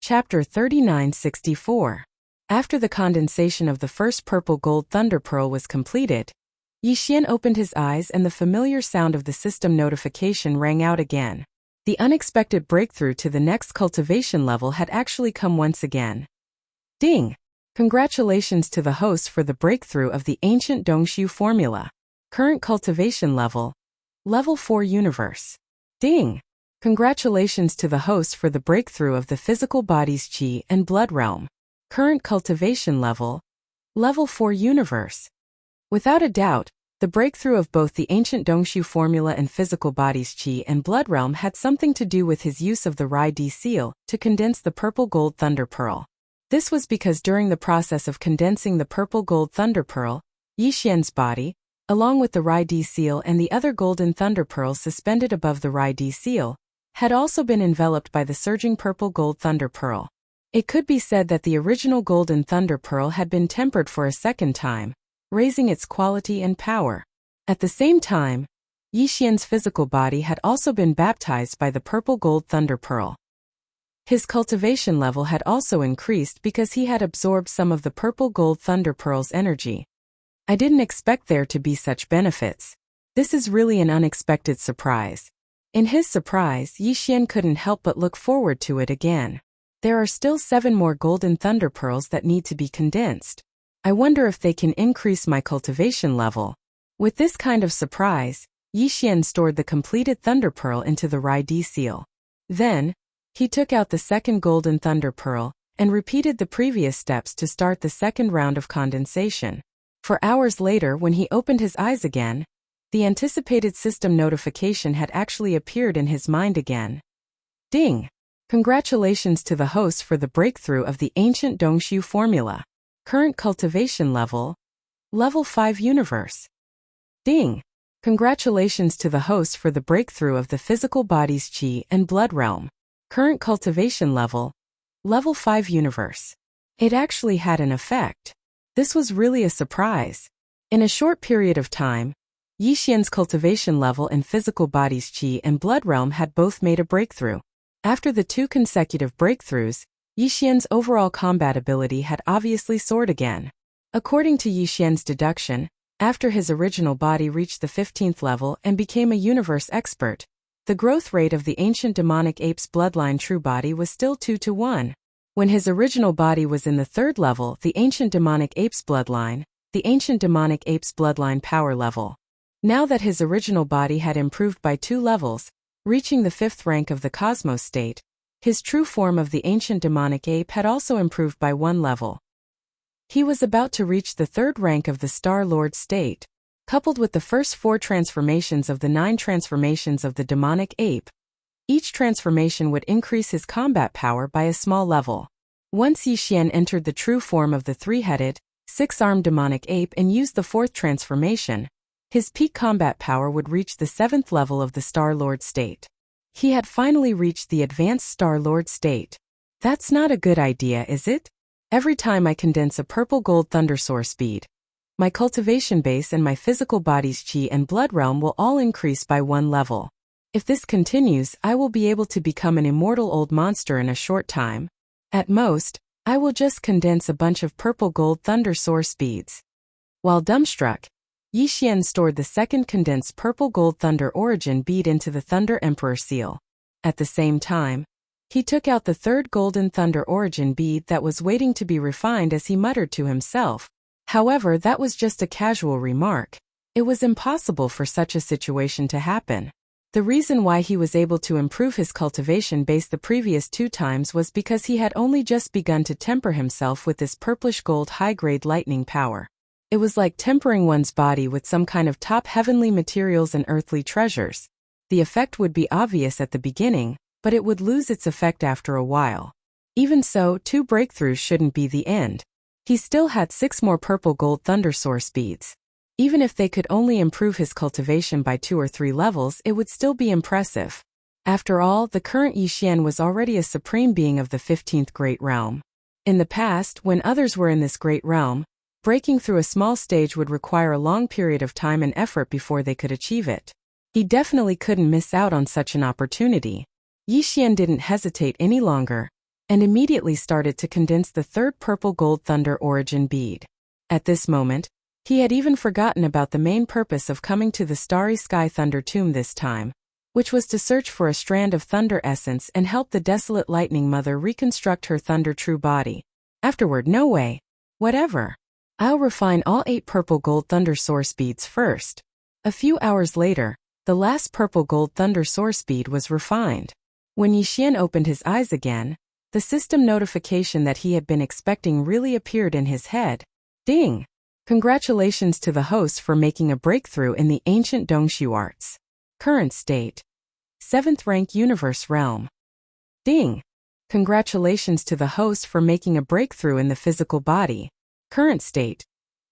Chapter 3964. After the condensation of the first purple gold thunder pearl was completed, Yixian opened his eyes and the familiar sound of the system notification rang out again. The unexpected breakthrough to the next cultivation level had actually come once again. Ding! Congratulations to the host for the breakthrough of the ancient Dongshu formula. Current cultivation level, Level 4 Universe. Ding! Congratulations to the host for the breakthrough of the physical body's qi and blood realm. Current cultivation level, Level 4 Universe. Without a doubt, the breakthrough of both the ancient Dongshu formula and physical body's qi and blood realm had something to do with his use of the Rai D seal to condense the purple gold thunder pearl. This was because during the process of condensing the purple gold thunder pearl, Yixian's body, along with the Rai D seal and the other golden thunder pearls suspended above the Rai D seal, had also been enveloped by the surging purple gold thunder pearl. It could be said that the original golden thunder pearl had been tempered for a second time, raising its quality and power. At the same time, Yixian's physical body had also been baptized by the purple gold thunder pearl. His cultivation level had also increased because he had absorbed some of the purple gold thunder pearl's energy. I didn't expect there to be such benefits. This is really an unexpected surprise. In his surprise, Yixian couldn't help but look forward to it again. There are still 7 more golden thunder pearls that need to be condensed. I wonder if they can increase my cultivation level. With this kind of surprise, Yixian stored the completed thunder pearl into the Rai D seal. Then, he took out the second golden thunder pearl and repeated the previous steps to start the second round of condensation. For hours later, when he opened his eyes again, the anticipated system notification had actually appeared in his mind again. Ding! Congratulations to the host for the breakthrough of the ancient Dongshu formula. Current cultivation level, Level 5 Universe. Ding! Congratulations to the host for the breakthrough of the physical body's qi and blood realm. Current cultivation level, Level 5 Universe. It actually had an effect. This was really a surprise. In a short period of time, Yixian's cultivation level and physical body's qi and blood realm had both made a breakthrough. After the 2 consecutive breakthroughs, Yixian's overall combat ability had obviously soared again. According to Yixian's deduction, after his original body reached the 15th level and became a universe expert, the growth rate of the ancient demonic ape's bloodline true body was still 2-to-1. When his original body was in the 3rd level, the ancient demonic ape's bloodline power level. Now that his original body had improved by 2 levels, reaching the 5th rank of the cosmos state, his true form of the ancient demonic ape had also improved by 1 level. He was about to reach the 3rd rank of the Star Lord state. Coupled with the first 4 transformations of the 9 transformations of the demonic ape, each transformation would increase his combat power by a small level. Once Yixian entered the true form of the 3-headed, 6-armed demonic ape and used the 4th transformation, his peak combat power would reach the 7th level of the Star Lord state. He had finally reached the advanced Star Lord state. That's not a good idea, is it? Every time I condense a purple gold thunder soar speed, my cultivation base and my physical body's qi and blood realm will all increase by 1 level. If this continues, I will be able to become an immortal old monster in a short time. At most, I will just condense a bunch of purple gold thunder soar speeds. While dumbstruck, Yixian stored the second condensed purple gold thunder origin bead into the Thunder Emperor seal. At the same time, he took out the 3rd golden thunder origin bead that was waiting to be refined as he muttered to himself. However, that was just a casual remark. It was impossible for such a situation to happen. The reason why he was able to improve his cultivation base the previous 2 times was because he had only just begun to temper himself with this purplish gold high-grade lightning power. It was like tempering one's body with some kind of top heavenly materials and earthly treasures. The effect would be obvious at the beginning, but it would lose its effect after a while. Even so, 2 breakthroughs shouldn't be the end. He still had 6 more purple gold thunder soar speeds. Even if they could only improve his cultivation by 2 or 3 levels, it would still be impressive. After all, the current Yixian was already a supreme being of the 15th Great Realm. In the past, when others were in this great realm, breaking through a small stage would require a long period of time and effort before they could achieve it. He definitely couldn't miss out on such an opportunity. Yixian didn't hesitate any longer. and immediately started to condense the third purple gold thunder origin bead. At this moment, he had even forgotten about the main purpose of coming to the Starry Sky Thunder Tomb this time, which was to search for a strand of thunder essence and help the desolate Lightning Mother reconstruct her thunder true body. Afterward, no way. Whatever. I'll refine all 8 purple gold thunder source beads first. A few hours later, the last purple gold thunder source bead was refined. When Yixian opened his eyes again, the system notification that he had been expecting really appeared in his head. Ding! Congratulations to the host for making a breakthrough in the ancient Dongshu arts. Current state: 7th rank Universe Realm. Ding! Congratulations to the host for making a breakthrough in the physical body. Current state: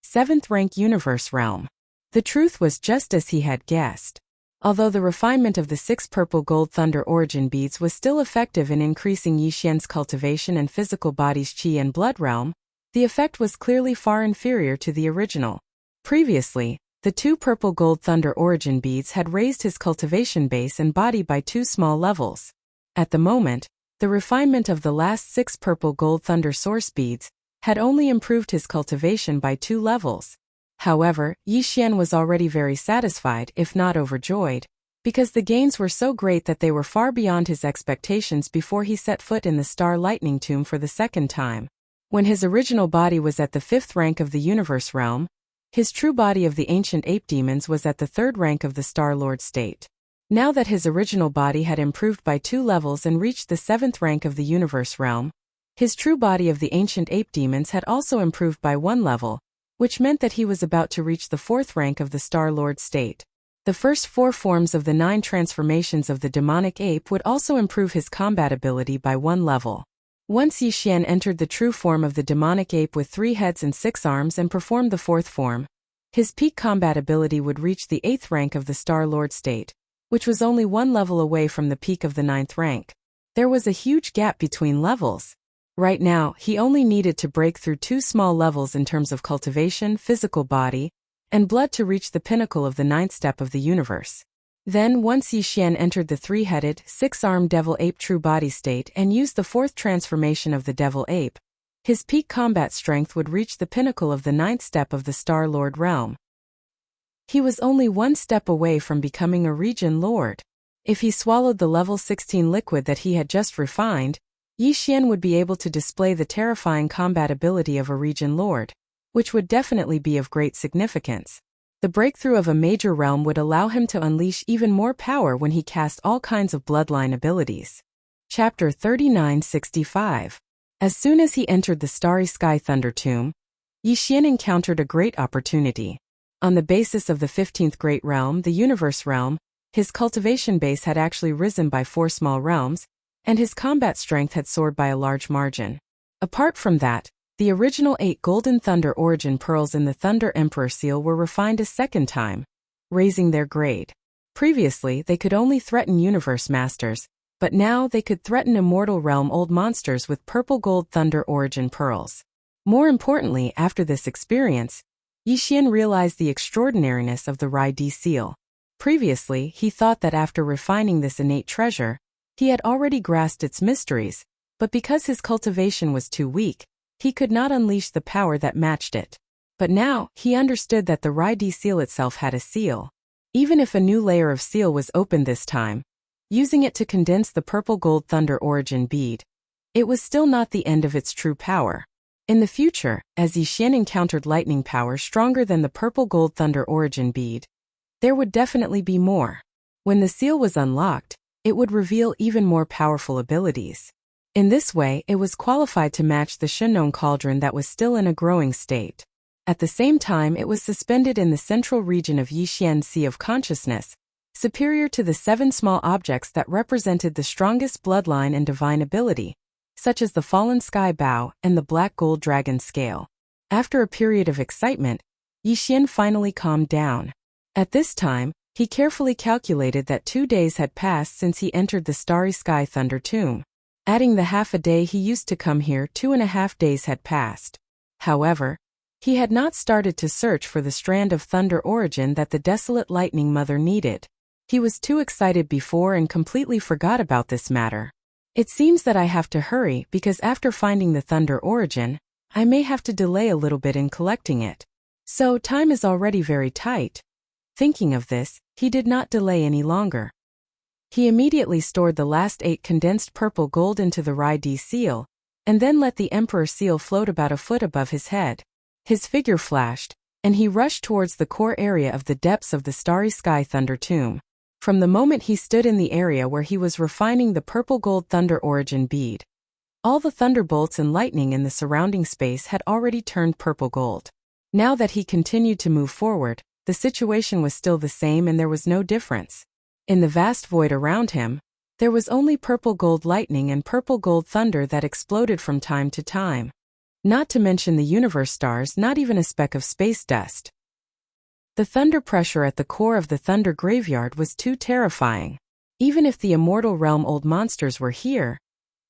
7th rank Universe Realm. The truth was just as he had guessed. Although the refinement of the 6 purple gold thunder origin beads was still effective in increasing Yixian's cultivation and physical body's qi and blood realm, the effect was clearly far inferior to the original. Previously, the 2 purple gold thunder origin beads had raised his cultivation base and body by 2 small levels. At the moment, the refinement of the last 6 purple gold thunder source beads had only improved his cultivation by 2 levels. However, Yixian was already very satisfied, if not overjoyed, because the gains were so great that they were far beyond his expectations before he set foot in the Star Lightning Tomb for the second time. When his original body was at the 5th rank of the Universe Realm, his true body of the ancient ape demons was at the 3rd rank of the Star Lord state. Now that his original body had improved by 2 levels and reached the 7th rank of the Universe Realm, his true body of the ancient ape demons had also improved by 1 level, which meant that he was about to reach the 4th rank of the Star Lord state. The first 4 forms of the 9 transformations of the demonic ape would also improve his combat ability by 1 level. Once Yixian entered the true form of the demonic ape with 3 heads and 6 arms and performed the 4th form, his peak combat ability would reach the 8th rank of the Star Lord state, which was only 1 level away from the peak of the 9th rank. There was a huge gap between levels. Right now, he only needed to break through 2 small levels in terms of cultivation, physical body, and blood to reach the pinnacle of the 9th step of the universe. Then, once Yixian entered the 3-headed, 6-armed devil ape true body state and used the 4th transformation of the devil ape, his peak combat strength would reach the pinnacle of the 9th step of the Star Lord realm. He was only 1 step away from becoming a region lord. If he swallowed the level 16 liquid that he had just refined, Yixian would be able to display the terrifying combat ability of a region lord, which would definitely be of great significance. The breakthrough of a major realm would allow him to unleash even more power when he cast all kinds of bloodline abilities. Chapter 3965. As soon as he entered the Starry Sky Thunder Tomb, Yixian encountered a great opportunity. On the basis of the 15th Great Realm, the Universe Realm, his cultivation base had actually risen by 4 small realms, and his combat strength had soared by a large margin. Apart from that, the original 8 Golden Thunder Origin Pearls in the Thunder Emperor Seal were refined a second time, raising their grade. Previously, they could only threaten Universe Masters, but now they could threaten Immortal Realm old monsters with Purple Gold Thunder Origin Pearls. More importantly, after this experience, Yixian realized the extraordinariness of the Rai-D Seal. Previously, he thought that after refining this innate treasure, he had already grasped its mysteries, but because his cultivation was too weak, he could not unleash the power that matched it. But now, he understood that the Rai-D Seal itself had a seal. Even if a new layer of seal was opened this time, using it to condense the Purple Gold Thunder Origin bead, it was still not the end of its true power. In the future, as Yixian encountered lightning power stronger than the Purple Gold Thunder Origin bead, there would definitely be more. When the seal was unlocked, it would reveal even more powerful abilities. In this way, it was qualified to match the Shenong Cauldron that was still in a growing state. At the same time, it was suspended in the central region of Yixian's Sea of Consciousness, superior to the 7 small objects that represented the strongest bloodline and divine ability, such as the Fallen Sky Bow and the Black Gold Dragon Scale. After a period of excitement, Yixian finally calmed down. At this time, he carefully calculated that 2 days had passed since he entered the Starry Sky Thunder Tomb. Adding the half a day he used to come here, 2.5 days had passed. However, he had not started to search for the strand of thunder origin that the desolate Lightning Mother needed. He was too excited before and completely forgot about this matter. It seems that I have to hurry because after finding the thunder origin, I may have to delay a little bit in collecting it. So time is already very tight. Thinking of this, he did not delay any longer. He immediately stored the last 8 condensed purple gold into the Rai-D seal, and then let the Emperor seal float about a foot above his head. His figure flashed, and he rushed towards the core area of the depths of the starry sky thunder tomb. From the moment he stood in the area where he was refining the purple gold thunder origin bead, all the thunderbolts and lightning in the surrounding space had already turned purple gold. Now that he continued to move forward, the situation was still the same and there was no difference. In the vast void around him, there was only purple gold lightning and purple gold thunder that exploded from time to time. Not to mention the universe stars, not even a speck of space dust. The thunder pressure at the core of the thunder graveyard was too terrifying. Even if the immortal realm old monsters were here,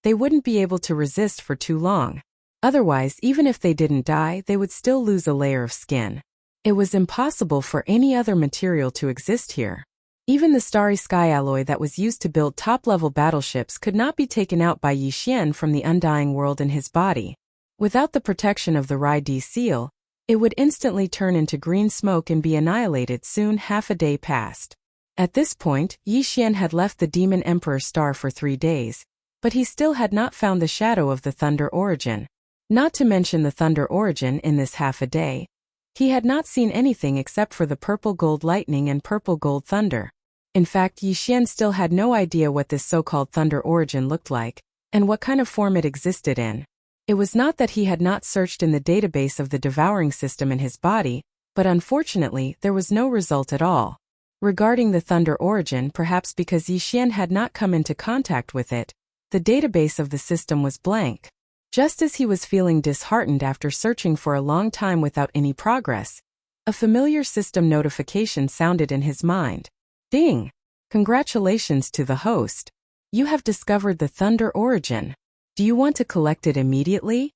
they wouldn't be able to resist for too long. Otherwise, even if they didn't die, they would still lose a layer of skin. It was impossible for any other material to exist here. Even the starry sky alloy that was used to build top-level battleships could not be taken out by Yi Xian from the undying world in his body. Without the protection of the Rai-D seal, it would instantly turn into green smoke and be annihilated soon. Half a day passed. At this point, Yi Xian had left the Demon Emperor Star for 3 days, but he still had not found the shadow of the thunder origin. Not to mention the thunder origin in this half a day. He had not seen anything except for the purple gold lightning and purple gold thunder. In fact, Yi Xian still had no idea what this so-called thunder origin looked like, and what kind of form it existed in. It was not that he had not searched in the database of the devouring system in his body, but unfortunately, there was no result at all. Regarding the thunder origin, perhaps because Yi Xian had not come into contact with it, the database of the system was blank. Just as he was feeling disheartened after searching for a long time without any progress, a familiar system notification sounded in his mind. Ding! Congratulations to the host. You have discovered the thunder origin. Do you want to collect it immediately?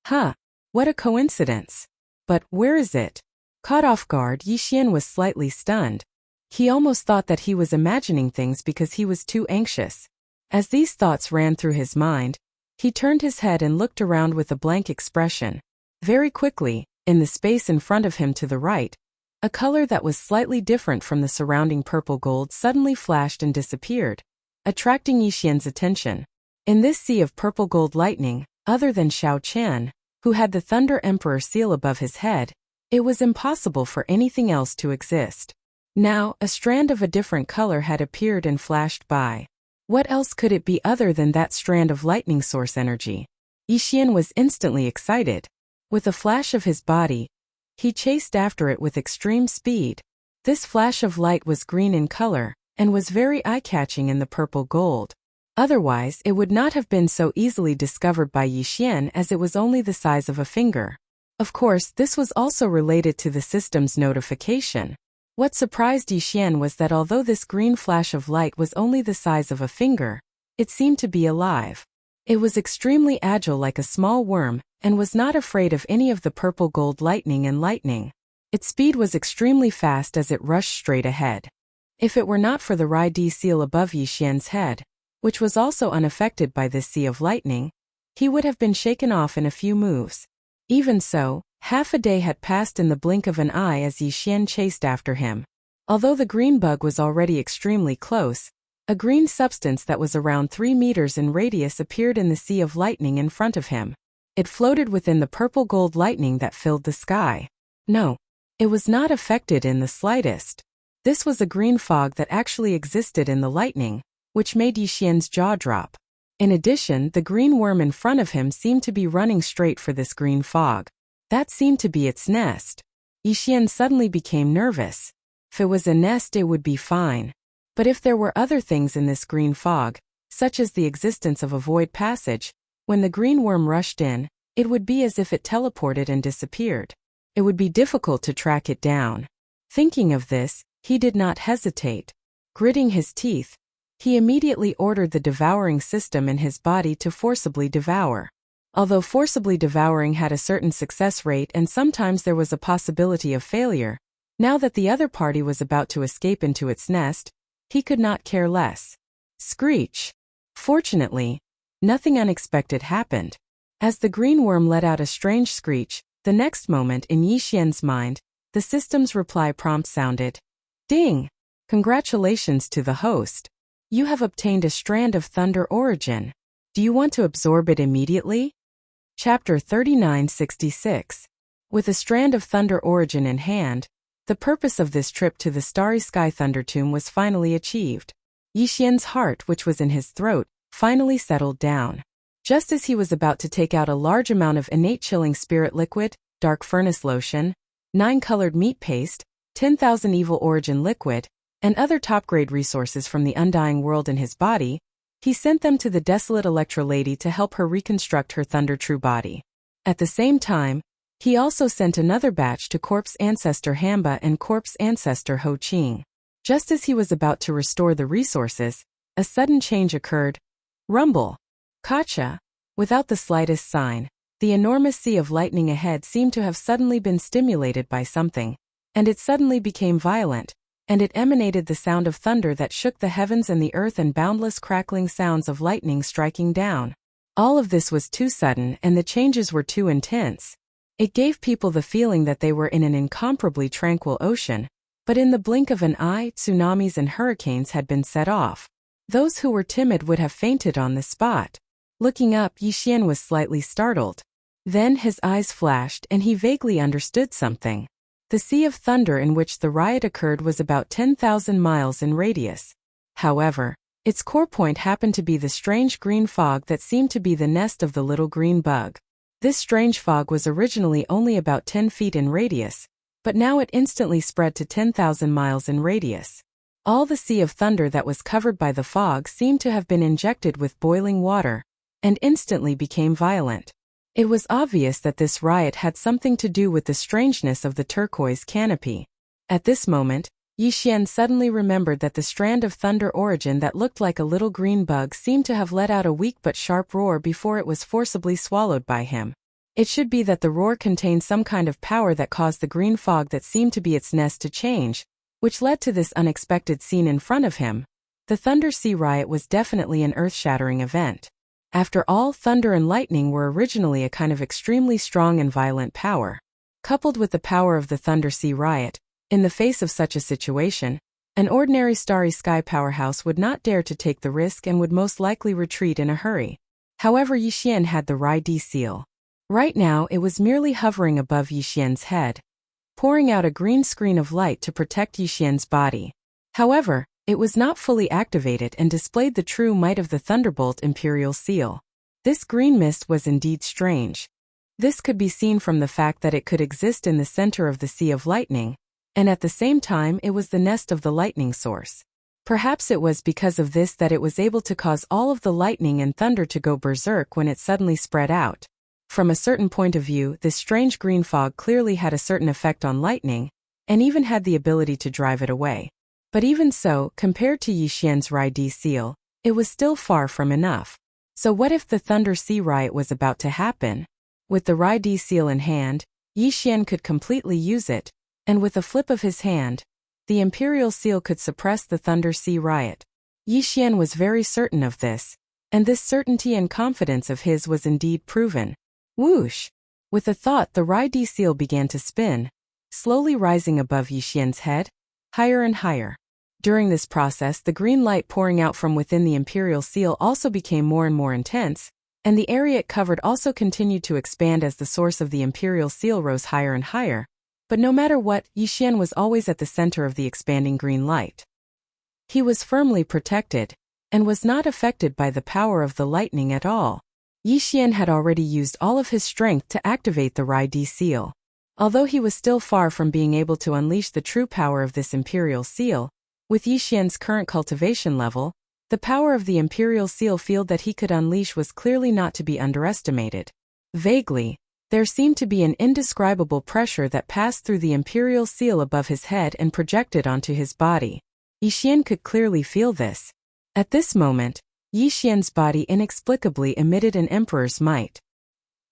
Huh, what a coincidence. But where is it? Caught off guard, Yi Xian was slightly stunned. He almost thought that he was imagining things because he was too anxious. As these thoughts ran through his mind, he turned his head and looked around with a blank expression. Very quickly, in the space in front of him to the right, a color that was slightly different from the surrounding purple gold suddenly flashed and disappeared, attracting Yi Xian's attention. In this sea of purple gold lightning, other than Xiao Qian, who had the Thunder Emperor seal above his head, it was impossible for anything else to exist. Now, a strand of a different color had appeared and flashed by. What else could it be other than that strand of lightning source energy? Yi Xian was instantly excited. With a flash of his body, he chased after it with extreme speed. This flash of light was green in color, and was very eye-catching in the purple gold. Otherwise, it would not have been so easily discovered by Yi Xian as it was only the size of a finger. Of course, this was also related to the system's notification. What surprised Yi Xian was that although this green flash of light was only the size of a finger, it seemed to be alive. It was extremely agile like a small worm, and was not afraid of any of the purple gold lightning and lightning. Its speed was extremely fast as it rushed straight ahead. If it were not for the Rai-D seal above Yi Xian's head, which was also unaffected by this sea of lightning, he would have been shaken off in a few moves. Even so, half a day had passed in the blink of an eye as Yi Xian chased after him. Although the green bug was already extremely close, a green substance that was around 3 meters in radius appeared in the sea of lightning in front of him. It floated within the purple gold lightning that filled the sky. No, it was not affected in the slightest. This was a green fog that actually existed in the lightning, which made Yi Xian's jaw drop. In addition, the green worm in front of him seemed to be running straight for this green fog. That seemed to be its nest. Yi Xian suddenly became nervous. If it was a nest, it would be fine. But if there were other things in this green fog, such as the existence of a void passage, when the green worm rushed in, it would be as if it teleported and disappeared. It would be difficult to track it down. Thinking of this, he did not hesitate. Gritting his teeth, he immediately ordered the devouring system in his body to forcibly devour. Although forcibly devouring had a certain success rate and sometimes there was a possibility of failure, now that the other party was about to escape into its nest, he could not care less. Screech! Fortunately, nothing unexpected happened. As the green worm let out a strange screech, the next moment in Yixian's mind, the system's reply prompt sounded. Ding! Congratulations to the host. You have obtained a strand of thunder origin. Do you want to absorb it immediately? Chapter 3966. With a strand of thunder origin in hand, the purpose of this trip to the Starry Sky Thunder Tomb was finally achieved. Yixian's heart, which was in his throat, finally settled down. Just as he was about to take out a large amount of innate chilling spirit liquid, dark furnace lotion, 9-colored meat paste, 10,000 evil origin liquid, and other top-grade resources from the undying world in his body, he sent them to the desolate Electra Lady to help her reconstruct her Thunder True body. At the same time, he also sent another batch to Corpse Ancestor Hamba and Corpse Ancestor Ho Qing. Just as he was about to restore the resources, a sudden change occurred. Rumble! Gotcha! Without the slightest sign, the enormous sea of lightning ahead seemed to have suddenly been stimulated by something, and it suddenly became violent, and it emanated the sound of thunder that shook the heavens and the earth and boundless crackling sounds of lightning striking down. All of this was too sudden and the changes were too intense. It gave people the feeling that they were in an incomparably tranquil ocean, but in the blink of an eye, tsunamis and hurricanes had been set off. Those who were timid would have fainted on the spot. Looking up, Yixian was slightly startled. Then his eyes flashed and he vaguely understood something. The sea of thunder in which the riot occurred was about 10,000 miles in radius. However, its core point happened to be the strange green fog that seemed to be the nest of the little green bug. This strange fog was originally only about 10 feet in radius, but now it instantly spread to 10,000 miles in radius. All the sea of thunder that was covered by the fog seemed to have been injected with boiling water, and instantly became violent. It was obvious that this riot had something to do with the strangeness of the turquoise canopy. At this moment, Yixian suddenly remembered that the strand of thunder origin that looked like a little green bug seemed to have let out a weak but sharp roar before it was forcibly swallowed by him. It should be that the roar contained some kind of power that caused the green fog that seemed to be its nest to change, which led to this unexpected scene in front of him. The Thunder Sea riot was definitely an earth-shattering event. After all, thunder and lightning were originally a kind of extremely strong and violent power. Coupled with the power of the Thunder Sea riot, in the face of such a situation, an ordinary Starry Sky powerhouse would not dare to take the risk and would most likely retreat in a hurry. However, Yixian had the Rai-D seal. Right now it was merely hovering above Yixian's head, pouring out a green screen of light to protect Yixian's body. However, it was not fully activated and displayed the true might of the Thunderbolt Imperial Seal. This green mist was indeed strange. This could be seen from the fact that it could exist in the center of the Sea of Lightning, and at the same time it was the nest of the lightning source. Perhaps it was because of this that it was able to cause all of the lightning and thunder to go berserk when it suddenly spread out. From a certain point of view, this strange green fog clearly had a certain effect on lightning, and even had the ability to drive it away. But even so, compared to Yixian's Rai-D seal, it was still far from enough. So what if the Thunder Sea riot was about to happen? With the Rai-D seal in hand, Yixian could completely use it, and with a flip of his hand, the Imperial Seal could suppress the Thunder Sea riot. Yixian was very certain of this, and this certainty and confidence of his was indeed proven. Whoosh! With a thought, the Rai-D seal began to spin, slowly rising above Yixian's head, higher and higher. During this process, the green light pouring out from within the Imperial Seal also became more and more intense, and the area it covered also continued to expand as the source of the Imperial Seal rose higher and higher. But no matter what, Yixian was always at the center of the expanding green light. He was firmly protected, and was not affected by the power of the lightning at all. Yixian had already used all of his strength to activate the Rai-D seal. Although he was still far from being able to unleash the true power of this Imperial Seal, with Yixian's current cultivation level, the power of the Imperial Seal field that he could unleash was clearly not to be underestimated. Vaguely, there seemed to be an indescribable pressure that passed through the Imperial Seal above his head and projected onto his body. Yixian could clearly feel this. At this moment, Yixian's body inexplicably emitted an emperor's might.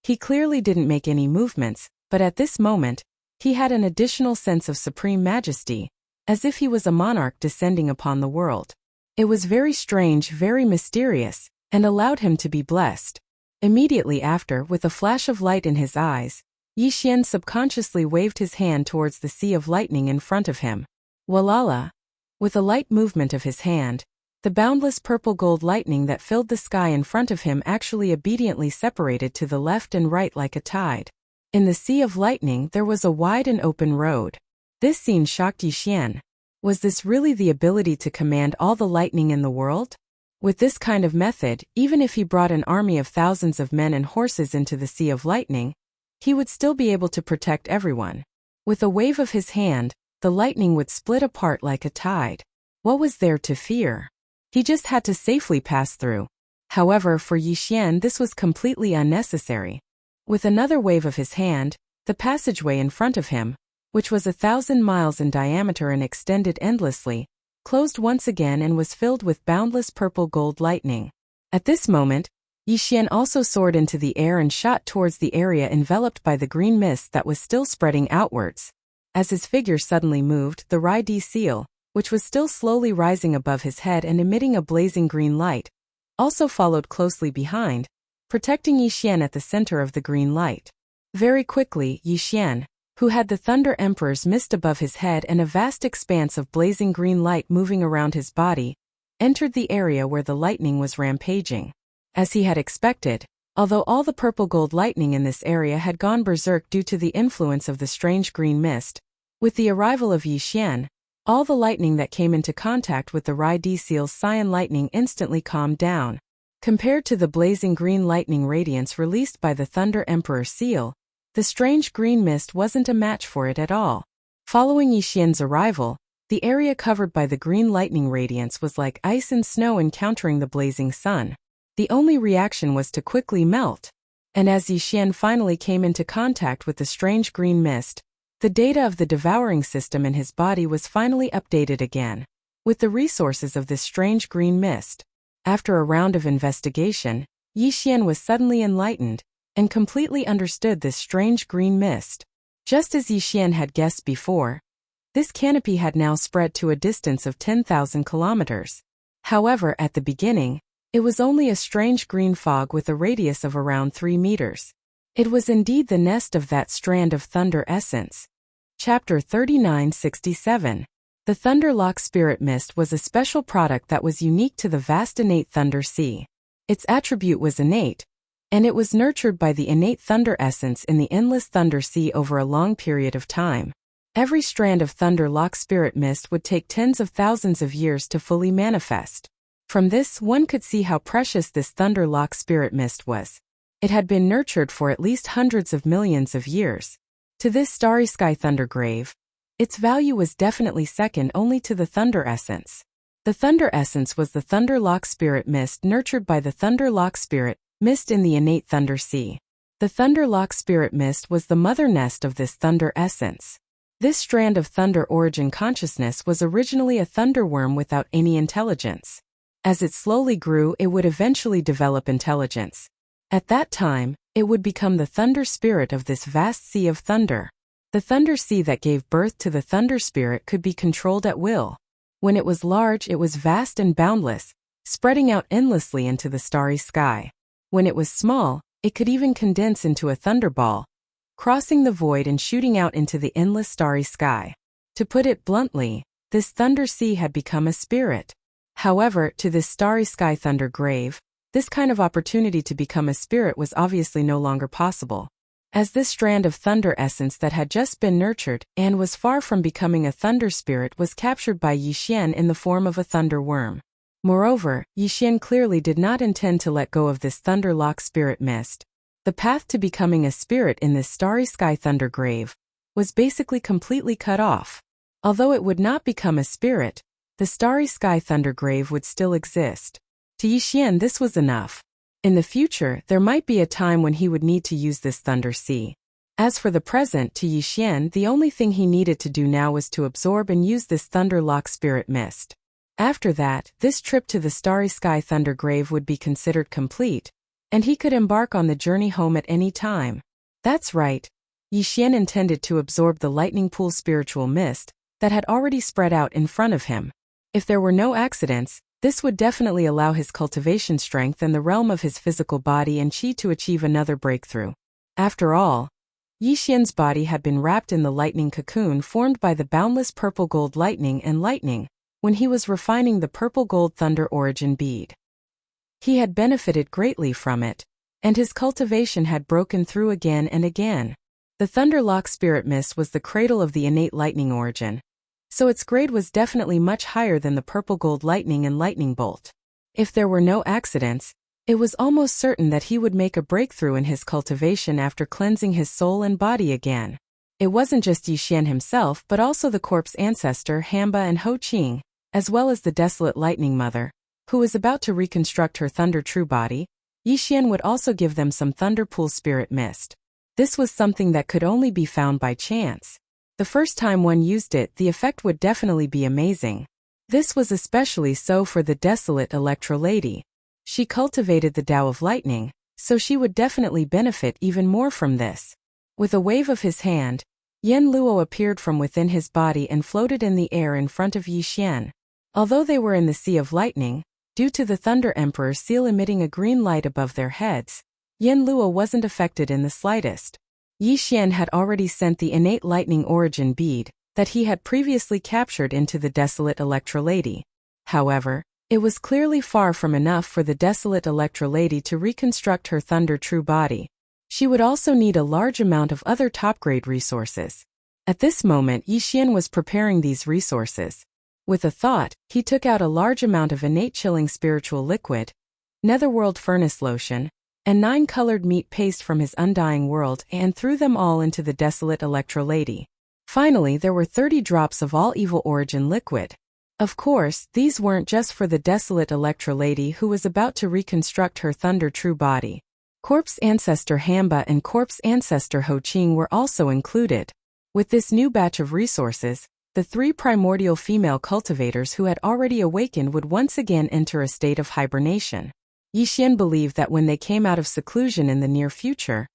He clearly didn't make any movements, but at this moment, he had an additional sense of supreme majesty, as if he was a monarch descending upon the world. It was very strange, very mysterious, and allowed him to be blessed. Immediately after, with a flash of light in his eyes, Yixian subconsciously waved his hand towards the sea of lightning in front of him. Walala! With a light movement of his hand, the boundless purple-gold lightning that filled the sky in front of him actually obediently separated to the left and right like a tide. In the sea of lightning there was a wide and open road. This scene shocked Yixian. Was this really the ability to command all the lightning in the world? With this kind of method, even if he brought an army of thousands of men and horses into the sea of lightning, he would still be able to protect everyone. With a wave of his hand, the lightning would split apart like a tide. What was there to fear? He just had to safely pass through. However, for Yixian this was completely unnecessary. With another wave of his hand, the passageway in front of him, which was 1,000 miles in diameter and extended endlessly, closed once again and was filled with boundless purple-gold lightning. At this moment, Yixian also soared into the air and shot towards the area enveloped by the green mist that was still spreading outwards. As his figure suddenly moved, the Rai-D seal, which was still slowly rising above his head and emitting a blazing green light, also followed closely behind, protecting Yixian at the center of the green light. Very quickly, Yixian, who had the Thunder Emperor's mist above his head and a vast expanse of blazing green light moving around his body, entered the area where the lightning was rampaging. As he had expected, although all the purple-gold lightning in this area had gone berserk due to the influence of the strange green mist, with the arrival of Yixian, all the lightning that came into contact with the Rai-D seal's cyan lightning instantly calmed down. Compared to the blazing green lightning radiance released by the Thunder Emperor seal, the strange green mist wasn't a match for it at all. Following Yixian's arrival, the area covered by the green lightning radiance was like ice and snow encountering the blazing sun. The only reaction was to quickly melt. And as Yixian finally came into contact with the strange green mist, the data of the devouring system in his body was finally updated again, with the resources of this strange green mist. After a round of investigation, Yixian was suddenly enlightened, and completely understood this strange green mist. Just as Yixian had guessed before, this canopy had now spread to a distance of 10,000 kilometers. However, at the beginning, it was only a strange green fog with a radius of around 3 meters. It was indeed the nest of that strand of thunder essence. Chapter 3967. The Thunderlock Spirit Mist was a special product that was unique to the vast innate thunder sea. Its attribute was innate, and it was nurtured by the innate thunder essence in the endless thunder sea over a long period of time. Every strand of Thunderlock Spirit Mist would take tens of thousands of years to fully manifest. From this, one could see how precious this Thunderlock Spirit Mist was. It had been nurtured for at least hundreds of millions of years. To this starry sky thunder grave, its value was definitely second only to the thunder essence. The thunder essence was the Thunderlock Spirit Mist nurtured by the Thunderlock Spirit Mist in the innate thunder sea. The Thunderlock Spirit Mist was the mother nest of this thunder essence. This strand of thunder origin consciousness was originally a thunderworm without any intelligence. As it slowly grew, it would eventually develop intelligence. At that time, it would become the thunder spirit of this vast sea of thunder. The thunder sea that gave birth to the thunder spirit could be controlled at will. When it was large, it was vast and boundless, spreading out endlessly into the starry sky. When it was small, it could even condense into a thunderball, crossing the void and shooting out into the endless starry sky. To put it bluntly, this thunder sea had become a spirit. However, to this starry sky thunder grave, this kind of opportunity to become a spirit was obviously no longer possible. As this strand of thunder essence that had just been nurtured and was far from becoming a thunder spirit was captured by Yixian in the form of a thunder worm. Moreover, Yixian clearly did not intend to let go of this Thunderlock Spirit Mist. The path to becoming a spirit in this starry sky thunder grave was basically completely cut off. Although it would not become a spirit, the starry sky thunder grave would still exist. To Yixian this was enough. In the future, there might be a time when he would need to use this thunder sea. As for the present, to Yixian, the only thing he needed to do now was to absorb and use this Thunderlock Spirit Mist. After that, this trip to the starry sky thunder grave would be considered complete, and he could embark on the journey home at any time. That's right. Yixian intended to absorb the lightning pool spiritual mist that had already spread out in front of him. If there were no accidents, This would definitely allow his cultivation strength and the realm of his physical body and chi to achieve another breakthrough. After all, Yixian's body had been wrapped in the lightning cocoon formed by the boundless purple gold lightning and lightning when he was refining the purple gold thunder origin bead. He had benefited greatly from it, and his cultivation had broken through again and again. The Thunderlock Spirit Mist was the cradle of the innate lightning origin, so its grade was definitely much higher than the purple gold lightning and lightning bolt. If there were no accidents, it was almost certain that he would make a breakthrough in his cultivation after cleansing his soul and body again. It wasn't just Yixian himself but also the corpse ancestor Hamba and Ho Qing, as well as the desolate lightning mother, who was about to reconstruct her thunder true body. Yixian would also give them some Thunderpool Spirit Mist. This was something that could only be found by chance. The first time one used it, the effect would definitely be amazing. This was especially so for the desolate Electro Lady. She cultivated the Tao of Lightning, so she would definitely benefit even more from this. With a wave of his hand, Yen Luo appeared from within his body and floated in the air in front of Yixian. Although they were in the Sea of Lightning, due to the Thunder Emperor's seal emitting a green light above their heads, Yen Luo wasn't affected in the slightest. Yixian had already sent the innate lightning origin bead that he had previously captured into the desolate Electro Lady. However, it was clearly far from enough for the desolate Electro Lady to reconstruct her thunder true body. She would also need a large amount of other top-grade resources. At this moment, Yixian was preparing these resources. With a thought, he took out a large amount of innate chilling spiritual liquid, netherworld furnace lotion, and 9 colored meat paste from his undying world and threw them all into the desolate Electro Lady. Finally, there were 30 drops of all evil origin liquid. Of course, these weren't just for the desolate Electro Lady who was about to reconstruct her thunder true body. Corpse Ancestor Hamba and Corpse Ancestor Ho Qing were also included. With this new batch of resources, the 3 primordial female cultivators who had already awakened would once again enter a state of hibernation. Yixian believed that when they came out of seclusion in the near future,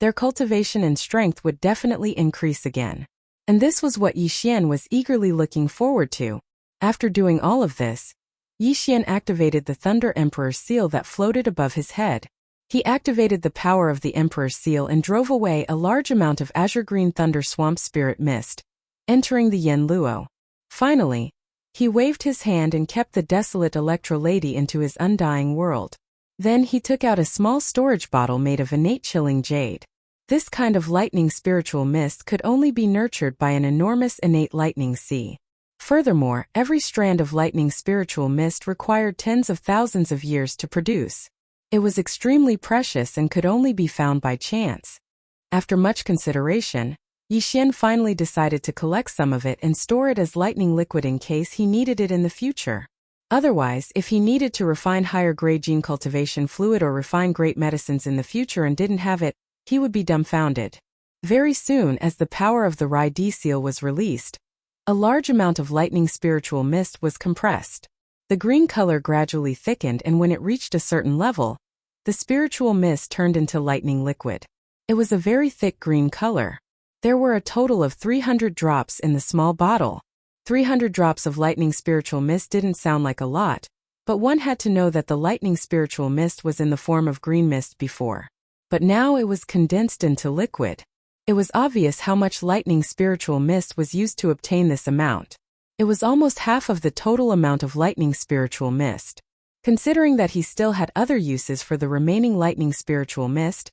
their cultivation and strength would definitely increase again. And this was what Yixian was eagerly looking forward to. After doing all of this, Yixian activated the Thunder Emperor's seal that floated above his head. He activated the power of the Emperor's seal and drove away a large amount of azure-green thunder swamp spirit mist, entering the Yen Luo. Finally, he waved his hand and kept the desolate Electro Lady into his undying world. Then he took out a small storage bottle made of innate chilling jade. This kind of lightning spiritual mist could only be nurtured by an enormous innate lightning sea. Furthermore, every strand of lightning spiritual mist required tens of thousands of years to produce. It was extremely precious and could only be found by chance. After much consideration, Yixian finally decided to collect some of it and store it as lightning liquid in case he needed it in the future. Otherwise, if he needed to refine higher-grade gene cultivation fluid or refine great medicines in the future and didn't have it, he would be dumbfounded. Very soon as the power of the Rai D seal was released, a large amount of lightning spiritual mist was compressed. The green color gradually thickened, and when it reached a certain level, the spiritual mist turned into lightning liquid. It was a very thick green color. There were a total of 300 drops in the small bottle. 300 drops of lightning spiritual mist didn't sound like a lot, but one had to know that the lightning spiritual mist was in the form of green mist before. But now it was condensed into liquid. It was obvious how much lightning spiritual mist was used to obtain this amount. It was almost half of the total amount of lightning spiritual mist. Considering that he still had other uses for the remaining lightning spiritual mist,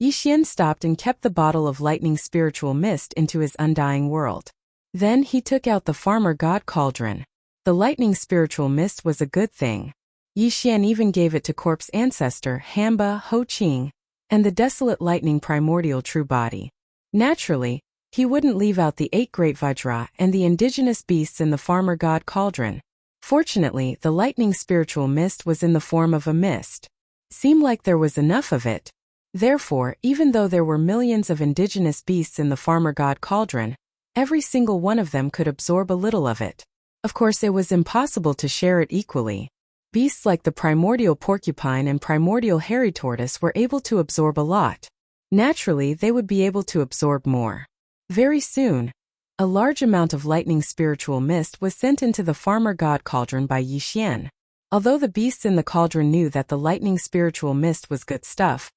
Yixian stopped and kept the bottle of lightning spiritual mist into his undying world. Then he took out the farmer god cauldron. The lightning spiritual mist was a good thing. Yixian even gave it to corpse ancestor Hamba Ho Qing and the desolate lightning primordial true body. Naturally, he wouldn't leave out the 8 great Vajra and the indigenous beasts in the farmer god cauldron. Fortunately, the lightning spiritual mist was in the form of a mist. Seemed like there was enough of it. Therefore, even though there were millions of indigenous beasts in the farmer god cauldron, every single one of them could absorb a little of it. Of course, it was impossible to share it equally. Beasts like the primordial porcupine and primordial hairy tortoise were able to absorb a lot. Naturally, they would be able to absorb more. Very soon, a large amount of lightning spiritual mist was sent into the farmer god cauldron by Yixian. Although the beasts in the cauldron knew that the lightning spiritual mist was good stuff,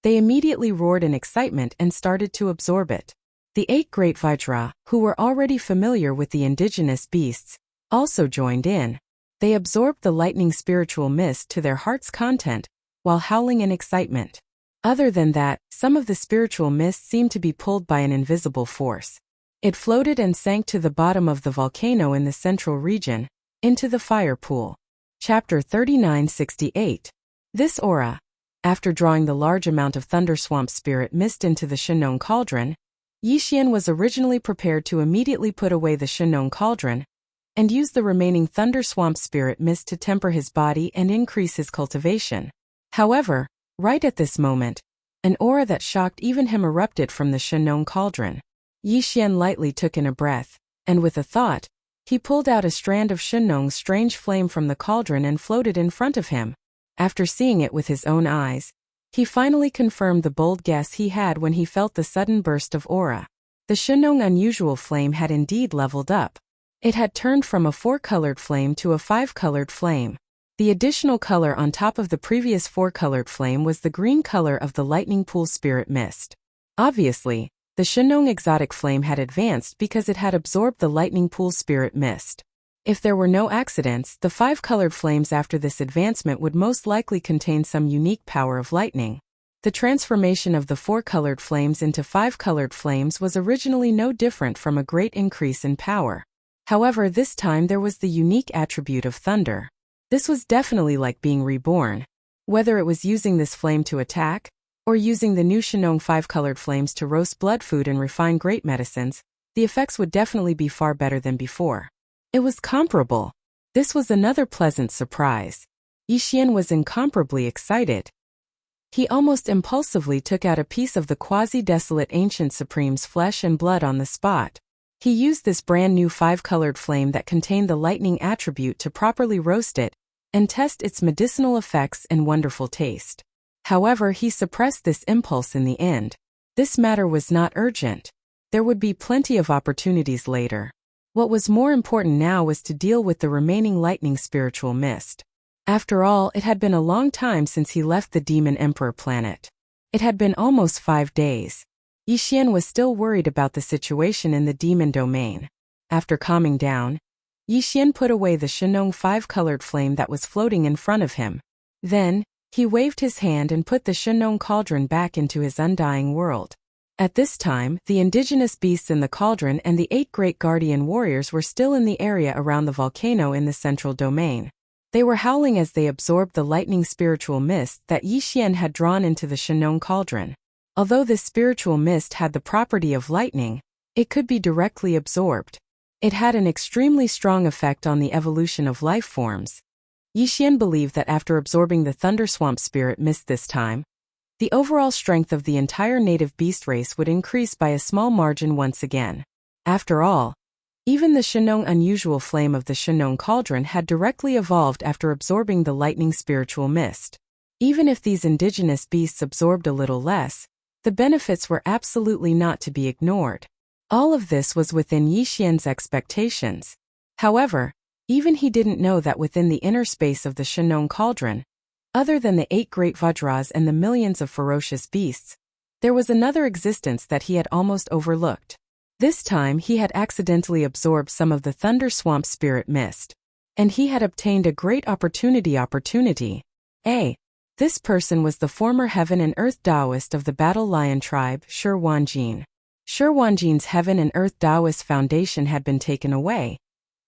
they immediately roared in excitement and started to absorb it. The 8 great Vajra, who were already familiar with the indigenous beasts, also joined in. They absorbed the lightning spiritual mist to their heart's content, while howling in excitement. Other than that, some of the spiritual mist seemed to be pulled by an invisible force. It floated and sank to the bottom of the volcano in the central region, into the fire pool. Chapter 3968. This aura. After drawing the large amount of Thunder Swamp Spirit Mist into the Shinong Cauldron, Yixian was originally prepared to immediately put away the Shinong Cauldron and use the remaining Thunder Swamp Spirit Mist to temper his body and increase his cultivation. However, right at this moment, an aura that shocked even him erupted from the Shinong Cauldron. Yixian lightly took in a breath, and with a thought, he pulled out a strand of Shinong's strange flame from the cauldron and floated in front of him. After seeing it with his own eyes, he finally confirmed the bold guess he had when he felt the sudden burst of aura. The Shinong unusual flame had indeed leveled up. It had turned from a 4-colored flame to a 5-colored flame. The additional color on top of the previous 4-colored flame was the green color of the lightning pool spirit mist. Obviously, the Shinong exotic flame had advanced because it had absorbed the lightning pool spirit mist. If there were no accidents, the 5-colored flames after this advancement would most likely contain some unique power of lightning. The transformation of the 4-colored flames into 5-colored flames was originally no different from a great increase in power. However, this time there was the unique attribute of thunder. This was definitely like being reborn. Whether it was using this flame to attack, or using the new Shinong 5-colored flames to roast blood food and refine great medicines, the effects would definitely be far better than before. It was comparable. This was another pleasant surprise. Yixian was incomparably excited. He almost impulsively took out a piece of the quasi-desolate ancient supreme's flesh and blood on the spot. He used this brand new 5-colored flame that contained the lightning attribute to properly roast it and test its medicinal effects and wonderful taste. However, he suppressed this impulse in the end. This matter was not urgent. There would be plenty of opportunities later. What was more important now was to deal with the remaining lightning spiritual mist. After all, it had been a long time since he left the Demon Emperor planet. It had been almost 5 days. Yixian was still worried about the situation in the demon domain. After calming down, Yixian put away the Shinong 5-colored flame that was floating in front of him. Then, he waved his hand and put the Shinong cauldron back into his undying world. At this time, the indigenous beasts in the cauldron and the 8 great guardian warriors were still in the area around the volcano in the central domain. They were howling as they absorbed the lightning spiritual mist that Yixian had drawn into the Shinong cauldron. Although this spiritual mist had the property of lightning, it could be directly absorbed. It had an extremely strong effect on the evolution of life forms. Yixian believed that after absorbing the Thunder Swamp Spirit Mist this time, the overall strength of the entire native beast race would increase by a small margin once again. After all, even the Shinong unusual flame of the Shinong cauldron had directly evolved after absorbing the lightning spiritual mist. Even if these indigenous beasts absorbed a little less, the benefits were absolutely not to be ignored. All of this was within Yixian's expectations. However, even he didn't know that within the inner space of the Shinong cauldron, other than the 8 great Vajras and the millions of ferocious beasts, there was another existence that he had almost overlooked. This time he had accidentally absorbed some of the Thunder Swamp Spirit Mist, and he had obtained a great opportunity. This person was the former Heaven and Earth Taoist of the Battle Lion tribe, Shi Wanjin. Shi Wanjin's Heaven and Earth Taoist foundation had been taken away,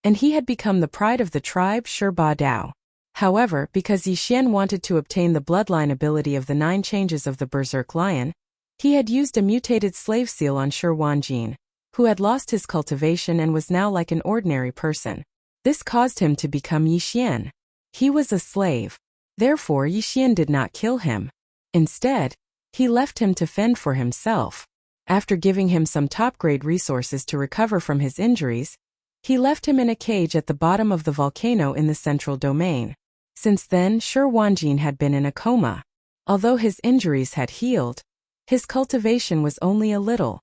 and he had become the pride of the tribe Shi Ba Dao. However, because Yixian wanted to obtain the bloodline ability of the 9 changes of the Berserk Lion, he had used a mutated slave seal on Shi Wanjin, who had lost his cultivation and was now like an ordinary person. This caused him to become Yixian. He was a slave. Therefore, Yixian did not kill him. Instead, he left him to fend for himself. After giving him some top-grade resources to recover from his injuries, he left him in a cage at the bottom of the volcano in the central domain. Since then, Shi Wanjin had been in a coma. Although his injuries had healed, his cultivation was only a little.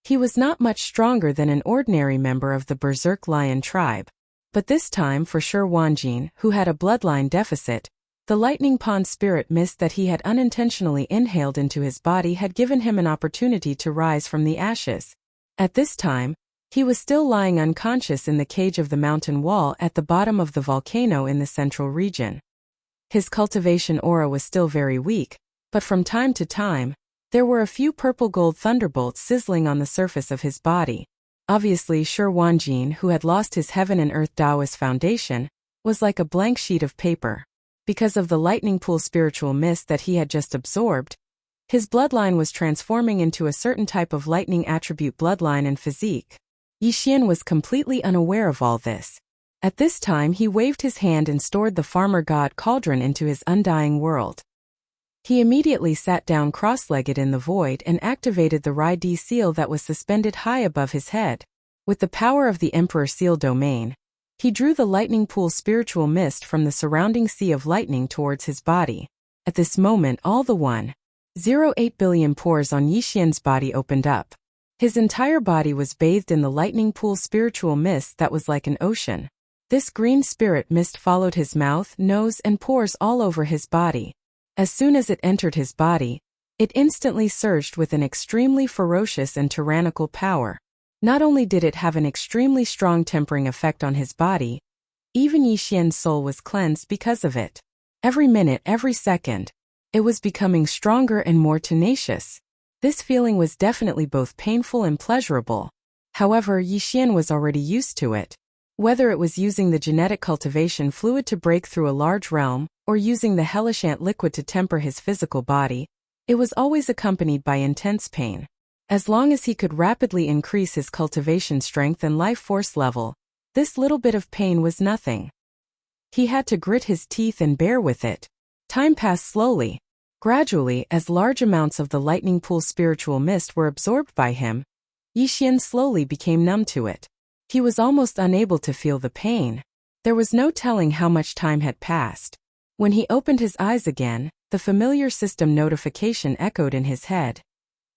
He was not much stronger than an ordinary member of the Berserk Lion tribe. But this time for Shi Wanjin, who had a bloodline deficit, the lightning pond spirit mist that he had unintentionally inhaled into his body had given him an opportunity to rise from the ashes. At this time, he was still lying unconscious in the cage of the mountain wall at the bottom of the volcano in the central region. His cultivation aura was still very weak, but from time to time, there were a few purple-gold thunderbolts sizzling on the surface of his body. Obviously, Shi Wanjin, who had lost his heaven and earth Taoist foundation, was like a blank sheet of paper. Because of the lightning pool spiritual mist that he had just absorbed, his bloodline was transforming into a certain type of lightning attribute bloodline and physique. Yixian was completely unaware of all this. At this time he waved his hand and stored the farmer god cauldron into his undying world. He immediately sat down cross-legged in the void and activated the Rai Di seal that was suspended high above his head. With the power of the Emperor Seal domain, he drew the lightning pool spiritual mist from the surrounding sea of lightning towards his body. At this moment all the 1.08 billion pores on Yixian's body opened up. His entire body was bathed in the lightning pool spiritual mist that was like an ocean. This green spirit mist followed his mouth, nose, and pores all over his body. As soon as it entered his body, it instantly surged with an extremely ferocious and tyrannical power. Not only did it have an extremely strong tempering effect on his body, even Yixian's soul was cleansed because of it. Every minute, every second, it was becoming stronger and more tenacious. This feeling was definitely both painful and pleasurable. However, Yixian was already used to it. Whether it was using the genetic cultivation fluid to break through a large realm, or using the Hellishant liquid to temper his physical body, it was always accompanied by intense pain. As long as he could rapidly increase his cultivation strength and life force level, this little bit of pain was nothing. He had to grit his teeth and bear with it. Time passed slowly. Gradually, as large amounts of the lightning pool spiritual mist were absorbed by him, Yixian slowly became numb to it. He was almost unable to feel the pain. There was no telling how much time had passed. When he opened his eyes again, the familiar system notification echoed in his head.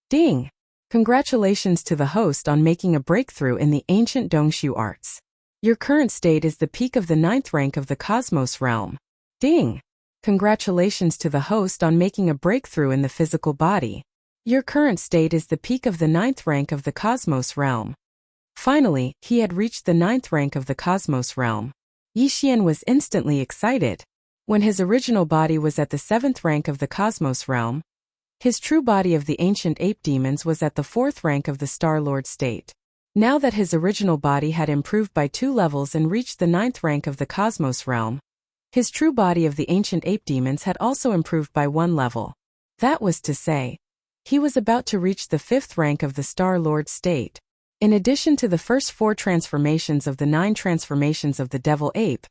Ding! Congratulations to the host on making a breakthrough in the ancient Dongshu arts. Your current state is the peak of the 9th rank of the Cosmos realm. Ding! Congratulations to the host on making a breakthrough in the physical body. Your current state is the peak of the 9th rank of the Cosmos realm. Finally, he had reached the 9th rank of the Cosmos realm. Yixian was instantly excited. When his original body was at the 7th rank of the Cosmos realm, his true body of the ancient ape demons was at the 4th rank of the Star Lord state. Now that his original body had improved by 2 levels and reached the 9th rank of the Cosmos realm, his true body of the ancient ape demons had also improved by 1 level. That was to say, he was about to reach the 5th rank of the Star Lord state. In addition to the first 4 transformations of the 9 transformations of the Devil Ape,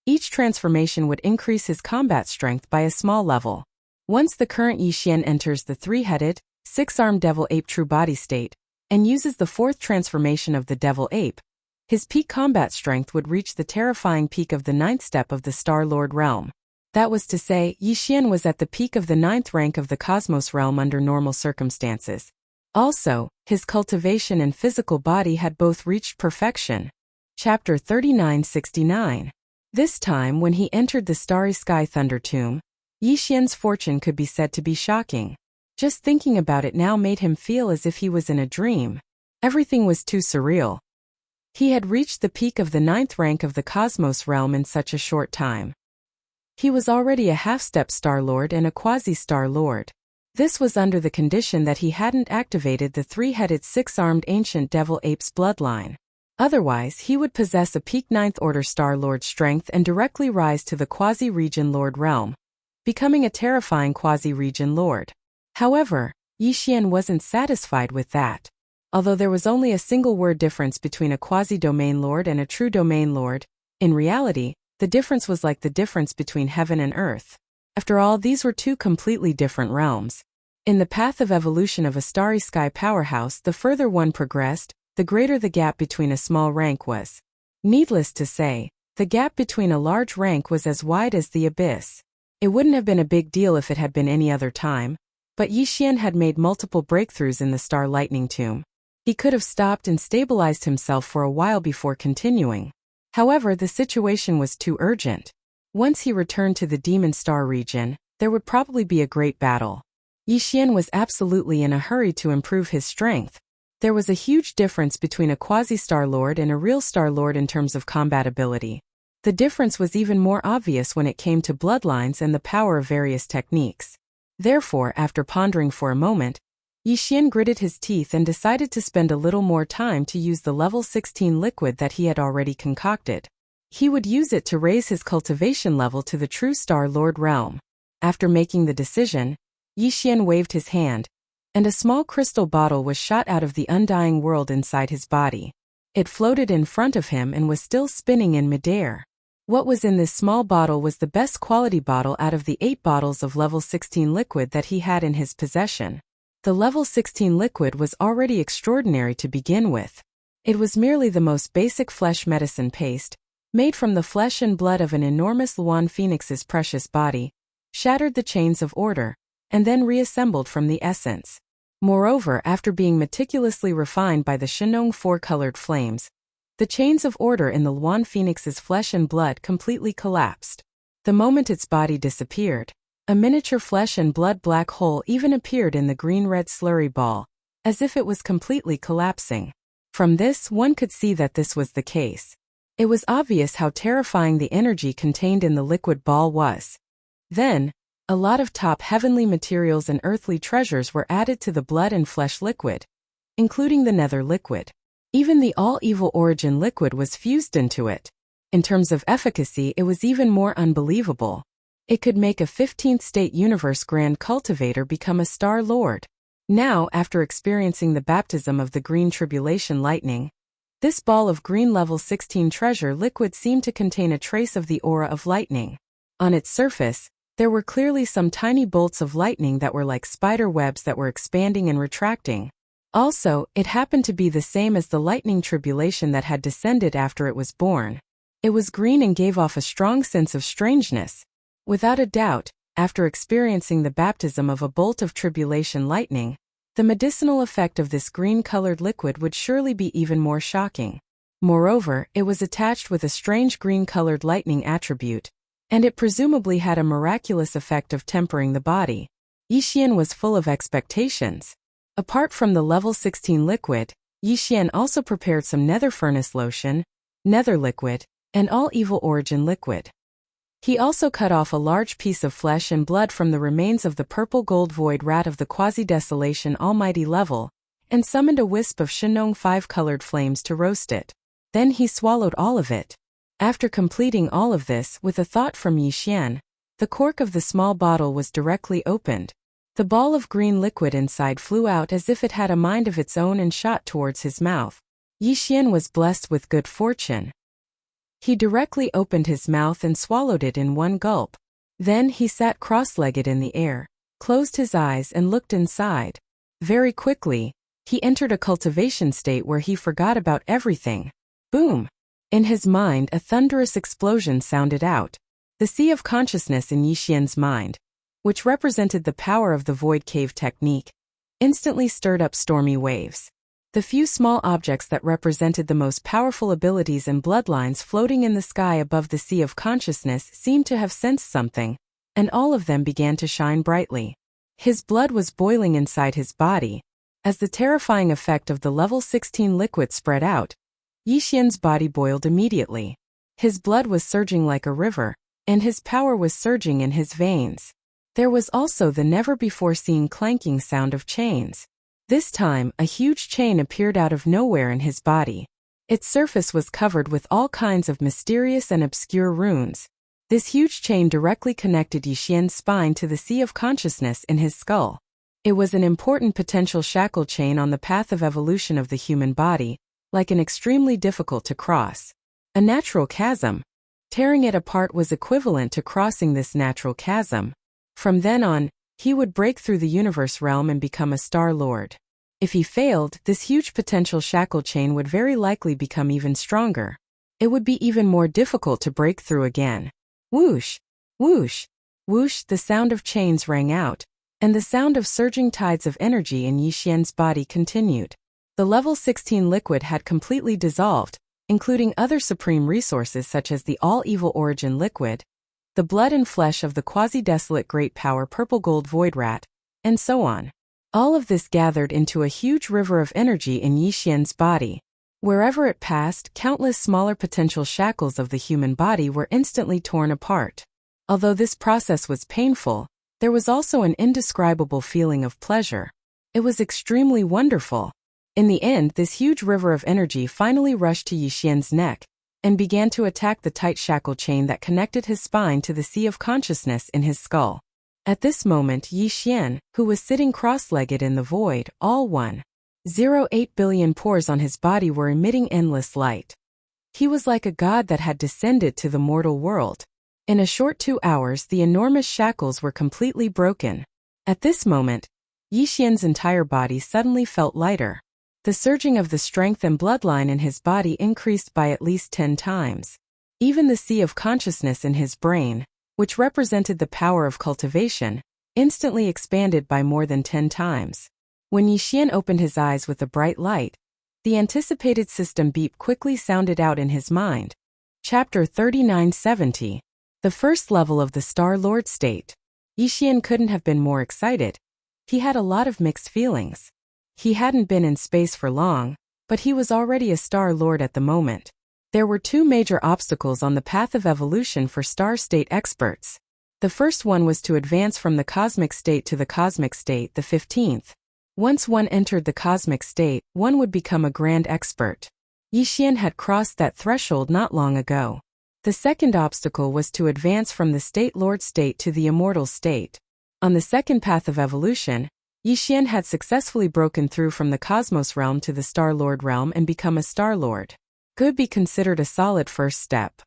each transformation would increase his combat strength by a small level. Once the current Yixian enters the 3-headed, 6-armed Devil Ape true body state, and uses the 4th transformation of the Devil Ape, his peak combat strength would reach the terrifying peak of the 9th step of the Star Lord realm. That was to say, Yixian was at the peak of the 9th rank of the Cosmos realm under normal circumstances. Also, his cultivation and physical body had both reached perfection. Chapter 3969. This time when he entered the Starry Sky Thunder Tomb, Yixian's fortune could be said to be shocking. Just thinking about it now made him feel as if he was in a dream. Everything was too surreal. He had reached the peak of the 9th rank of the Cosmos realm in such a short time. He was already a half-step Star Lord and a quasi-Star Lord. This was under the condition that he hadn't activated the 3-headed 6-armed ancient Devil Ape's bloodline. Otherwise, he would possess a peak 9th order Star Lord strength and directly rise to the quasi-region Lord realm, becoming a terrifying quasi-region Lord. However, Yixian wasn't satisfied with that. Although there was only a single word difference between a quasi-domain Lord and a true domain Lord, in reality, the difference was like the difference between heaven and earth. After all, these were 2 completely different realms. In the path of evolution of a starry sky powerhouse, the further one progressed, the greater the gap between a small rank was. Needless to say, the gap between a large rank was as wide as the abyss. It wouldn't have been a big deal if it had been any other time, but Yixian had made multiple breakthroughs in the Star Lightning Tomb. He could have stopped and stabilized himself for a while before continuing. However, the situation was too urgent. Once he returned to the Demon Star region, there would probably be a great battle. Yixian was absolutely in a hurry to improve his strength. There was a huge difference between a quasi-Star Lord and a real Star Lord in terms of combat ability. The difference was even more obvious when it came to bloodlines and the power of various techniques. Therefore, after pondering for a moment, Yixian gritted his teeth and decided to spend a little more time to use the level 16 liquid that he had already concocted. He would use it to raise his cultivation level to the true Star Lord realm. After making the decision, Yixian waved his hand, and a small crystal bottle was shot out of the undying world inside his body. It floated in front of him and was still spinning in midair. What was in this small bottle was the best quality bottle out of the 8 bottles of level 16 liquid that he had in his possession. The level 16 liquid was already extraordinary to begin with. It was merely the most basic flesh medicine paste, made from the flesh and blood of an enormous Luan Phoenix's precious body, shattered the chains of order, and then reassembled from the essence. Moreover, after being meticulously refined by the Shenong 4-colored flames, the chains of order in the Luan Phoenix's flesh and blood completely collapsed. The moment its body disappeared, a miniature flesh and blood black hole even appeared in the green-red slurry ball, as if it was completely collapsing. From this, one could see that this was the case. It was obvious how terrifying the energy contained in the liquid ball was. Then, a lot of top heavenly materials and earthly treasures were added to the blood and flesh liquid, including the nether liquid. Even the all-evil origin liquid was fused into it. In terms of efficacy, it was even more unbelievable. It could make a 15th state universe grand cultivator become a Star Lord. Now, after experiencing the baptism of the green tribulation lightning, this ball of green level 16 treasure liquid seemed to contain a trace of the aura of lightning. On its surface, there were clearly some tiny bolts of lightning that were like spider webs that were expanding and retracting. Also, it happened to be the same as the lightning tribulation that had descended after it was born. It was green and gave off a strong sense of strangeness. Without a doubt, after experiencing the baptism of a bolt of tribulation lightning, the medicinal effect of this green-colored liquid would surely be even more shocking. Moreover, it was attached with a strange green-colored lightning attribute, and it presumably had a miraculous effect of tempering the body. Yixian was full of expectations. Apart from the level 16 liquid, Yixian also prepared some nether furnace lotion, nether liquid, and all-evil origin liquid. He also cut off a large piece of flesh and blood from the remains of the purple gold void rat of the quasi-desolation almighty level, and summoned a wisp of Shenong 5-colored flames to roast it. Then he swallowed all of it. After completing all of this with a thought from Yixian, the cork of the small bottle was directly opened. The ball of green liquid inside flew out as if it had a mind of its own and shot towards his mouth. Yixian was blessed with good fortune. He directly opened his mouth and swallowed it in one gulp. Then he sat cross-legged in the air, closed his eyes and looked inside. Very quickly, he entered a cultivation state where he forgot about everything. Boom! In his mind, a thunderous explosion sounded out. The sea of consciousness in Yixian's mind, which represented the power of the void cave technique, instantly stirred up stormy waves. The few small objects that represented the most powerful abilities and bloodlines floating in the sky above the sea of consciousness seemed to have sensed something, and all of them began to shine brightly. His blood was boiling inside his body. As the terrifying effect of the level 16 liquid spread out, Yixian's body boiled immediately. His blood was surging like a river, and his power was surging in his veins. There was also the never-before-seen clanking sound of chains. This time, a huge chain appeared out of nowhere in his body. Its surface was covered with all kinds of mysterious and obscure runes. This huge chain directly connected Yixian's spine to the sea of consciousness in his skull. It was an important potential shackle chain on the path of evolution of the human body, like an extremely difficult to cross. A natural chasm. Tearing it apart was equivalent to crossing this natural chasm. From then on, he would break through the universe realm and become a Star Lord. If he failed, this huge potential shackle chain would very likely become even stronger. It would be even more difficult to break through again. Whoosh! Whoosh! Whoosh! The sound of chains rang out, and the sound of surging tides of energy in Yixian's body continued. The level 16 liquid had completely dissolved, including other supreme resources such as the all-evil origin liquid, the blood and flesh of the quasi-desolate great power purple gold void rat, and so on. All of this gathered into a huge river of energy in Yixian's body. Wherever it passed, countless smaller potential shackles of the human body were instantly torn apart. Although this process was painful, there was also an indescribable feeling of pleasure. It was extremely wonderful. In the end, this huge river of energy finally rushed to Yixian's neck and began to attack the tight shackle chain that connected his spine to the sea of consciousness in his skull. At this moment, Yixian, who was sitting cross-legged in the void, all 1.08 billion pores on his body were emitting endless light. He was like a god that had descended to the mortal world. In a short 2 hours, the enormous shackles were completely broken. At this moment, Yixian's entire body suddenly felt lighter. The surging of the strength and bloodline in his body increased by at least 10 times. Even the sea of consciousness in his brain, which represented the power of cultivation, instantly expanded by more than 10 times. When Yixian opened his eyes with a bright light, the anticipated system beep quickly sounded out in his mind. Chapter 3970. The first level of the Star Lord state. Yixian couldn't have been more excited. He had a lot of mixed feelings. He hadn't been in space for long, but he was already a Star Lord at the moment. There were 2 major obstacles on the path of evolution for Star State experts. The first one was to advance from the cosmic state to the cosmic state, the 15th. Once one entered the cosmic state, one would become a grand expert. Yixian had crossed that threshold not long ago. The second obstacle was to advance from the State Lord state to the immortal state. On the second path of evolution, Yixian had successfully broken through from the Cosmos realm to the Star Lord realm and become a Star Lord. Could be considered a solid first step.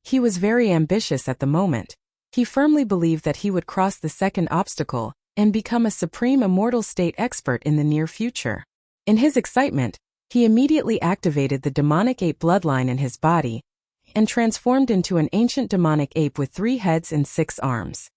He was very ambitious at the moment. He firmly believed that he would cross the second obstacle and become a supreme immortal state expert in the near future. In his excitement, he immediately activated the demonic ape bloodline in his body and transformed into an ancient demonic ape with 3 heads and 6 arms.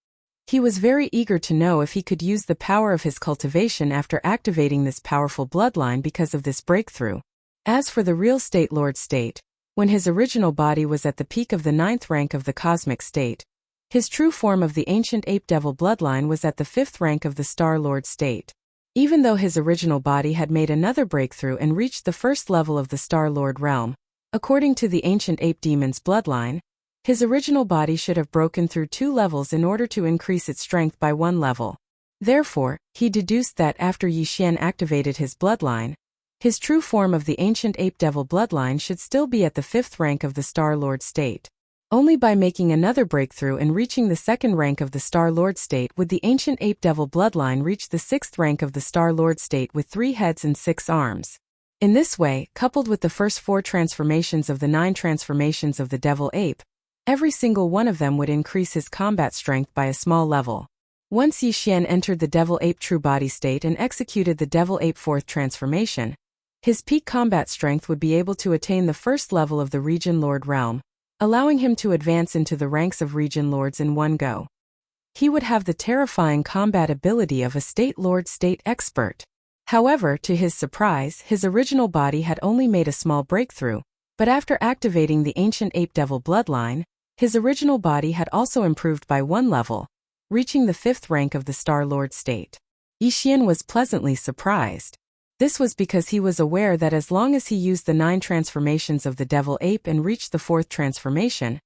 He was very eager to know if he could use the power of his cultivation after activating this powerful bloodline because of this breakthrough. As for the real State Lord state, when his original body was at the peak of the 9th rank of the cosmic state, his true form of the ancient ape devil bloodline was at the 5th rank of the Star Lord state. Even though his original body had made another breakthrough and reached the first level of the Star Lord realm, according to the ancient ape demon's bloodline, his original body should have broken through 2 levels in order to increase its strength by 1 level. Therefore, he deduced that after Yixian activated his bloodline, his true form of the ancient ape devil bloodline should still be at the 5th rank of the Star Lord state. Only by making another breakthrough and reaching the 2nd rank of the Star Lord state would the ancient ape devil bloodline reach the 6th rank of the Star Lord state with 3 heads and 6 arms. In this way, coupled with the first 4 transformations of the 9 transformations of the devil ape, every single one of them would increase his combat strength by a small level. Once Yixian entered the devil ape true body state and executed the devil ape 4th transformation, his peak combat strength would be able to attain the first level of the Region Lord realm, allowing him to advance into the ranks of Region Lords in one go. He would have the terrifying combat ability of a State Lord state expert. However, to his surprise, his original body had only made a small breakthrough, but after activating the ancient ape devil bloodline, his original body had also improved by 1 level, reaching the 5th rank of the Star Lord state. Yixian was pleasantly surprised. This was because he was aware that as long as he used the 9 transformations of the devil ape and reached the 4th transformation,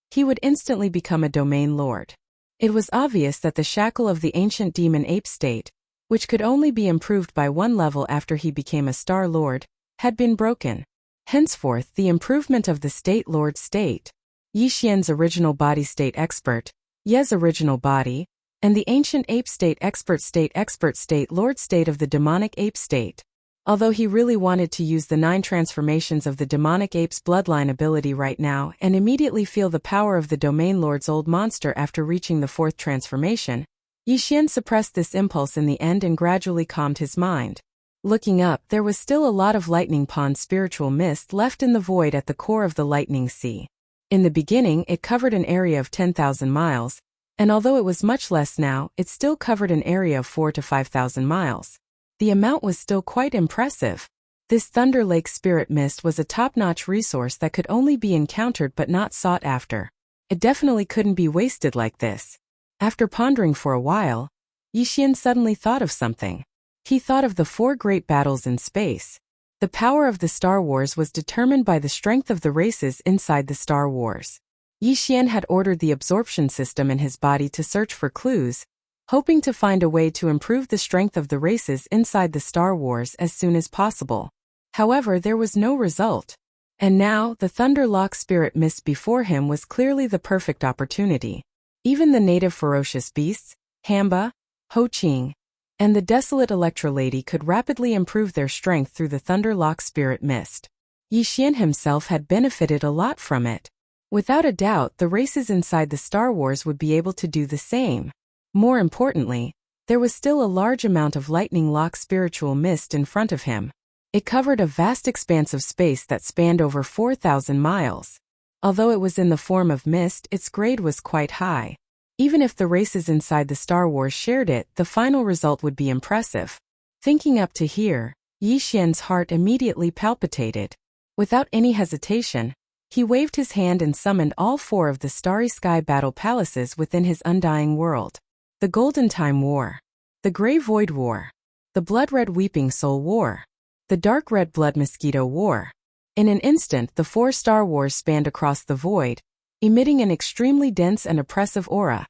he would instantly become a domain lord. It was obvious that the shackle of the ancient demon ape state, which could only be improved by 1 level after he became a Star Lord, had been broken. Henceforth, the improvement of the State Lord state, Yixian's original body state expert, Ye's original body, and the ancient ape state expert state lord state of the demonic ape state. Although he really wanted to use the 9 transformations of the demonic ape's bloodline ability right now and immediately feel the power of the domain lord's old monster after reaching the 4th transformation, Yixian suppressed this impulse in the end and gradually calmed his mind. Looking up, there was still a lot of lightning pond spiritual mist left in the void at the core of the lightning sea. In the beginning, it covered an area of 10,000 miles, and although it was much less now, it still covered an area of 4,000 to 5,000 miles. The amount was still quite impressive. This Thunder Lake Spirit Mist was a top-notch resource that could only be encountered but not sought after. It definitely couldn't be wasted like this. After pondering for a while, Yixian suddenly thought of something. He thought of the 4 great battles in space. The power of the Star Wars was determined by the strength of the races inside the Star Wars. Yixian had ordered the absorption system in his body to search for clues, hoping to find a way to improve the strength of the races inside the Star Wars as soon as possible. However, there was no result. And now, the Thunderlock Spirit Mist before him was clearly the perfect opportunity. Even the native ferocious beasts, Hamba, Ho Ching, and the desolate Electra Lady could rapidly improve their strength through the Thunderlock Spirit Mist. Yixian himself had benefited a lot from it. Without a doubt, the races inside the Star Wars would be able to do the same. More importantly, there was still a large amount of Lightning Lock spiritual mist in front of him. It covered a vast expanse of space that spanned over 4,000 miles. Although it was in the form of mist, its grade was quite high. Even if the races inside the Star Wars shared it, the final result would be impressive. Thinking up to here, Yixian's heart immediately palpitated. Without any hesitation, he waved his hand and summoned all 4 of the Starry Sky Battle Palaces within his undying world. The Golden Time War, the Grey Void War, the Blood Red Weeping Soul War, the Dark Red Blood Mosquito War. In an instant, the 4 Star Wars spanned across the void, emitting an extremely dense and oppressive aura.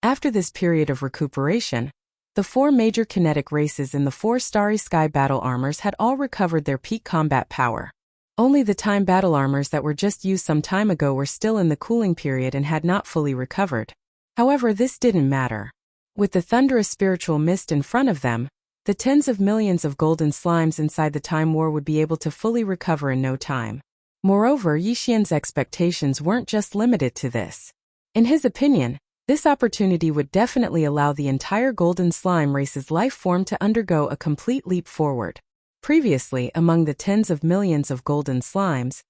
After this period of recuperation, the 4 major kinetic races in the 4 Starry Sky battle armors had all recovered their peak combat power. Only the time battle armors that were just used some time ago were still in the cooling period and had not fully recovered. However, this didn't matter. With the thunderous spiritual mist in front of them, the tens of millions of golden slimes inside the Time War would be able to fully recover in no time. Moreover, Yixian's expectations weren't just limited to this. In his opinion, this opportunity would definitely allow the entire golden slime race's life form to undergo a complete leap forward. Previously, among the tens of millions of golden slimes,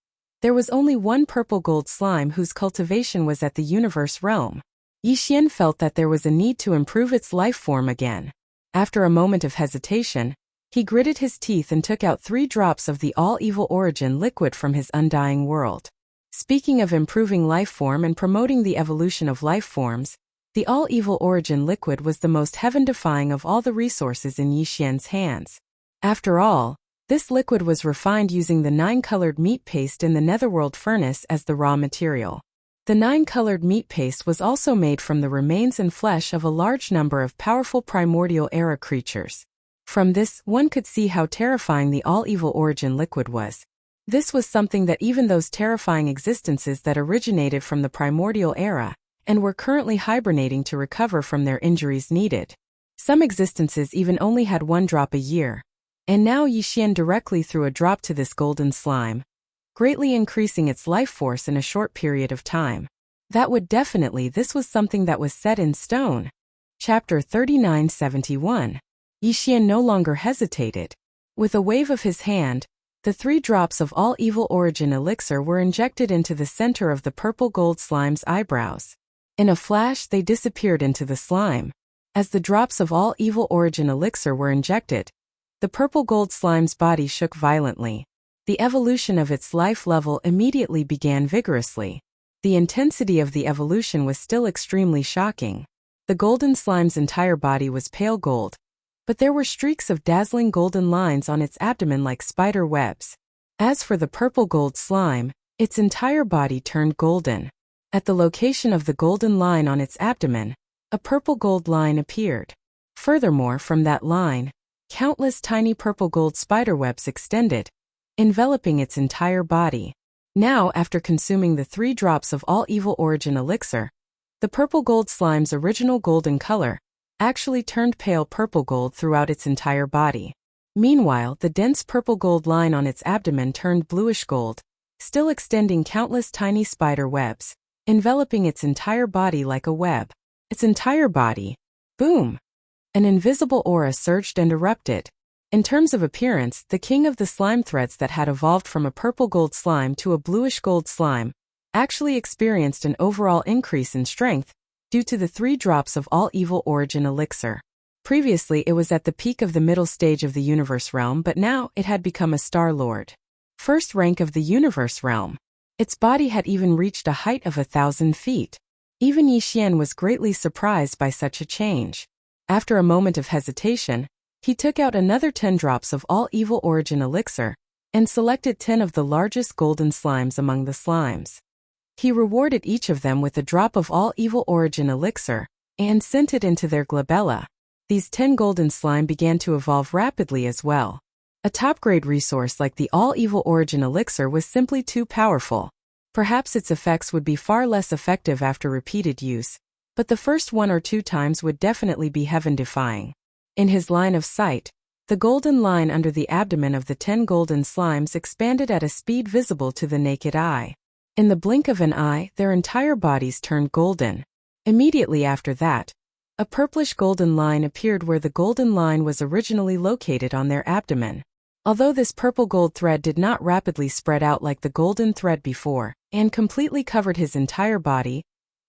there was only one purple gold slime whose cultivation was at the universe realm. Yixian felt that there was a need to improve its life form again. After a moment of hesitation, he gritted his teeth and took out 3 drops of the all-evil origin liquid from his undying world. Speaking of improving life form and promoting the evolution of life forms, the all-evil origin liquid was the most heaven-defying of all the resources in Yixian's hands. After all, this liquid was refined using the 9-colored meat paste in the netherworld furnace as the raw material. The 9-colored meat paste was also made from the remains and flesh of a large number of powerful primordial era creatures. From this, one could see how terrifying the all-evil origin liquid was. This was something that even those terrifying existences that originated from the primordial era and were currently hibernating to recover from their injuries needed. Some existences even only had 1 drop a year. And now Yixian directly threw a drop to this golden slime, greatly increasing its life force in a short period of time. This was something that was set in stone. Chapter 3971. Yixian no longer hesitated. With a wave of his hand, the 3 drops of all-evil origin elixir were injected into the center of the purple gold slime's eyebrows. In a flash, they disappeared into the slime. As the drops of all-evil origin elixir were injected, the purple gold slime's body shook violently. The evolution of its life level immediately began vigorously. The intensity of the evolution was still extremely shocking. The golden slime's entire body was pale gold, but there were streaks of dazzling golden lines on its abdomen like spider webs. As for the purple gold slime, its entire body turned golden. At the location of the golden line on its abdomen, a purple gold line appeared. Furthermore, from that line, countless tiny purple gold spiderwebs extended, enveloping its entire body. Now, after consuming the 3 drops of all-evil origin elixir, the purple gold slime's original golden color actually turned pale purple gold throughout its entire body. Meanwhile, the dense purple gold line on its abdomen turned bluish gold, still extending countless tiny spider webs, enveloping its entire body like a web. Its entire body. Boom! An invisible aura surged and erupted. In terms of appearance, the king of the slime threads that had evolved from a purple gold slime to a bluish gold slime actually experienced an overall increase in strength due to the 3 drops of all-evil origin elixir. Previously it was at the peak of the middle stage of the universe realm, but now it had become a Star Lord. First rank of the universe realm. Its body had even reached a height of 1,000 feet. Even Yi Xian was greatly surprised by such a change. After a moment of hesitation, he took out another 10 drops of all evil origin elixir, and selected 10 of the largest golden slimes among the slimes. He rewarded each of them with a drop of all evil origin elixir, and sent it into their glabella. These 10 golden slime began to evolve rapidly as well. A top-grade resource like the all-evil origin elixir was simply too powerful. Perhaps its effects would be far less effective after repeated use, but the first 1 or 2 times would definitely be heaven-defying. In his line of sight, the golden line under the abdomen of the 10 golden slimes expanded at a speed visible to the naked eye. In the blink of an eye, their entire bodies turned golden. Immediately after that, a purplish golden line appeared where the golden line was originally located on their abdomen. Although this purple gold thread did not rapidly spread out like the golden thread before, and completely covered his entire body,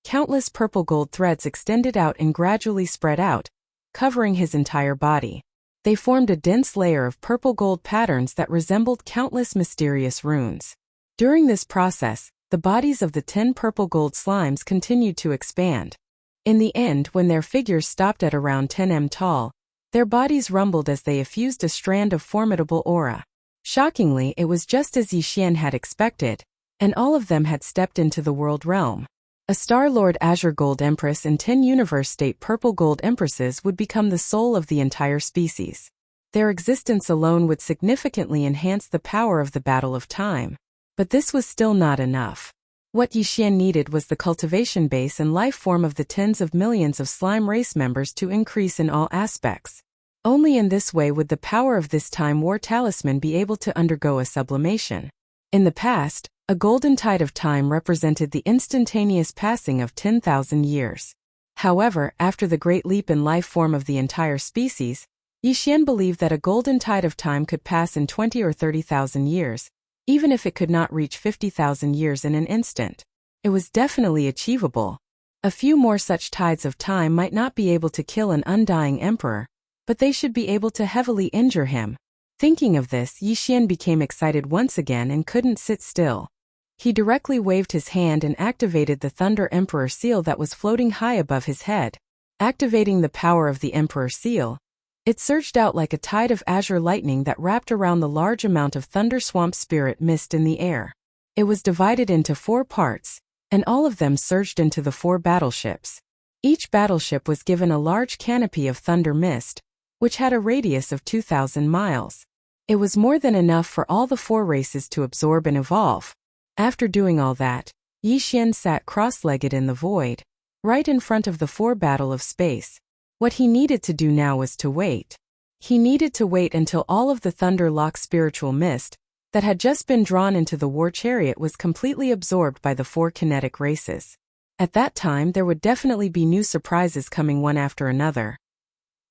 countless purple gold threads extended out and gradually spread out, covering his entire body. They formed a dense layer of purple gold patterns that resembled countless mysterious runes. During this process, the bodies of the 10 purple gold slimes continued to expand. In the end, when their figures stopped at around 10 m tall, their bodies rumbled as they effused a strand of formidable aura. Shockingly, it was just as Yi Xian had expected, and all of them had stepped into the world realm. A Star-Lord Azure Gold Empress and 10 Universe-State Purple Gold Empresses would become the soul of the entire species. Their existence alone would significantly enhance the power of the Battle of Time. But this was still not enough. What Yi Xian needed was the cultivation base and life form of the tens of millions of slime race members to increase in all aspects. Only in this way would the power of this Time War talisman be able to undergo a sublimation. In the past, a golden tide of time represented the instantaneous passing of 10,000 years. However, after the great leap in life form of the entire species, Yi Xian believed that a golden tide of time could pass in 20 or 30,000 years, even if it could not reach 50,000 years in an instant. It was definitely achievable. A few more such tides of time might not be able to kill an undying emperor, but they should be able to heavily injure him. Thinking of this, Yi Xian became excited once again and couldn't sit still. He directly waved his hand and activated the Thunder Emperor seal that was floating high above his head. Activating the power of the Emperor seal, it surged out like a tide of azure lightning that wrapped around the large amount of Thunder Swamp Spirit mist in the air. It was divided into 4 parts, and all of them surged into the 4 battleships. Each battleship was given a large canopy of thunder mist, which had a radius of 2,000 miles. It was more than enough for all the 4 races to absorb and evolve. After doing all that, Yi Xian sat cross-legged in the void, right in front of the 4 battle of space. What he needed to do now was to wait. He needed to wait until all of the Thunder Lock spiritual mist that had just been drawn into the war chariot was completely absorbed by the 4 kinetic races. At that time there would definitely be new surprises coming one after another.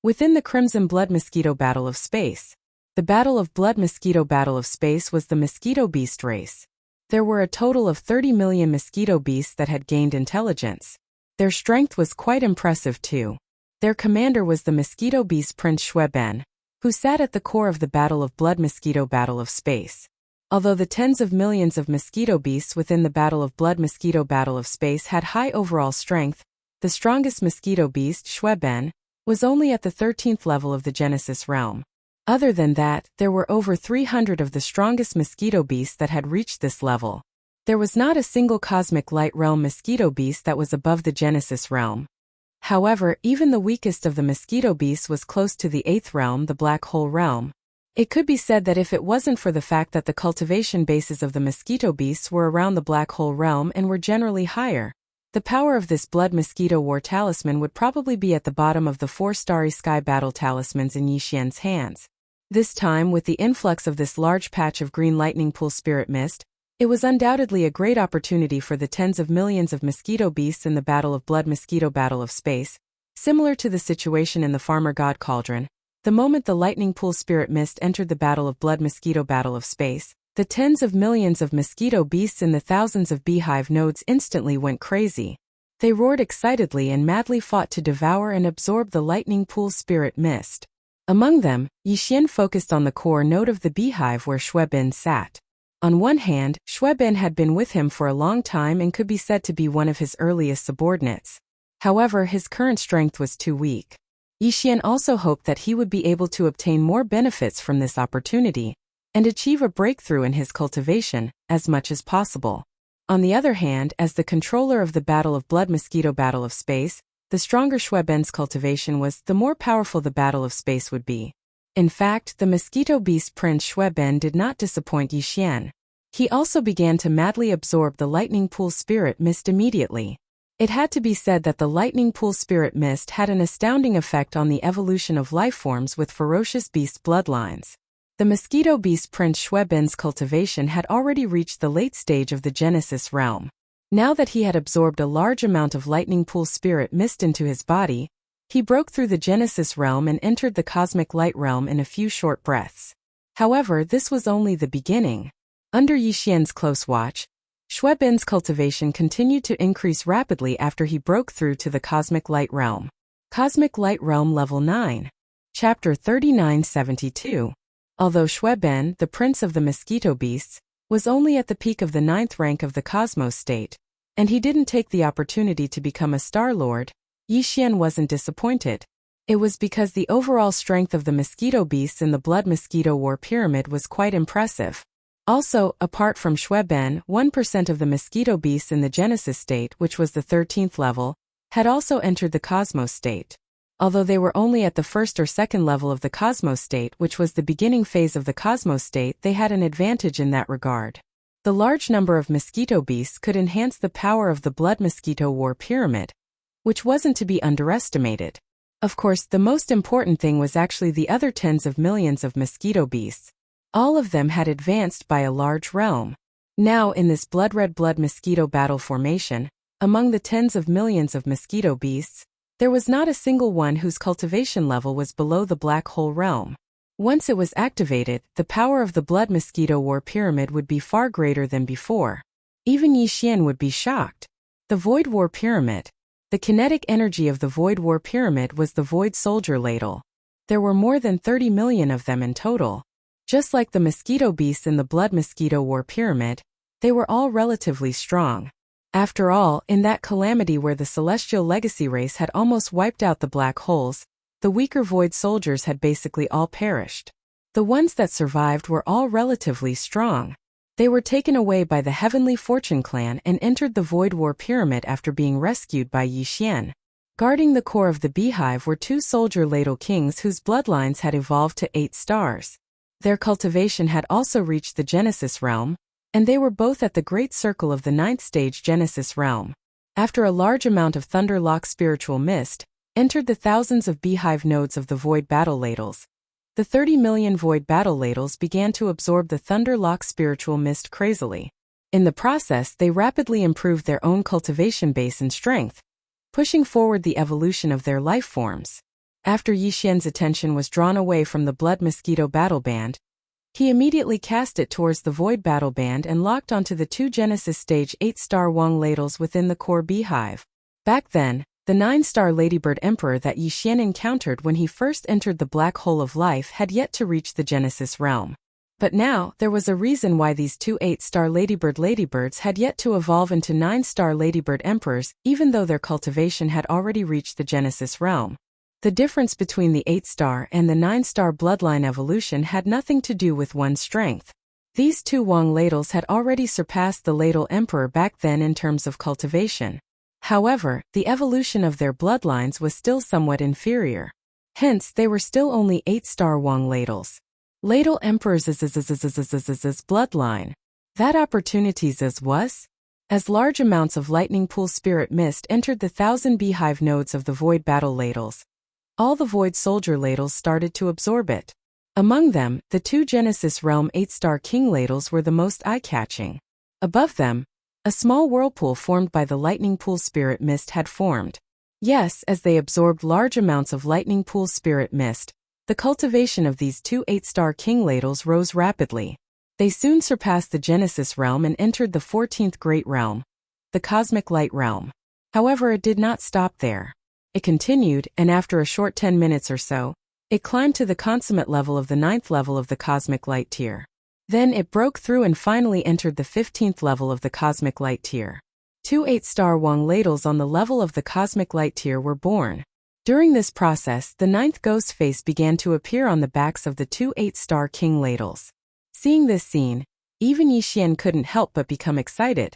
Within the Crimson Blood Mosquito Battle of Space, the Battle of Blood Mosquito Battle of Space was the Mosquito Beast race. There were a total of 30 million mosquito beasts that had gained intelligence. Their strength was quite impressive too. Their commander was the Mosquito Beast Prince Shueben, who sat at the core of the Battle of Blood Mosquito Battle of Space. Although the tens of millions of mosquito beasts within the Battle of Blood Mosquito Battle of Space had high overall strength, the strongest mosquito beast, Shueben, was only at the 13th level of the Genesis realm. Other than that, there were over 300 of the strongest mosquito beasts that had reached this level. There was not a single cosmic light realm mosquito beast that was above the Genesis realm. However, even the weakest of the mosquito beasts was close to the 8th realm, the black hole realm. It could be said that if it wasn't for the fact that the cultivation bases of the mosquito beasts were around the black hole realm and were generally higher, the power of this Blood Mosquito War Talisman would probably be at the bottom of the 4 Starry Sky Battle Talismans in Yi Xian's hands. This time, with the influx of this large patch of green lightning pool spirit mist, it was undoubtedly a great opportunity for the tens of millions of mosquito beasts in the Battle of Blood Mosquito Battle of Space. Similar to the situation in the Farmer God Cauldron, the moment the lightning pool spirit mist entered the Battle of Blood Mosquito Battle of Space, the tens of millions of mosquito beasts in the thousands of beehive nodes instantly went crazy. They roared excitedly and madly fought to devour and absorb the lightning pool spirit mist. Among them, Yixian focused on the core node of the beehive where Xuebin sat. On one hand, Xuebin had been with him for a long time and could be said to be one of his earliest subordinates. However, his current strength was too weak. Yixian also hoped that he would be able to obtain more benefits from this opportunity and achieve a breakthrough in his cultivation as much as possible. On the other hand, as the controller of the Battle of Blood Mosquito Battle of Space, the stronger Xuebin's cultivation was, the more powerful the Battle of Space would be. In fact, the Mosquito Beast Prince Xuebin did not disappoint Yixian. He also began to madly absorb the Lightning Pool Spirit Mist immediately. It had to be said that the Lightning Pool Spirit Mist had an astounding effect on the evolution of lifeforms with ferocious beast bloodlines. The Mosquito Beast Prince Xuebin's cultivation had already reached the late stage of the Genesis realm. Now that he had absorbed a large amount of Lightning Pool Spirit Mist into his body, he broke through the Genesis realm and entered the Cosmic Light realm in a few short breaths. However, this was only the beginning. Under Yixian's close watch, Xuebin's cultivation continued to increase rapidly after he broke through to the Cosmic Light realm. Cosmic Light Realm Level 9. Chapter 3972. Although Xuebin, the prince of the mosquito beasts, was only at the peak of the 9th rank of the Cosmos state, and he didn't take the opportunity to become a Star Lord, Yixian wasn't disappointed. It was because the overall strength of the mosquito beasts in the Blood Mosquito War Pyramid was quite impressive. Also, apart from Xuebin, 1% of the mosquito beasts in the Genesis state, which was the 13th level, had also entered the Cosmos state. Although they were only at the first or second level of the Cosmos state, which was the beginning phase of the Cosmos state, they had an advantage in that regard. The large number of mosquito beasts could enhance the power of the Blood Mosquito War Pyramid, which wasn't to be underestimated. Of course, the most important thing was actually the other tens of millions of mosquito beasts. All of them had advanced by a large realm. Now, in this blood-red blood mosquito battle formation, among the tens of millions of mosquito beasts, there was not a single one whose cultivation level was below the black hole realm. Once it was activated, the power of the Blood Mosquito War Pyramid would be far greater than before. Even Yixian would be shocked. The Void War Pyramid. The kinetic energy of the Void War Pyramid was the Void Soldier Ladle. There were more than 30 million of them in total. Just like the mosquito beasts in the Blood Mosquito War Pyramid, they were all relatively strong. After all, in that calamity where the Celestial Legacy race had almost wiped out the black holes, the weaker Void soldiers had basically all perished. The ones that survived were all relatively strong. They were taken away by the Heavenly Fortune clan and entered the Void War Pyramid after being rescued by Yixian. Guarding the core of the beehive were 2 soldier ladle kings whose bloodlines had evolved to 8 stars. Their cultivation had also reached the Genesis realm, and they were both at the Great Circle of the 9th stage Genesis realm. After a large amount of Thunderlock spiritual mist entered the thousands of beehive nodes of the Void Battle Ladles, the 30 million Void Battle Ladles began to absorb the Thunderlock spiritual mist crazily. In the process, they rapidly improved their own cultivation base and strength, pushing forward the evolution of their life forms. After Yixian's attention was drawn away from the Blood Mosquito Battle Band, he immediately cast it towards the Void Battle Band and locked onto the 2 Genesis Stage 8-star Wang ladles within the core beehive. Back then, the 9-star Ladybird Emperor that Yixian encountered when he first entered the Black Hole of Life had yet to reach the Genesis realm. But now, there was a reason why these 2 8-star Ladybirds had yet to evolve into 9-star Ladybird Emperors, even though their cultivation had already reached the Genesis realm. The difference between the 8-star and the 9-star bloodline evolution had nothing to do with one's strength. These 2 Wang ladles had already surpassed the Ladle Emperor back then in terms of cultivation. However, the evolution of their bloodlines was still somewhat inferior. Hence, they were still only 8-star Wang ladles. Ladle Emperor's bloodline. That opportunities was? As large amounts of Lightning Pool Spirit Mist entered the 1,000 beehive nodes of the Void Battle Ladles, all the Void Soldier ladles started to absorb it. Among them, the 2 Genesis Realm 8-star King ladles were the most eye-catching. Above them, a small whirlpool formed by the Lightning Pool Spirit Mist had formed. Yes, as they absorbed large amounts of Lightning Pool Spirit Mist, the cultivation of these 2 8-star King ladles rose rapidly. They soon surpassed the Genesis Realm and entered the 14th Great Realm, the Cosmic Light Realm. However, it did not stop there. It continued, and after a short 10 minutes or so, it climbed to the consummate level of the 9th level of the cosmic light tier. Then it broke through and finally entered the 15th level of the cosmic light tier. 2 8-star Wang ladles on the level of the cosmic light tier were born. During this process, the 9th ghost face began to appear on the backs of the 2 8-star king ladles. Seeing this scene, even Yixian couldn't help but become excited,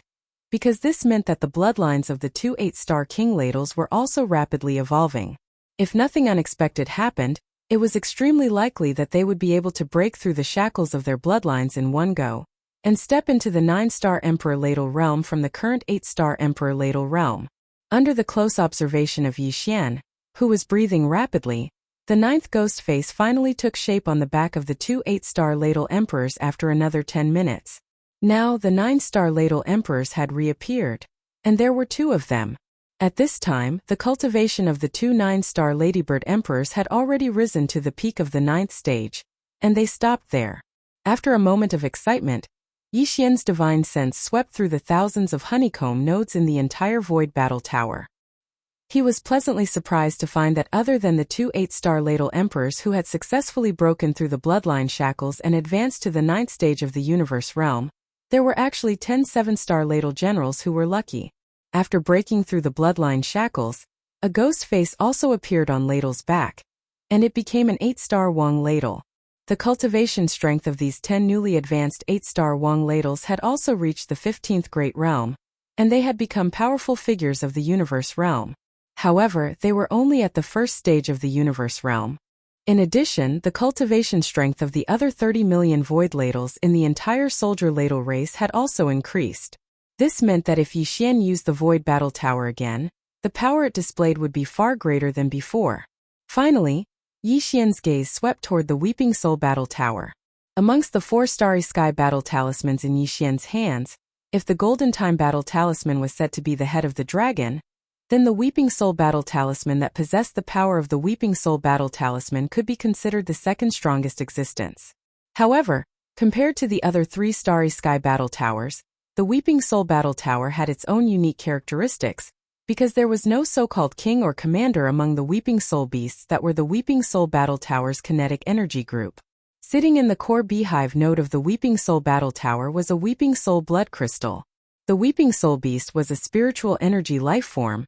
because this meant that the bloodlines of the 2 8-star king ladles were also rapidly evolving. If nothing unexpected happened, it was extremely likely that they would be able to break through the shackles of their bloodlines in one go, and step into the 9-star Emperor Ladle realm from the current 8-star Emperor Ladle realm. Under the close observation of Yixian, who was breathing rapidly, the 9th ghost face finally took shape on the back of the 2 8-star Ladle Emperors after another 10 minutes. Now the 9-star Ladle Emperors had reappeared, and there were 2 of them. At this time, the cultivation of the 2 9-star Ladybird Emperors had already risen to the peak of the 9th stage, and they stopped there. After a moment of excitement, Yixian's divine sense swept through the thousands of honeycomb nodes in the entire Void Battle Tower. He was pleasantly surprised to find that other than the 2 8-star Ladle Emperors who had successfully broken through the bloodline shackles and advanced to the 9th stage of the universe realm, there were actually 10 7-star Ladle generals who were lucky. After breaking through the bloodline shackles, a ghost face also appeared on Ladle's back, and it became an 8-star Wang Ladle. The cultivation strength of these 10 newly advanced 8-star Wang Ladles had also reached the 15th Great Realm, and they had become powerful figures of the universe realm. However, they were only at the first stage of the universe realm. In addition, the cultivation strength of the other 30 million Void Ladles in the entire Soldier Ladle race had also increased. This meant that if Yixian used the Void Battle Tower again, the power it displayed would be far greater than before. Finally, Yixian's gaze swept toward the Weeping Soul Battle Tower. Amongst the 4 Starry Sky Battle Talismans in Yixian's hands, if the Golden Time Battle Talisman was said to be the head of the dragon, then the Weeping Soul Battle Talisman that possessed the power of the Weeping Soul Battle Talisman could be considered the second strongest existence. However, compared to the other 3 Starry Sky Battle Towers, the Weeping Soul Battle Tower had its own unique characteristics, because there was no so-called king or commander among the Weeping Soul Beasts that were the Weeping Soul Battle Tower's kinetic energy group. Sitting in the core beehive node of the Weeping Soul Battle Tower was a Weeping Soul Blood Crystal. The Weeping Soul Beast was a spiritual energy life form,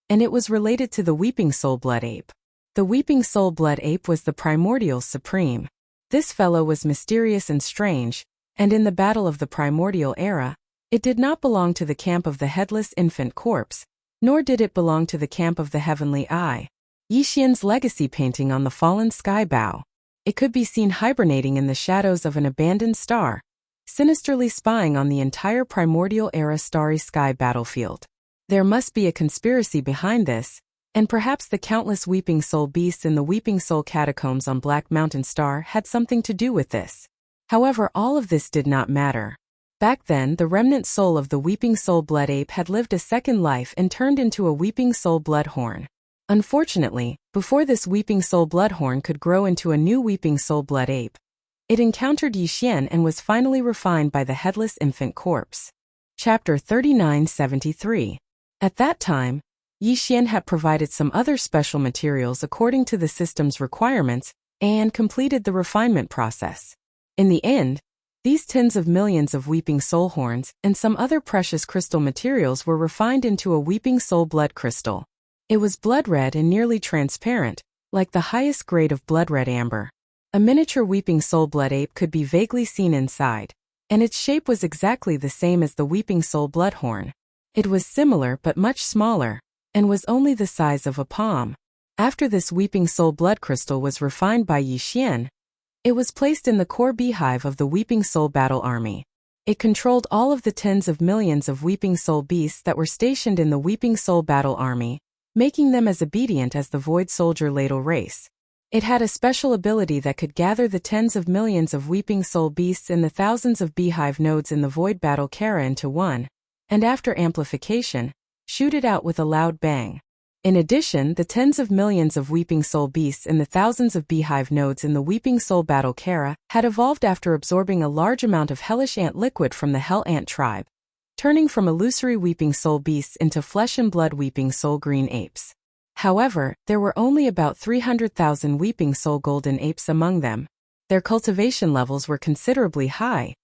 and it was related to the Weeping Soul Blood Ape. The Weeping Soul Blood Ape was the primordial supreme. This fellow was mysterious and strange, and in the battle of the primordial era, it did not belong to the camp of the headless infant corpse, nor did it belong to the camp of the heavenly eye. Yixian's legacy painting on the fallen sky bow. It could be seen hibernating in the shadows of an abandoned star, sinisterly spying on the entire primordial era starry sky battlefield. There must be a conspiracy behind this, and perhaps the countless Weeping Soul Beasts in the Weeping Soul Catacombs on Black Mountain Star had something to do with this. However, all of this did not matter. Back then, the remnant soul of the Weeping Soul Blood Ape had lived a second life and turned into a Weeping Soul Bloodhorn. Unfortunately, before this Weeping Soul Bloodhorn could grow into a new Weeping Soul Blood Ape, it encountered Yixian and was finally refined by the headless infant corpse. Chapter 3973. At that time, Yixian had provided some other special materials according to the system's requirements and completed the refinement process. In the end, these tens of millions of Weeping Soul Horns and some other precious crystal materials were refined into a Weeping Soul Blood Crystal. It was blood red and nearly transparent, like the highest grade of blood red amber. A miniature Weeping Soul Blood Ape could be vaguely seen inside, and its shape was exactly the same as the Weeping Soul Bloodhorn. It was similar but much smaller, and was only the size of a palm. After this Weeping Soul Blood Crystal was refined by Yixian, it was placed in the core beehive of the Weeping Soul Battle Army. It controlled all of the tens of millions of Weeping Soul Beasts that were stationed in the Weeping Soul Battle Army, making them as obedient as the Void Soldier Ladle race. It had a special ability that could gather the tens of millions of Weeping Soul Beasts and the thousands of beehive nodes in the Void Battle Kara into one, and after amplification, shoot it out with a loud bang. In addition, the tens of millions of Weeping Soul Beasts and the thousands of beehive nodes in the Weeping Soul Battle Kara had evolved after absorbing a large amount of hellish ant liquid from the Hell Ant tribe. turning from illusory weeping soul beasts into flesh and blood weeping soul green apes. However, there were only about 300,000 weeping soul golden apes among them. Their cultivation levels were considerably high,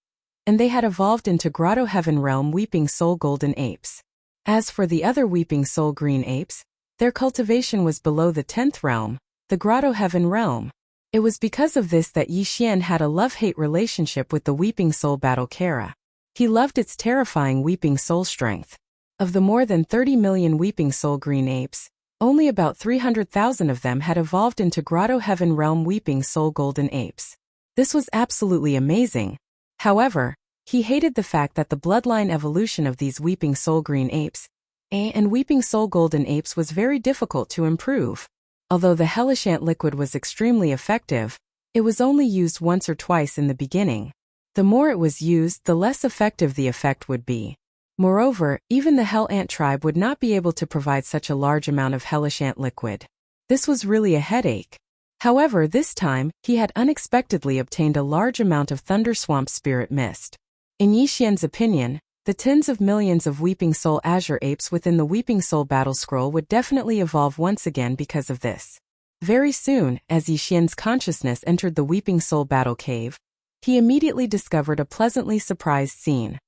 and they had evolved into Grotto Heaven Realm weeping soul golden apes. As for the other weeping soul green apes, their cultivation was below the 10th realm, the Grotto Heaven Realm. It was because of this that Yi Xian had a love-hate relationship with the weeping soul battle Kara. He loved its terrifying weeping soul strength. Of the more than 30 million weeping soul green apes, only about 300,000 of them had evolved into Grotto Heaven Realm weeping soul golden apes. This was absolutely amazing. However, he hated the fact that the bloodline evolution of these weeping soul green apes and weeping soul golden apes was very difficult to improve. Although the hellish ant liquid was extremely effective, it was only used once or twice in the beginning. The more it was used, the less effective the effect would be. Moreover, even the hell ant tribe would not be able to provide such a large amount of hellish ant liquid. This was really a headache. However, this time, he had unexpectedly obtained a large amount of Thunder Swamp Spirit Mist. In Yi Xian's opinion, the tens of millions of Weeping Soul Azure apes within the Weeping Soul Battle Scroll would definitely evolve once again because of this. Very soon, as Yi Xian's consciousness entered the Weeping Soul Battle Cave, he immediately discovered a pleasantly surprised scene.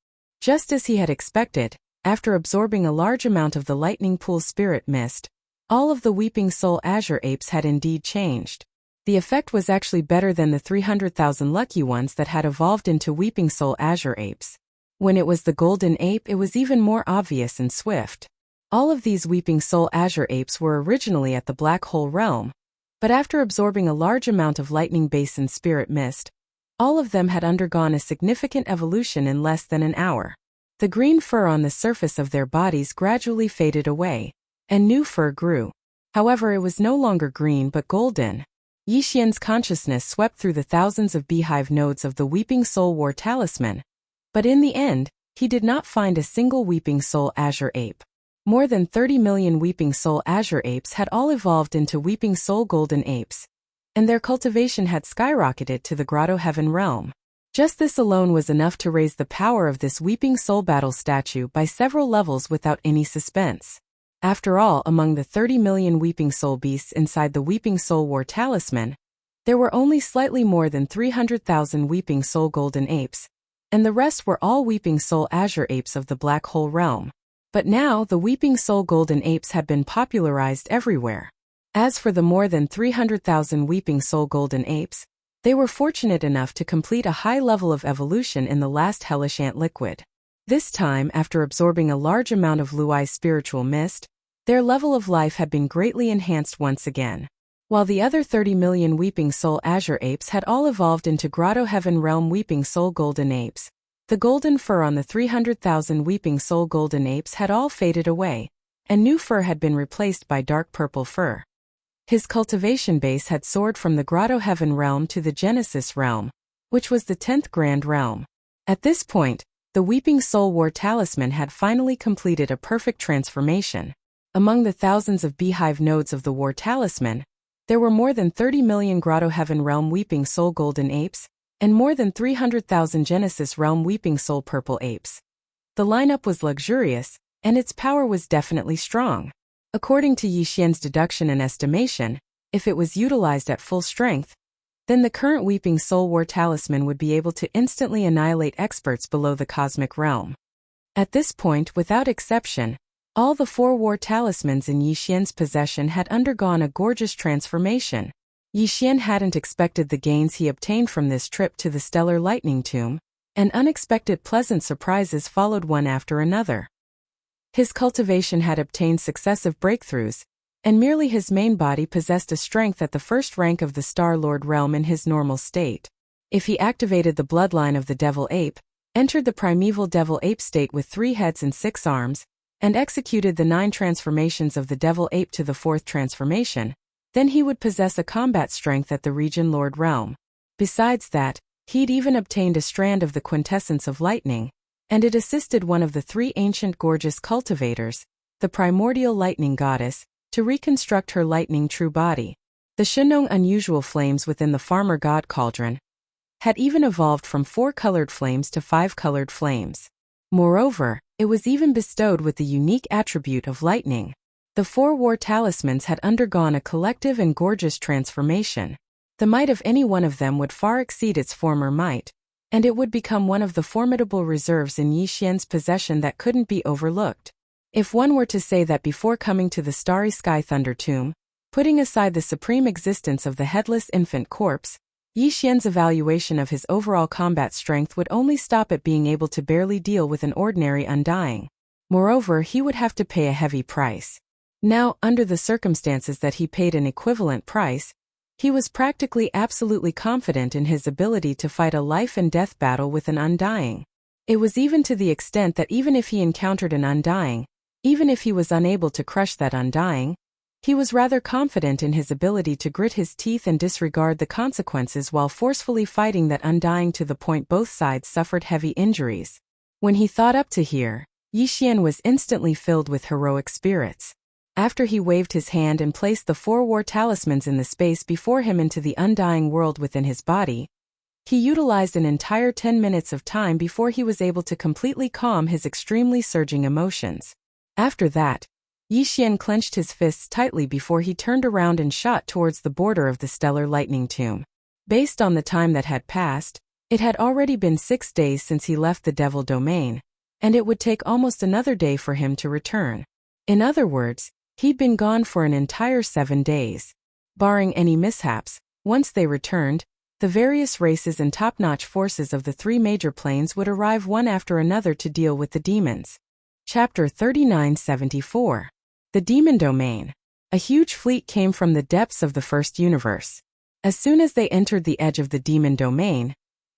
Just as he had expected, after absorbing a large amount of the Lightning Pool Spirit Mist, all of the Weeping Soul Azure apes had indeed changed. The effect was actually better than the 300,000 lucky ones that had evolved into Weeping Soul Azure apes. When it was the Golden Ape, it was even more obvious and swift. All of these Weeping Soul Azure apes were originally at the Black Hole Realm, but after absorbing a large amount of Lightning Basin Spirit Mist, all of them had undergone a significant evolution in less than an hour. The green fur on the surface of their bodies gradually faded away, and new fur grew. However, it was no longer green but golden. Yi Xian's consciousness swept through the thousands of beehive nodes of the Weeping Soul War Talisman, but in the end, he did not find a single Weeping Soul Azure ape. More than 30 million Weeping Soul Azure apes had all evolved into Weeping Soul Golden apes, and their cultivation had skyrocketed to the Grotto Heaven Realm. Just this alone was enough to raise the power of this Weeping Soul Battle statue by several levels without any suspense. After all, among the 30 million Weeping Soul beasts inside the Weeping Soul War Talisman, there were only slightly more than 300,000 Weeping Soul Golden apes, and the rest were all Weeping Soul Azure apes of the Black Hole Realm. But now, the Weeping Soul Golden apes had been popularized everywhere. As for the more than 300,000 Weeping Soul Golden apes, they were fortunate enough to complete a high level of evolution in the last Hellish Ant liquid. This time, after absorbing a large amount of Luai's spiritual mist, their level of life had been greatly enhanced once again. While the other 30 million Weeping Soul Azure apes had all evolved into Grotto Heaven Realm Weeping Soul Golden apes, the golden fur on the 300,000 Weeping Soul Golden apes had all faded away, and new fur had been replaced by dark purple fur. His cultivation base had soared from the Grotto Heaven Realm to the Genesis Realm, which was the 10th Grand Realm. At this point, the Weeping Soul War Talisman had finally completed a perfect transformation. Among the thousands of beehive nodes of the War Talisman, there were more than 30 million Grotto Heaven Realm Weeping Soul Golden apes, and more than 300,000 Genesis Realm Weeping Soul Purple apes. The lineup was luxurious, and its power was definitely strong. According to Yi Xian's deduction and estimation, if it was utilized at full strength, then the current Weeping Soul War Talisman would be able to instantly annihilate experts below the cosmic realm. At this point, without exception, all the 4 war talismans in Yi Xian's possession had undergone a gorgeous transformation. Yi Xian hadn't expected the gains he obtained from this trip to the Stellar Lightning Tomb, and unexpected pleasant surprises followed one after another. His cultivation had obtained successive breakthroughs, and merely his main body possessed a strength at the first rank of the Star-Lord realm in his normal state. If he activated the bloodline of the Devil Ape, entered the primeval Devil Ape state with 3 heads and 6 arms, and executed the 9 transformations of the Devil Ape to the 4th transformation, then he would possess a combat strength at the Region Lord realm. Besides that, he'd even obtained a strand of the quintessence of lightning, and it assisted one of the 3 ancient gorgeous cultivators, the primordial lightning goddess, to reconstruct her lightning true body. The Shenong unusual flames within the farmer god cauldron had even evolved from 4 colored flames to 5 colored flames. Moreover, It was even bestowed with the unique attribute of lightning. The 4 war talismans had undergone a collective and gorgeous transformation. The might of any one of them would far exceed its former might, and it would become one of the formidable reserves in Yi Xian's possession that couldn't be overlooked. If one were to say that before coming to the Starry Sky Thunder Tomb, putting aside the supreme existence of the headless infant corpse, Yi Xian's evaluation of his overall combat strength would only stop at being able to barely deal with an ordinary undying. Moreover, he would have to pay a heavy price. Now, under the circumstances that he paid an equivalent price, he was practically absolutely confident in his ability to fight a life-and-death battle with an undying. It was even to the extent that even if he encountered an undying, even if he was unable to crush that undying, he was rather confident in his ability to grit his teeth and disregard the consequences while forcefully fighting that undying to the point both sides suffered heavy injuries. When he thought up to here, Yi Xian was instantly filled with heroic spirits. After he waved his hand and placed the 4 war talismans in the space before him into the undying world within his body, he utilized an entire 10 minutes of time before he was able to completely calm his extremely surging emotions. After that, Yi Xian clenched his fists tightly before he turned around and shot towards the border of the stellar lightning tomb. Based on the time that had passed, it had already been 6 days since he left the Devil Domain, and it would take almost another day for him to return. In other words, he'd been gone for an entire 7 days. Barring any mishaps, once they returned, the various races and top-notch forces of the 3 major planes would arrive one after another to deal with the demons. Chapter 3974. The Demon Domain. A huge fleet came from the depths of the first universe. As soon as they entered the edge of the Demon Domain,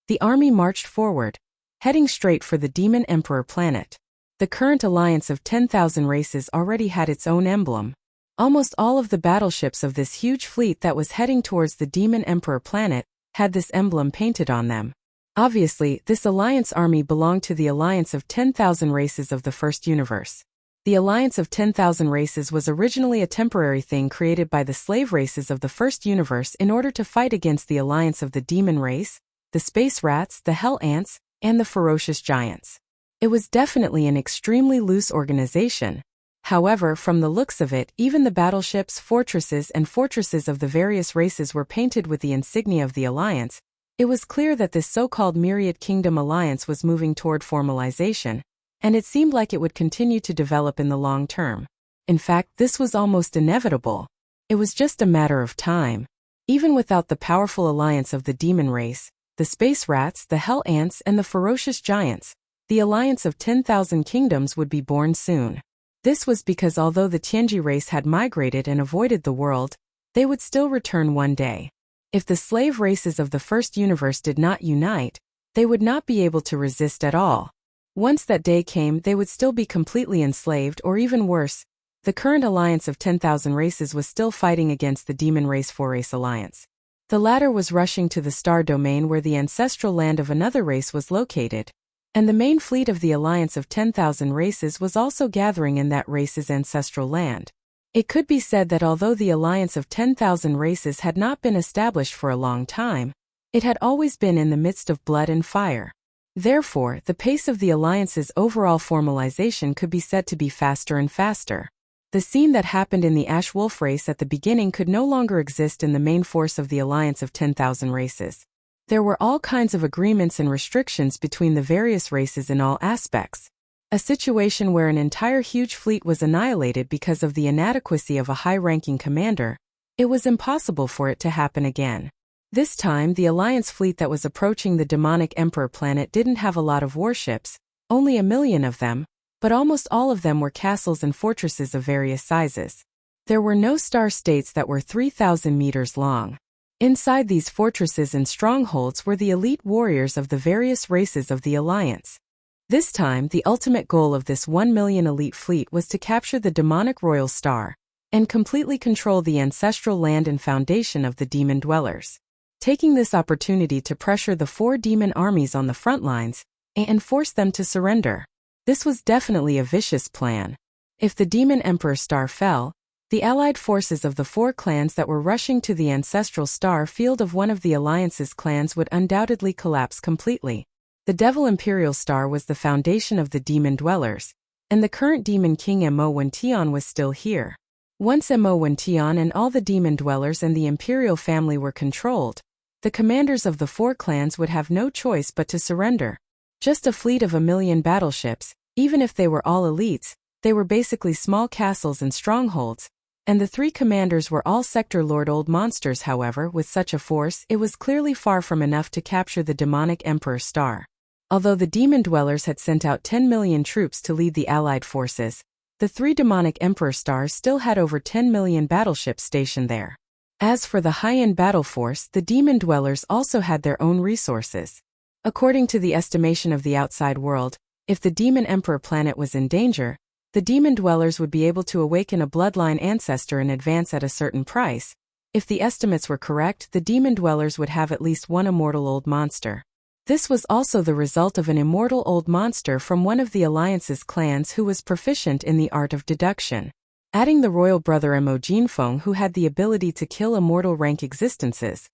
the army marched forward, heading straight for the Demon Emperor planet. The current alliance of 10,000 races already had its own emblem. Almost all of the battleships of this huge fleet that was heading towards the Demon Emperor planet had this emblem painted on them. Obviously, this alliance army belonged to the alliance of 10,000 races of the first universe. The alliance of 10,000 races was originally a temporary thing created by the slave races of the first universe in order to fight against the alliance of the demon race, the space rats, the hell ants, and the ferocious giants. It was definitely an extremely loose organization. However, from the looks of it, even the battleships, fortresses, and fortresses of the various races were painted with the insignia of the alliance. It was clear that this so-called Myriad Kingdom alliance was moving toward formalization, and it seemed like it would continue to develop in the long term. In fact, this was almost inevitable. It was just a matter of time. Even without the powerful alliance of the demon race, the space rats, the hell ants, and the ferocious giants, the alliance of 10,000 kingdoms would be born soon. This was because although the Tianji race had migrated and avoided the world, they would still return one day. If the slave races of the first universe did not unite, they would not be able to resist at all. Once that day came, they would still be completely enslaved, or even worse, the current alliance of 10,000 races was still fighting against the demon race 4-race alliance. The latter was rushing to the star domain where the ancestral land of another race was located, and the main fleet of the alliance of 10,000 races was also gathering in that race's ancestral land. It could be said that although the alliance of 10,000 races had not been established for a long time, it had always been in the midst of blood and fire. Therefore, the pace of the alliance's overall formalization could be said to be faster and faster. The scene that happened in the Ash Wolf race at the beginning could no longer exist in the main force of the alliance of 10,000 races. There were all kinds of agreements and restrictions between the various races in all aspects. A situation where an entire huge fleet was annihilated because of the inadequacy of a high-ranking commander. It was impossible for it to happen again. This time, the Alliance fleet that was approaching the demonic Emperor planet didn't have a lot of warships, only 1 million of them, but almost all of them were castles and fortresses of various sizes. There were no star states that were 3,000 meters long. Inside these fortresses and strongholds were the elite warriors of the various races of the Alliance. This time, the ultimate goal of this 1 million elite fleet was to capture the demonic royal star and completely control the ancestral land and foundation of the demon dwellers. Taking this opportunity to pressure the 4 demon armies on the front lines and force them to surrender. This was definitely a vicious plan. If the demon emperor star fell, the allied forces of the 4 clans that were rushing to the ancestral star field of one of the alliance's clans would undoubtedly collapse completely. The Devil Imperial Star was the foundation of the Demon Dwellers, and the current Demon King Mo1Tion was still here. Once Mo1Tion and all the Demon Dwellers and the Imperial family were controlled, the commanders of the 4 clans would have no choice but to surrender. Just a fleet of 1,000,000 battleships, even if they were all elites, they were basically small castles and strongholds, and the 3 commanders were all Sector Lord Old Monsters. However, with such a force, it was clearly far from enough to capture the demonic Emperor Star. Although the Demon Dwellers had sent out 10 million troops to lead the Allied forces, the 3 demonic Emperor Stars still had over 10 million battleships stationed there. As for the high-end battle force, the Demon Dwellers also had their own resources. According to the estimation of the outside world, if the Demon Emperor planet was in danger, the Demon Dwellers would be able to awaken a bloodline ancestor in advance at a certain price. If the estimates were correct, the Demon Dwellers would have at least one immortal old monster. This was also the result of an immortal old monster from one of the Alliance's clans who was proficient in the art of deduction. Adding the royal brother Mo1Tion, who had the ability to kill immortal rank existences,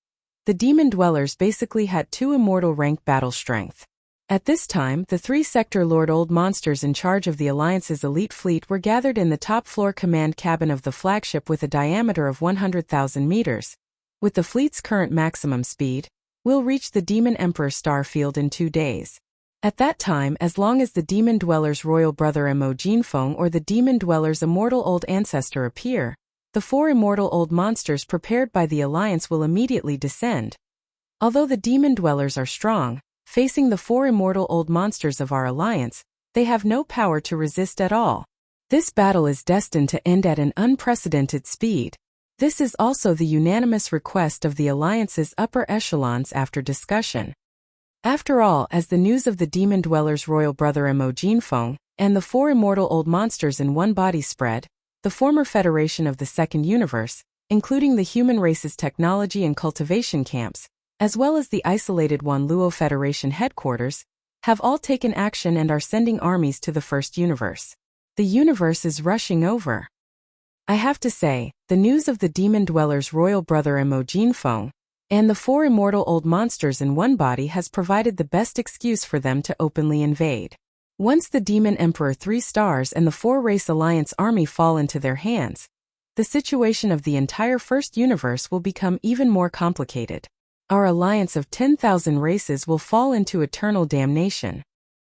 the Demon Dwellers basically had 2 immortal rank battle strength. At this time, the 3 Sector Lord Old Monsters in charge of the Alliance's elite fleet were gathered in the top-floor command cabin of the flagship with a diameter of 100,000 meters. With the fleet's current maximum speed, we'll reach the Demon Emperor star field in 2 days. At that time, as long as the Demon Dweller's royal brother Mo1Tion or the Demon Dweller's immortal old ancestor appear, the 4 immortal old monsters prepared by the Alliance will immediately descend. Although the Demon Dwellers are strong, facing the 4 immortal old monsters of our Alliance, they have no power to resist at all. This battle is destined to end at an unprecedented speed. This is also the unanimous request of the Alliance's upper echelons after discussion. After all, as the news of the Demon Dweller's royal brother Mo1Tion and the 4 immortal old monsters in one body spread, the former Federation of the Second Universe, including the human race's technology and cultivation camps, as well as the isolated Wanluo Federation headquarters, have all taken action and are sending armies to the First Universe. The universe is rushing over. I have to say, the news of the Demon Dweller's royal brother Mo1Tion and the 4 immortal old monsters in one body has provided the best excuse for them to openly invade. Once the Demon Emperor 3 stars and the 4-race Alliance army fall into their hands, the situation of the entire First Universe will become even more complicated. Our alliance of 10,000 races will fall into eternal damnation.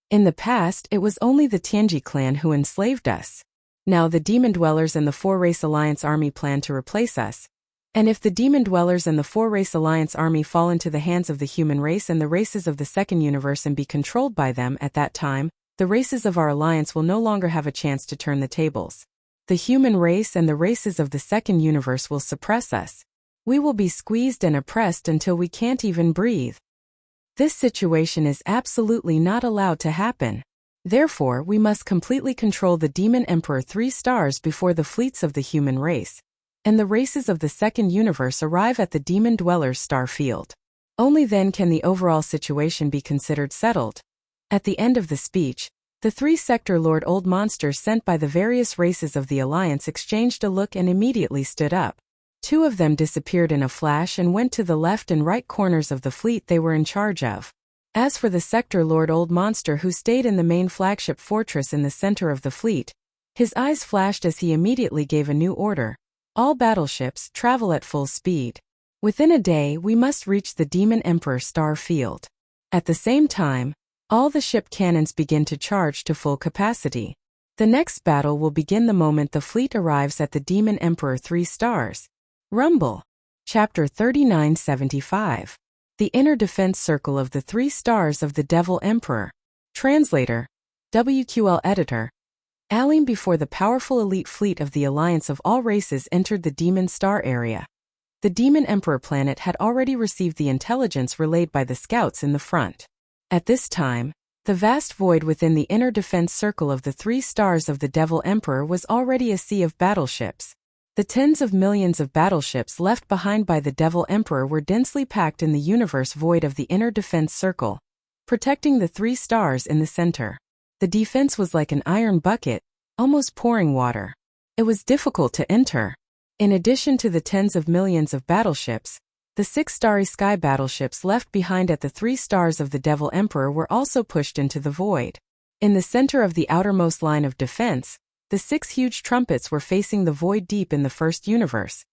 In the past, it was only the Tianji clan who enslaved us. Now the Demon Dwellers and the 4-race Alliance army plan to replace us. And if the Demon Dwellers and the 4-race Alliance army fall into the hands of the human race and the races of the Second Universe and be controlled by them at that time, the races of our Alliance will no longer have a chance to turn the tables. The human race and the races of the Second Universe will suppress us. We will be squeezed and oppressed until we can't even breathe. This situation is absolutely not allowed to happen. Therefore, we must completely control the Demon Emperor 3 stars before the fleets of the human race and the races of the Second Universe arrive at the Demon Dweller's star field. Only then can the overall situation be considered settled. At the end of the speech, the 3 Sector Lord Old Monsters sent by the various races of the Alliance exchanged a look and immediately stood up. 2 of them disappeared in a flash and went to the left and right corners of the fleet they were in charge of. As for the Sector Lord Old Monster who stayed in the main flagship fortress in the center of the fleet, his eyes flashed as he immediately gave a new order. All battleships travel at full speed. Within a day we must reach the Demon Emperor star field. At the same time, all the ship cannons begin to charge to full capacity. The next battle will begin the moment the fleet arrives at the Demon Emperor 3 stars. Rumble. Chapter 3975. The Inner Defense Circle of the 3 Stars of the Devil Emperor. Translator. WQL Editor. Alim before the powerful elite fleet of the Alliance of all races entered the Demon Star area. The Demon Emperor planet had already received the intelligence relayed by the scouts in the front. At this time, the vast void within the inner defense circle of the 3 stars of the Devil Emperor was already a sea of battleships. The tens of millions of battleships left behind by the Devil Emperor were densely packed in the universe void of the inner defense circle, protecting the 3 stars in the center. The defense was like an iron bucket, almost pouring water. It was difficult to enter. In addition to the tens of millions of battleships, The 6 starry sky battleships left behind at the 3 stars of the Devil Emperor were also pushed into the void. In the center of the outermost line of defense, the 6 huge trumpets were facing the void deep in the first universe,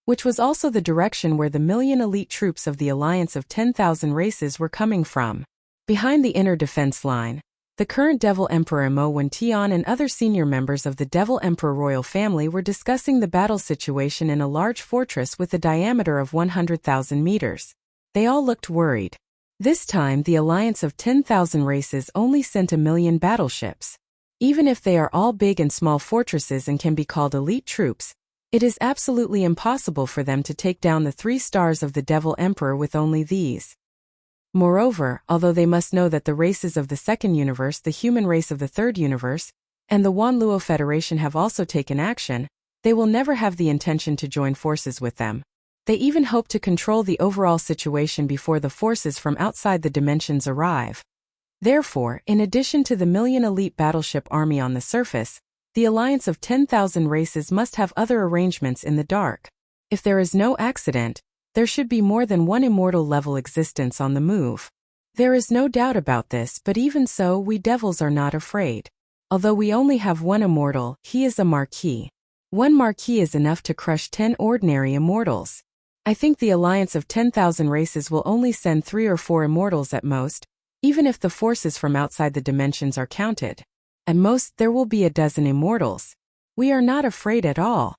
which was also the direction where the million elite troops of the alliance of 10,000 races were coming from. Behind the inner defense line, the current Devil Emperor Mo Wen-Tian and other senior members of the Devil Emperor royal family were discussing the battle situation in a large fortress with a diameter of 100,000 meters. They all looked worried. This time the alliance of 10,000 races only sent 1,000,000 battleships. Even if they are all big and small fortresses and can be called elite troops, it is absolutely impossible for them to take down the 3 stars of the Devil Emperor with only these. Moreover, although they must know that the races of the second universe, the human race of the third universe, and the Wan Luo Federation have also taken action, they will never have the intention to join forces with them. They even hope to control the overall situation before the forces from outside the dimensions arrive. Therefore, in addition to the million elite battleship army on the surface, the alliance of 10,000 races must have other arrangements in the dark. If there is no accident, there should be more than one immortal-level existence on the move. There is no doubt about this, but even so, we devils are not afraid. Although we only have one immortal, he is a marquis. One marquis is enough to crush 10 ordinary immortals. I think the alliance of 10,000 races will only send 3 or 4 immortals at most, even if the forces from outside the dimensions are counted. At most, there will be a dozen immortals. We are not afraid at all.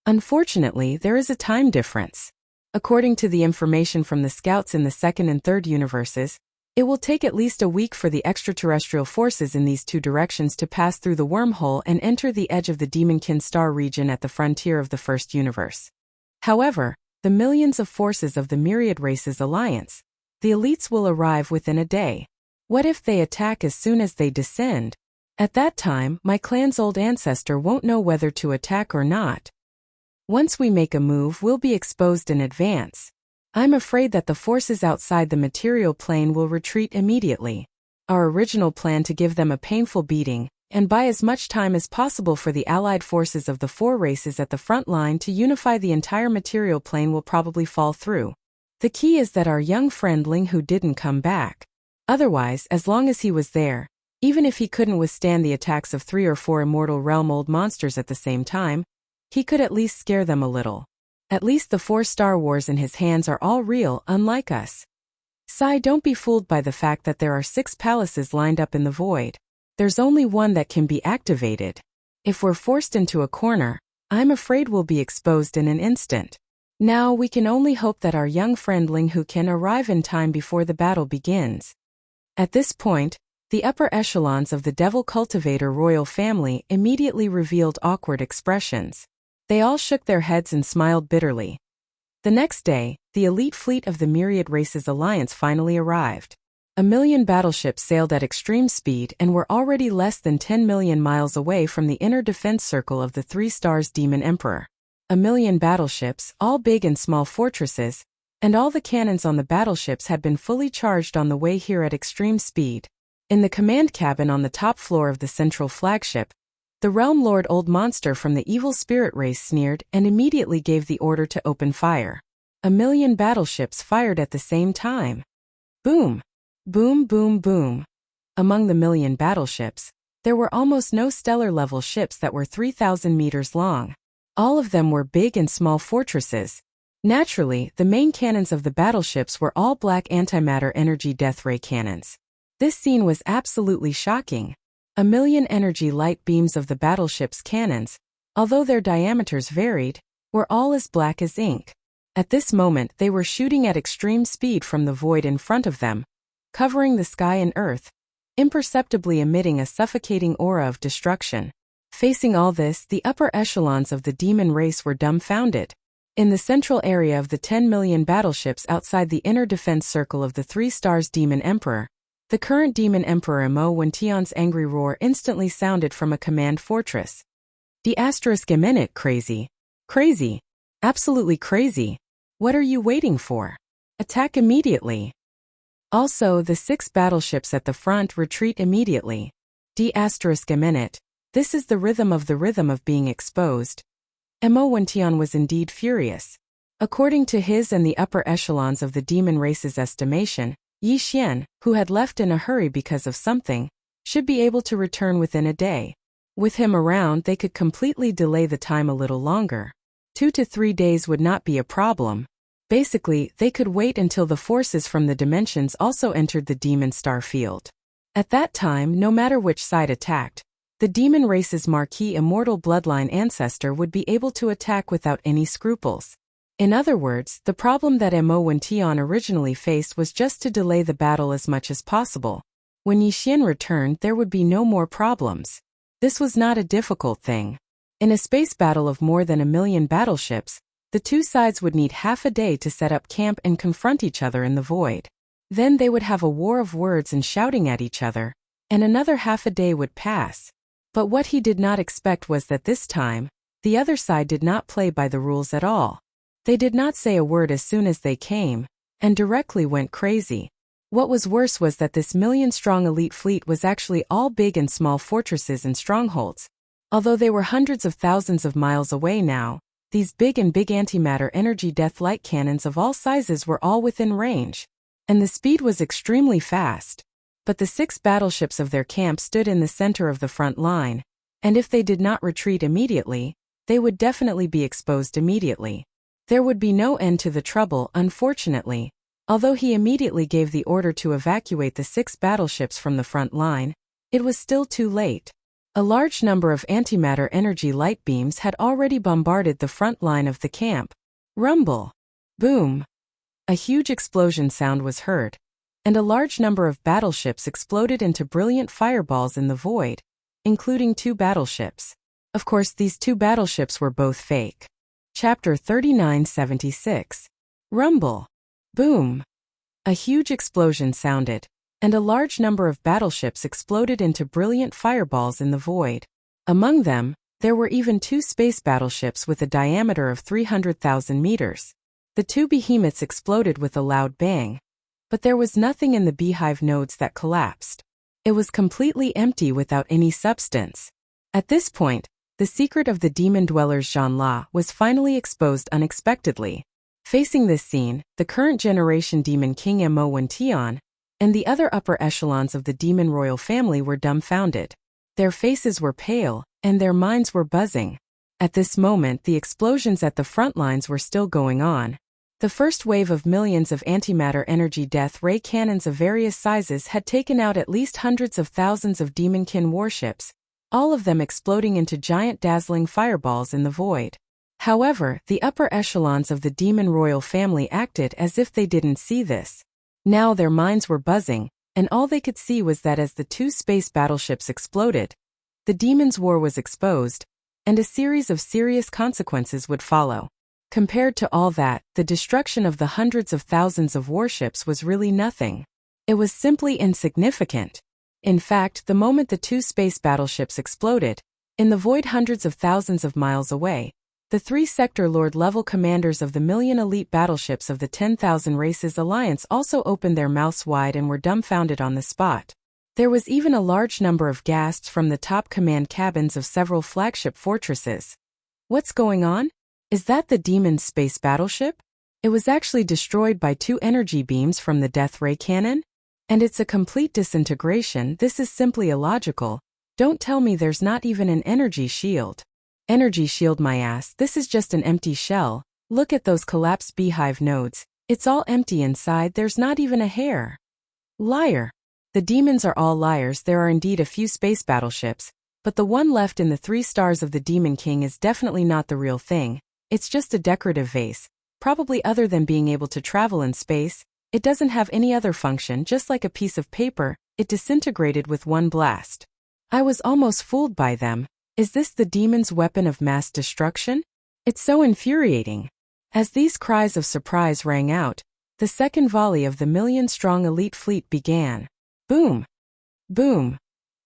Unfortunately, there is a time difference. According to the information from the scouts in the second and third universes, it will take at least a week for the extraterrestrial forces in these 2 directions to pass through the wormhole and enter the edge of the Demonkin star region at the frontier of the first universe. However, the millions of forces of the Myriad Races Alliance, the elites will arrive within a day. What if they attack as soon as they descend? At that time, my clan's old ancestor won't know whether to attack or not. Once we make a move, we'll be exposed in advance. I'm afraid that the forces outside the material plane will retreat immediately. Our original plan to give them a painful beating, and buy as much time as possible for the allied forces of the 4 races at the front line to unify the entire material plane will probably fall through. The key is that our young friend Ling Hu didn't come back. Otherwise, as long as he was there, even if he couldn't withstand the attacks of 3 or 4 immortal realm-old monsters at the same time, he could at least scare them a little. At least the 4 Star Wars in his hands are all real, unlike us. Sai, don't be fooled by the fact that there are 6 palaces lined up in the void. There's only one that can be activated. If we're forced into a corner, I'm afraid we'll be exposed in an instant. Now we can only hope that our young friend Ling Hu can arrive in time before the battle begins. At this point, the upper echelons of the Devil Cultivator royal family immediately revealed awkward expressions. They all shook their heads and smiled bitterly. The next day, the elite fleet of the Myriad Races Alliance finally arrived. 1,000,000 battleships sailed at extreme speed and were already less than 10 million miles away from the inner defense circle of the 3 stars Demon Emperor. 1,000,000 battleships, all big and small fortresses, and all the cannons on the battleships had been fully charged on the way here at extreme speed. In the command cabin on the top floor of the central flagship, the Realm Lord Old Monster from the evil spirit race sneered and immediately gave the order to open fire. 1,000,000 battleships fired at the same time. Boom! Boom boom boom. Among the 1,000,000 battleships, there were almost no stellar-level ships that were 3,000 meters long. All of them were big and small fortresses. Naturally, the main cannons of the battleships were all black antimatter energy death ray cannons. This scene was absolutely shocking. 1,000,000 energy light beams of the battleship's cannons, although their diameters varied, were all as black as ink. At this moment they were shooting at extreme speed from the void in front of them, covering the sky and earth, imperceptibly emitting a suffocating aura of destruction. Facing all this, the upper echelons of the demon race were dumbfounded. In the central area of the 10,000,000 battleships outside the inner defense circle of the 3 stars Demon Emperor, the current Demon Emperor Mo Wen-Tian's angry roar instantly sounded from a command fortress. **! Crazy. Crazy. Absolutely crazy. What are you waiting for? Attack immediately. Also, the 6 battleships at the front retreat immediately. **! This is the rhythm of being exposed. Mo Wen-Tian was indeed furious. According to his and the upper echelons of the demon race's estimation, Yi Xian, who had left in a hurry because of something, should be able to return within a day. With him around, they could completely delay the time a little longer. 2 to 3 days would not be a problem. Basically, they could wait until the forces from the dimensions also entered the demon star field. At that time, no matter which side attacked, the demon race's marquee immortal bloodline ancestor would be able to attack without any scruples. In other words, the problem that Mo Wentian originally faced was just to delay the battle as much as possible. When Yi Xian returned, there would be no more problems. This was not a difficult thing. In a space battle of more than 1 million battleships, the two sides would need half a day to set up camp and confront each other in the void. Then they would have a war of words and shouting at each other, and another half a day would pass. But what he did not expect was that this time, the other side did not play by the rules at all. They did not say a word as soon as they came, and directly went crazy. What was worse was that this million-strong elite fleet was actually all big and small fortresses and strongholds. Although they were hundreds of thousands of miles away now, these big antimatter energy death light cannons of all sizes were all within range. And the speed was extremely fast. But the 6 battleships of their camp stood in the center of the front line, and if they did not retreat immediately, they would definitely be exposed immediately. There would be no end to the trouble, unfortunately. Although he immediately gave the order to evacuate the 6 battleships from the front line, it was still too late. A large number of antimatter energy light beams had already bombarded the front line of the camp. Rumble! Boom! A huge explosion sound was heard, and a large number of battleships exploded into brilliant fireballs in the void, including 2 battleships. Of course, these 2 battleships were both fake. Chapter 3976. Rumble! Boom! A huge explosion sounded, and a large number of battleships exploded into brilliant fireballs in the void. Among them, there were even 2 space battleships with a diameter of 300,000 meters. The 2 behemoths exploded with a loud bang. But there was nothing in the beehive nodes that collapsed. It was completely empty without any substance. At this point, the secret of the demon dwellers Zhan La was finally exposed unexpectedly. Facing this scene, the current generation demon king Mo Wentian and the other upper echelons of the demon royal family were dumbfounded. Their faces were pale, and their minds were buzzing. At this moment, the explosions at the front lines were still going on. The first wave of millions of antimatter energy death ray cannons of various sizes had taken out at least hundreds of thousands of demonkin warships, all of them exploding into giant dazzling fireballs in the void. However, the upper echelons of the demon royal family acted as if they didn't see this. Now their minds were buzzing, and all they could see was that as the 2 space battleships exploded, the demon's war was exposed, and a series of serious consequences would follow. Compared to all that, the destruction of the hundreds of thousands of warships was really nothing. It was simply insignificant. In fact, the moment the 2 space battleships exploded, in the void hundreds of thousands of miles away, the 3 sector lord-level commanders of the million elite battleships of the 10,000 Races Alliance also opened their mouths wide and were dumbfounded on the spot. There was even a large number of gasps from the top command cabins of several flagship fortresses. What's going on? Is that the demon's space battleship? It was actually destroyed by 2 energy beams from the death ray cannon? And it's a complete disintegration. This is simply illogical. Don't tell me there's not even an energy shield. Energy shield my ass, this is just an empty shell. Look at those collapsed beehive nodes. It's all empty inside, there's not even a hair. Liar. The demons are all liars. There are indeed a few space battleships, but the one left in the 3 stars of the Demon King is definitely not the real thing. It's just a decorative vase. Probably other than being able to travel in space, it doesn't have any other function. Just like a piece of paper, it disintegrated with one blast. I was almost fooled by them. Is this the demon's weapon of mass destruction? It's so infuriating. As these cries of surprise rang out, the second volley of the million-strong elite fleet began. Boom! Boom!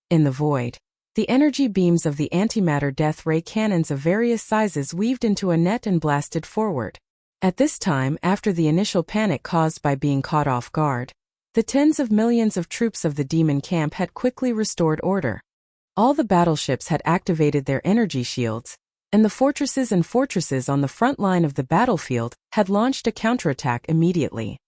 In the void, the energy beams of the antimatter death ray cannons of various sizes weaved into a net and blasted forward. At this time, after the initial panic caused by being caught off guard, the tens of millions of troops of the demon camp had quickly restored order. All the battleships had activated their energy shields, and the fortresses on the front line of the battlefield had launched a counterattack immediately.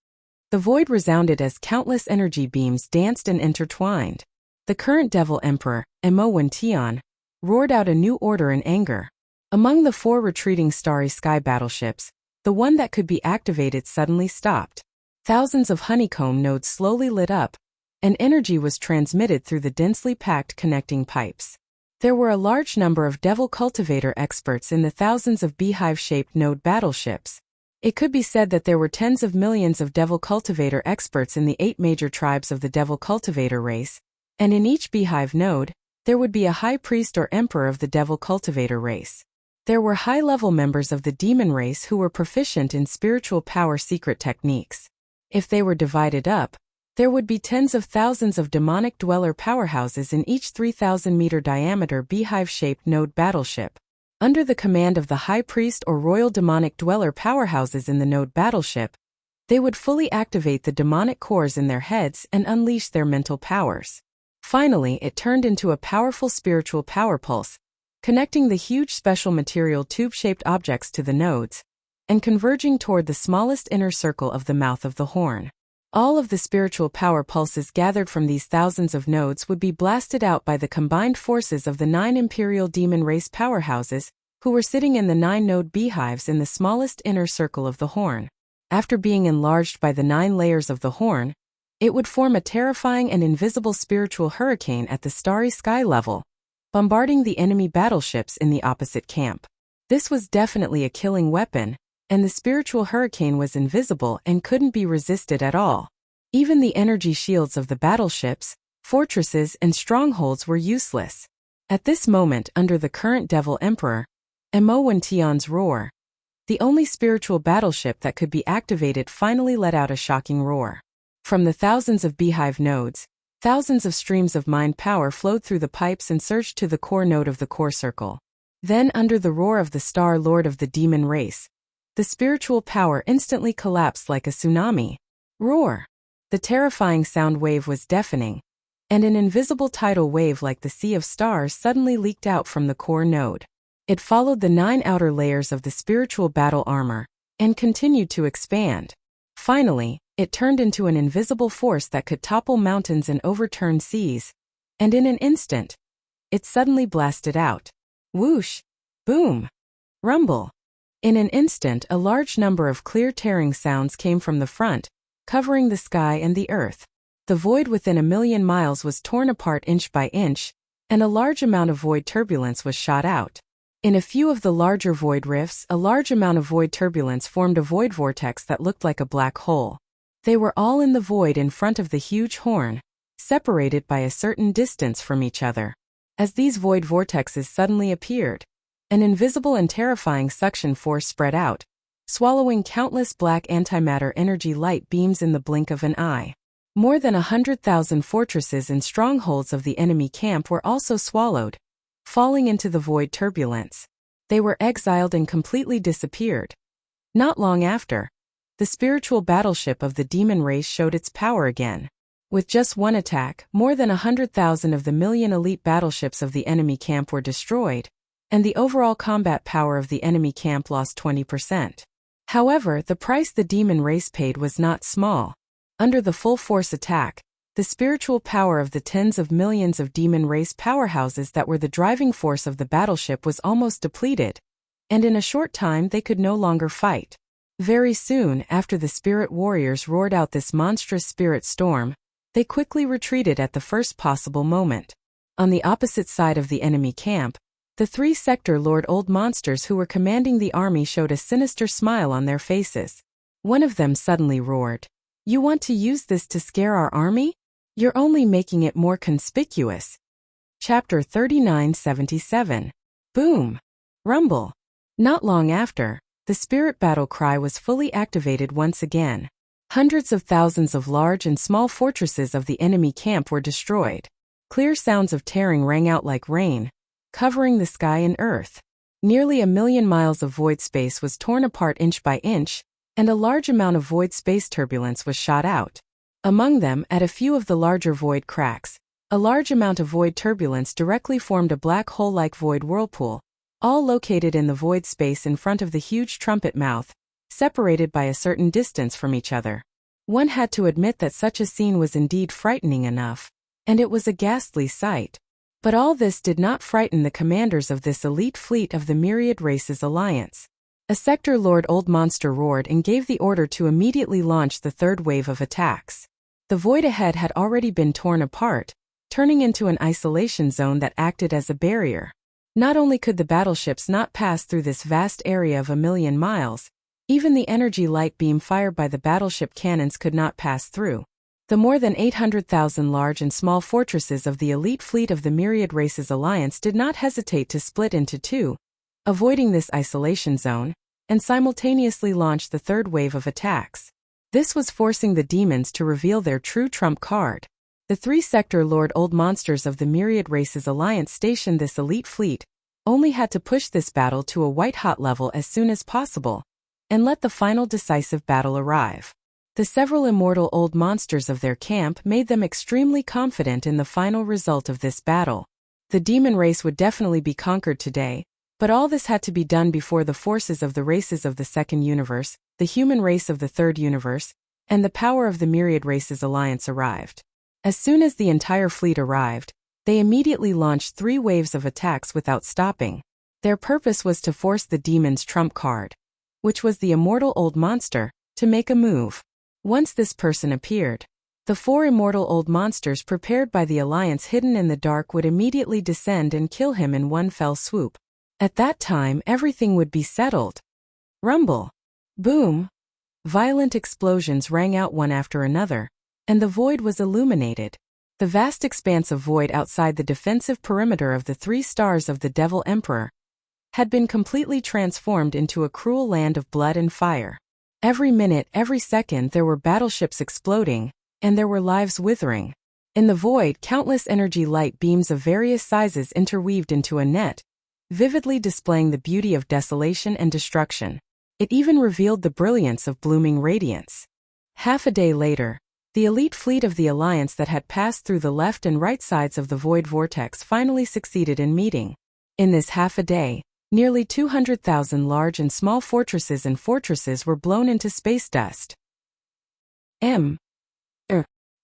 The void resounded as countless energy beams danced and intertwined. The current Devil Emperor, Tion, roared out a new order in anger. Among the 4 retreating Starry Sky battleships, the one that could be activated suddenly stopped. Thousands of honeycomb nodes slowly lit up, and energy was transmitted through the densely packed connecting pipes. There were a large number of Devil Cultivator experts in the thousands of beehive-shaped node battleships. It could be said that there were tens of millions of Devil Cultivator experts in the 8 major tribes of the Devil Cultivator race, and in each beehive node, there would be a high priest or emperor of the Devil Cultivator race. There were high-level members of the demon race who were proficient in spiritual power secret techniques. If they were divided up, there would be tens of thousands of demonic dweller powerhouses in each 3,000-meter diameter beehive-shaped node battleship. Under the command of the high priest or royal demonic dweller powerhouses in the node battleship, they would fully activate the demonic cores in their heads and unleash their mental powers. Finally, it turned into a powerful spiritual power pulse, connecting the huge special material tube-shaped objects to the nodes, and converging toward the smallest inner circle of the mouth of the horn. All of the spiritual power pulses gathered from these thousands of nodes would be blasted out by the combined forces of the 9 imperial demon race powerhouses, who were sitting in the 9-node beehives in the smallest inner circle of the horn. After being enlarged by the 9 layers of the horn, it would form a terrifying and invisible spiritual hurricane at the starry sky level, bombarding the enemy battleships in the opposite camp. This was definitely a killing weapon, and the spiritual hurricane was invisible and couldn't be resisted at all. Even the energy shields of the battleships, fortresses, and strongholds were useless. At this moment, under the current Devil Emperor, Tion's roar, the only spiritual battleship that could be activated finally let out a shocking roar. From the thousands of beehive nodes, thousands of streams of mind power flowed through the pipes and surged to the core node of the core circle. Then, under the roar of the Star Lord of the demon race, the spiritual power instantly collapsed like a tsunami. Roar! The terrifying sound wave was deafening, and an invisible tidal wave like the sea of stars suddenly leaked out from the core node. It followed the 9 outer layers of the spiritual battle armor, and continued to expand. Finally, it turned into an invisible force that could topple mountains and overturn seas, and in an instant, it suddenly blasted out. Whoosh! Boom! Rumble! In an instant, a large number of clear tearing sounds came from the front, covering the sky and the earth. The void within 1,000,000 miles was torn apart inch by inch, and a large amount of void turbulence was shot out. In a few of the larger void rifts, a large amount of void turbulence formed a void vortex that looked like a black hole. They were all in the void in front of the huge horn, separated by a certain distance from each other. As these void vortexes suddenly appeared, an invisible and terrifying suction force spread out, swallowing countless black antimatter energy light beams in the blink of an eye. More than 100,000 fortresses and strongholds of the enemy camp were also swallowed, falling into the void turbulence. They were exiled and completely disappeared. Not long after, the spiritual battleship of the demon race showed its power again. With just one attack, more than 100,000 of the million elite battleships of the enemy camp were destroyed, and the overall combat power of the enemy camp lost 20%. However, the price the demon race paid was not small. Under the full-force attack, the spiritual power of the tens of millions of demon race powerhouses that were the driving force of the battleship was almost depleted, and in a short time they could no longer fight. Very soon after the spirit warriors roared out this monstrous spirit storm, they quickly retreated at the first possible moment. On the opposite side of the enemy camp, the 3 sector Lord Old Monsters who were commanding the army showed a sinister smile on their faces. One of them suddenly roared, "You want to use this to scare our army? You're only making it more conspicuous." Chapter 3977. Boom! Rumble! Not long after, the spirit battle cry was fully activated once again. Hundreds of thousands of large and small fortresses of the enemy camp were destroyed. Clear sounds of tearing rang out like rain, covering the sky and earth. Nearly 1,000,000 miles of void space was torn apart inch by inch, and a large amount of void space turbulence was shot out. Among them, at a few of the larger void cracks, a large amount of void turbulence directly formed a black hole-like void whirlpool, all located in the void space in front of the huge trumpet mouth, separated by a certain distance from each other. One had to admit that such a scene was indeed frightening enough, and it was a ghastly sight. But all this did not frighten the commanders of this elite fleet of the Myriad Races Alliance. A Sector Lord Old Monster roared and gave the order to immediately launch the third wave of attacks. The void ahead had already been torn apart, turning into an isolation zone that acted as a barrier. Not only could the battleships not pass through this vast area of 1,000,000 miles, even the energy light beam fired by the battleship cannons could not pass through. The more than 800,000 large and small fortresses of the elite fleet of the Myriad Races Alliance did not hesitate to split into two, avoiding this isolation zone, and simultaneously launch the third wave of attacks. This was forcing the demons to reveal their true trump card. The three Sector Lord Old Monsters of the Myriad Races Alliance stationed this elite fleet only had to push this battle to a white-hot level as soon as possible, and let the final decisive battle arrive. The several immortal old monsters of their camp made them extremely confident in the final result of this battle. The demon race would definitely be conquered today, but all this had to be done before the forces of the races of the second universe, the human race of the third universe, and the power of the Myriad Races Alliance arrived. As soon as the entire fleet arrived, they immediately launched 3 waves of attacks without stopping. Their purpose was to force the demon's trump card, which was the immortal old monster, to make a move. Once this person appeared, the 4 immortal old monsters prepared by the Alliance hidden in the dark would immediately descend and kill him in one fell swoop. At that time everything would be settled. Rumble. Boom. Violent explosions rang out one after another, and the void was illuminated. The vast expanse of void outside the defensive perimeter of the 3 stars of the Devil Emperor had been completely transformed into a cruel land of blood and fire. Every minute, every second there were battleships exploding, and there were lives withering. In the void, countless energy light beams of various sizes interweaved into a net, vividly displaying the beauty of desolation and destruction. It even revealed the brilliance of blooming radiance. Half a day later, the elite fleet of the Alliance that had passed through the left and right sides of the void vortex finally succeeded in meeting. In this half a day, nearly 200,000 large and small fortresses and fortresses were blown into space dust.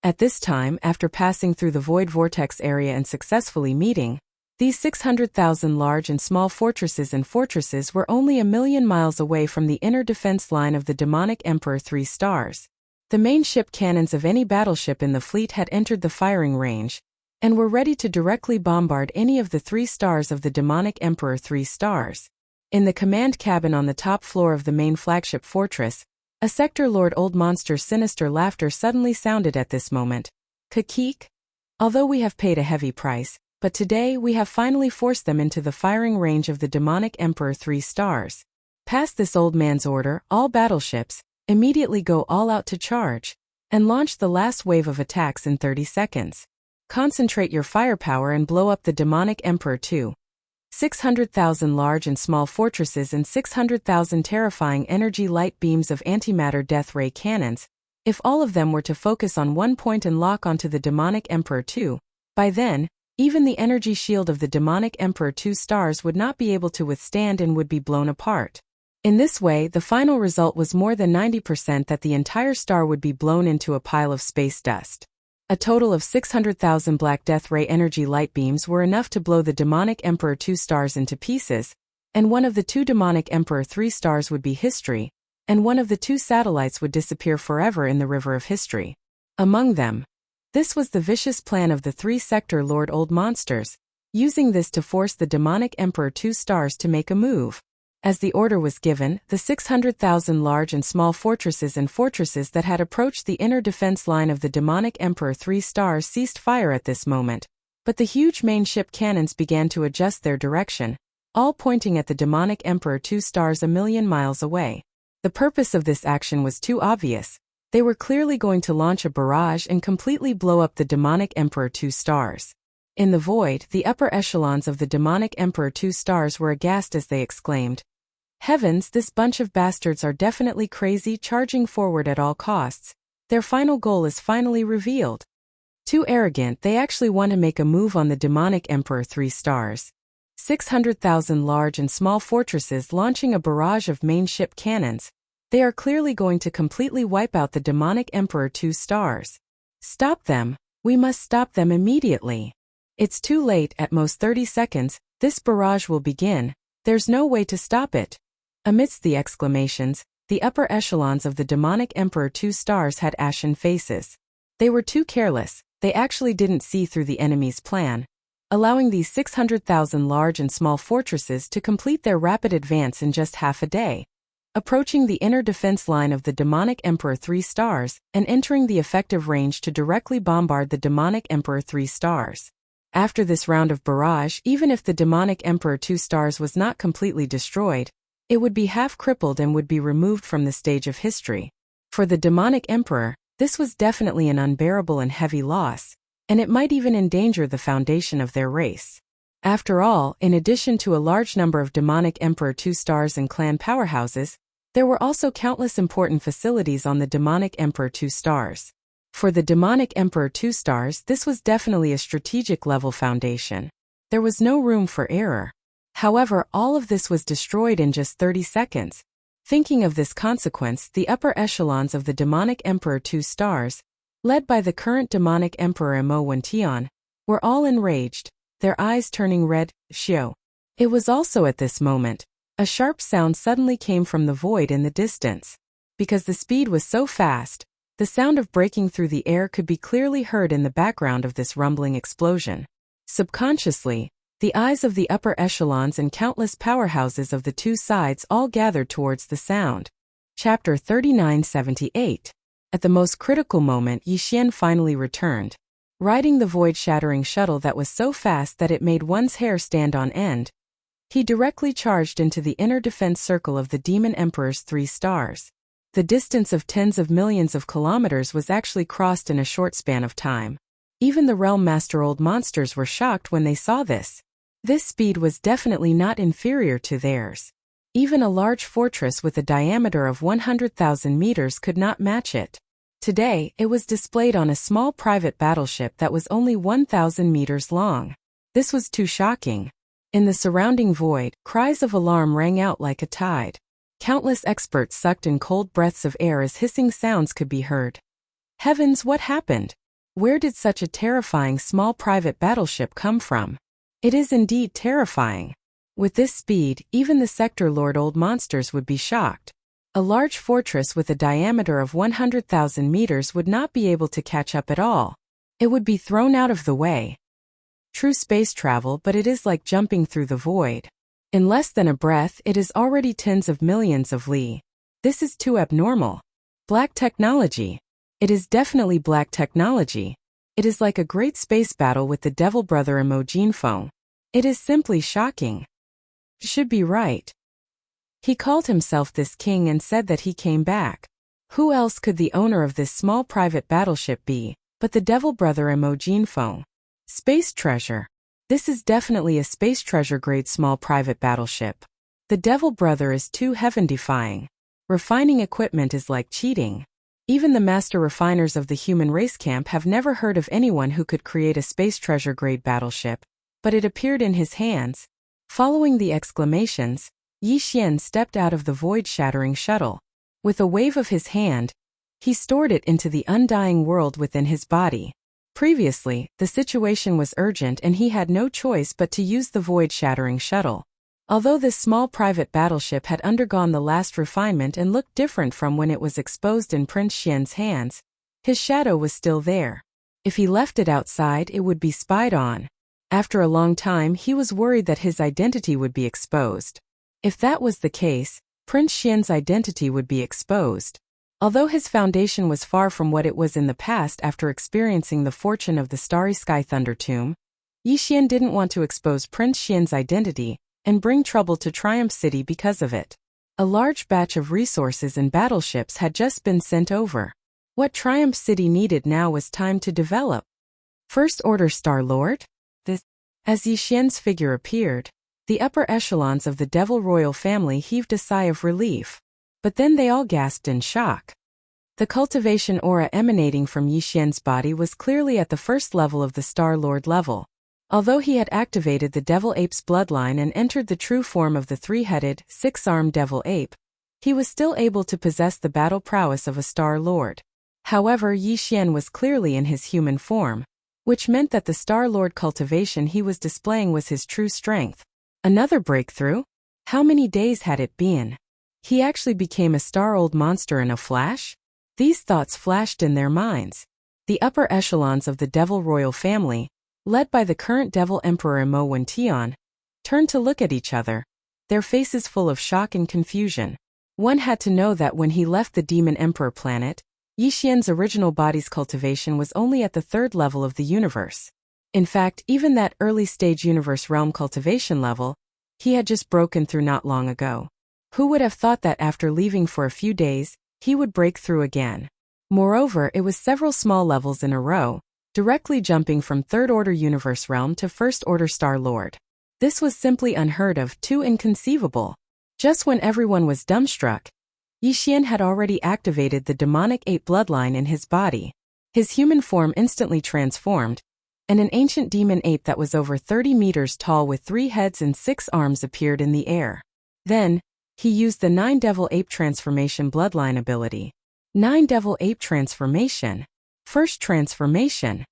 At this time, after passing through the void vortex area and successfully meeting, these 600,000 large and small fortresses and fortresses were only 1,000,000 miles away from the inner defense line of the demonic Emperor 3 stars. The main ship cannons of any battleship in the fleet had entered the firing range, and were ready to directly bombard any of the 3 stars of the demonic Emperor 3 stars. In the command cabin on the top floor of the main flagship fortress, a Sector Lord Old Monster's sinister laughter suddenly sounded at this moment. Kakik? Although we have paid a heavy price, but today we have finally forced them into the firing range of the demonic Emperor 3 stars. Past this old man's order, all battleships immediately go all out to charge, and launch the last wave of attacks in 30 seconds. Concentrate your firepower and blow up the demonic Emperor 2. 600,000 large and small fortresses and 600,000 terrifying energy light beams of antimatter death ray cannons. If all of them were to focus on one point and lock onto the demonic Emperor 2, by then, even the energy shield of the demonic Emperor 2 stars would not be able to withstand and would be blown apart. In this way, the final result was more than 90% that the entire star would be blown into a pile of space dust. A total of 600,000 black death ray energy light beams were enough to blow the demonic Emperor 2 stars into pieces, and one of the 2 demonic Emperor 3 stars would be history, and one of the 2 satellites would disappear forever in the river of history. Among them, this was the vicious plan of the 3 Sector Lord Old Monsters, using this to force the demonic Emperor 2 stars to make a move. As the order was given, the 600,000 large and small fortresses and fortresses that had approached the inner defense line of the demonic Emperor 3 stars ceased fire at this moment, but the huge main ship cannons began to adjust their direction, all pointing at the demonic Emperor 2 stars 1,000,000 miles away. The purpose of this action was too obvious. They were clearly going to launch a barrage and completely blow up the demonic Emperor 2 stars. In the void, the upper echelons of the demonic Emperor 2 stars were aghast as they exclaimed, "Heavens, this bunch of bastards are definitely crazy, charging forward at all costs. Their final goal is finally revealed. Too arrogant, they actually want to make a move on the demonic Emperor 3 stars." 600,000 large and small fortresses launching a barrage of main ship cannons. They are clearly going to completely wipe out the demonic Emperor 2 stars. Stop them. We must stop them immediately. It's too late. At most 30 seconds, this barrage will begin. There's no way to stop it. Amidst the exclamations, the upper echelons of the demonic Emperor 2 stars had ashen faces. They were too careless. They actually didn't see through the enemy's plan, allowing these 600,000 large and small fortresses to complete their rapid advance in just half a day, approaching the inner defense line of the demonic Emperor 3 stars and entering the effective range to directly bombard the demonic Emperor 3 stars. After this round of barrage, even if the demonic Emperor 2 stars was not completely destroyed, it would be half crippled and would be removed from the stage of history. For the demonic Emperor, this was definitely an unbearable and heavy loss, and it might even endanger the foundation of their race. After all, in addition to a large number of demonic Emperor 2 stars and clan powerhouses, there were also countless important facilities on the demonic Emperor 2 stars. For the demonic Emperor 2 stars, this was definitely a strategic level foundation. There was no room for error. However, all of this was destroyed in just 30 seconds. Thinking of this consequence, the upper echelons of the demonic Emperor 2 stars, led by the current demonic Emperor Emo Wention, were all enraged, their eyes turning red. Shio. It was also at this moment, a sharp sound suddenly came from the void in the distance. Because the speed was so fast, the sound of breaking through the air could be clearly heard in the background of this rumbling explosion. Subconsciously, the eyes of the upper echelons and countless powerhouses of the two sides all gathered towards the sound. Chapter 3978. At the most critical moment, Yi Xian finally returned, riding the void-shattering shuttle that was so fast that it made one's hair stand on end. He directly charged into the inner defense circle of the Demon Emperor's 3 stars. The distance of tens of millions of kilometers was actually crossed in a short span of time. Even the Realm Master Old Monsters were shocked when they saw this. This speed was definitely not inferior to theirs. Even a large fortress with a diameter of 100,000 meters could not match it. Today, it was displayed on a small private battleship that was only 1,000 meters long. This was too shocking. In the surrounding void, cries of alarm rang out like a tide. Countless experts sucked in cold breaths of air as hissing sounds could be heard. Heavens, what happened? Where did such a terrifying small private battleship come from? It is indeed terrifying. With this speed, even the Sector Lord Old Monsters would be shocked. A large fortress with a diameter of 100,000 meters would not be able to catch up at all. It would be thrown out of the way. True space travel, but it is like jumping through the void. In less than a breath, it is already tens of millions of li. This is too abnormal. Black technology. It is definitely black technology. It is like a great space battle with the devil brother Emo Jinfeng. It is simply shocking. Should be right. He called himself this king and said that he came back. Who else could the owner of this small private battleship be, but the devil brother Emo Jinfeng? Space treasure. This is definitely a space treasure grade small private battleship. The devil brother is too heaven-defying. Refining equipment is like cheating. Even the master refiners of the human race camp have never heard of anyone who could create a space treasure grade battleship, but it appeared in his hands. Following the exclamations, Yi Xian stepped out of the void-shattering shuttle. With a wave of his hand, he stored it into the undying world within his body. Previously, the situation was urgent and he had no choice but to use the void-shattering shuttle. Although this small private battleship had undergone the last refinement and looked different from when it was exposed in Prince Xian's hands, his shadow was still there. If he left it outside, it would be spied on. After a long time, he was worried that his identity would be exposed. If that was the case, Prince Xian's identity would be exposed. Although his foundation was far from what it was in the past after experiencing the fortune of the Starry Sky Thunder Tomb, Yi Xian didn't want to expose Prince Xian's identity and bring trouble to Triumph City because of it. A large batch of resources and battleships had just been sent over. What Triumph City needed now was time to develop. First Order Star Lord? As Yi Xian's figure appeared, the upper echelons of the Devil Royal family heaved a sigh of relief. But then they all gasped in shock. The cultivation aura emanating from Yi Xian's body was clearly at the first level of the Star Lord level. Although he had activated the Devil Ape's bloodline and entered the true form of the three-headed, six-armed Devil Ape, he was still able to possess the battle prowess of a Star Lord. However, Yi Xian was clearly in his human form, which meant that the Star Lord cultivation he was displaying was his true strength. Another breakthrough? How many days had it been? He actually became a star-old monster in a flash? These thoughts flashed in their minds. The upper echelons of the Devil Royal family, led by the current Devil Emperor Mo Wention, turned to look at each other, their faces full of shock and confusion. One had to know that when he left the Demon Emperor planet, Yi Xian's original body's cultivation was only at the third level of the universe. In fact, even that early-stage universe realm cultivation level, he had just broken through not long ago. Who would have thought that after leaving for a few days, he would break through again? Moreover, it was several small levels in a row, directly jumping from third-order universe realm to first-order Star Lord. This was simply unheard of, too inconceivable. Just when everyone was dumbstruck, Yi Xian had already activated the demonic ape bloodline in his body. His human form instantly transformed, and an ancient demon ape that was over 30 meters tall with 3 heads and 6 arms appeared in the air. Then, he used the 9 Devil Ape Transformation bloodline ability. 9 Devil Ape Transformation. First transformation.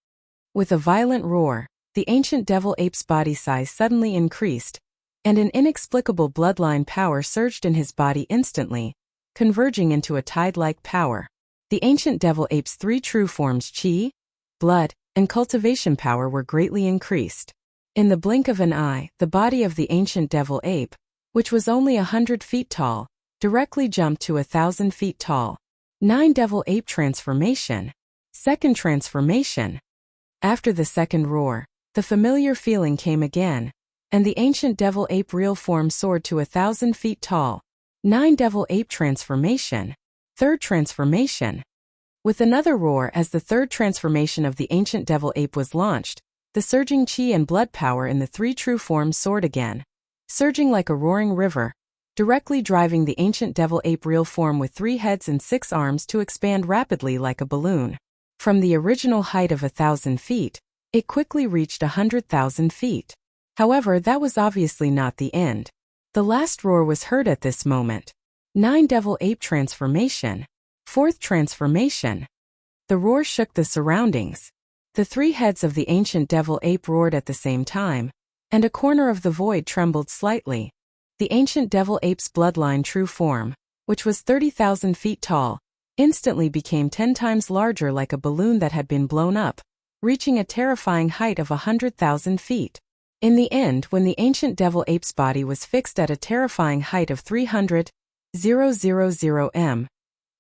With a violent roar, the ancient Devil Ape's body size suddenly increased, and an inexplicable bloodline power surged in his body instantly, converging into a tide-like power. The ancient Devil Ape's 3 true forms Qi, blood, and cultivation power were greatly increased. In the blink of an eye, the body of the ancient Devil Ape, which was only 100 feet tall, directly jumped to 1,000 feet tall. 9 Devil Ape Transformation. Second transformation. After the second roar, the familiar feeling came again, and the ancient Devil Ape real form soared to 1,000 feet tall. 9 Devil Ape Transformation. Third transformation. With another roar as the third transformation of the ancient Devil Ape was launched, the surging Qi and blood power in the 3 true forms soared again, surging like a roaring river, directly driving the ancient Devil Ape real form with 3 heads and 6 arms to expand rapidly like a balloon. From the original height of 1,000 feet, it quickly reached 100,000 feet. However, that was obviously not the end. The last roar was heard at this moment. 9 Devil Ape Transformation. Fourth transformation. The roar shook the surroundings. The 3 heads of the ancient Devil Ape roared at the same time, and a corner of the void trembled slightly. The ancient Devil Ape's bloodline true form, which was 30,000 feet tall, instantly became 10 times larger like a balloon that had been blown up, reaching a terrifying height of 100,000 feet. In the end, when the ancient Devil Ape's body was fixed at a terrifying height of 300,000 m,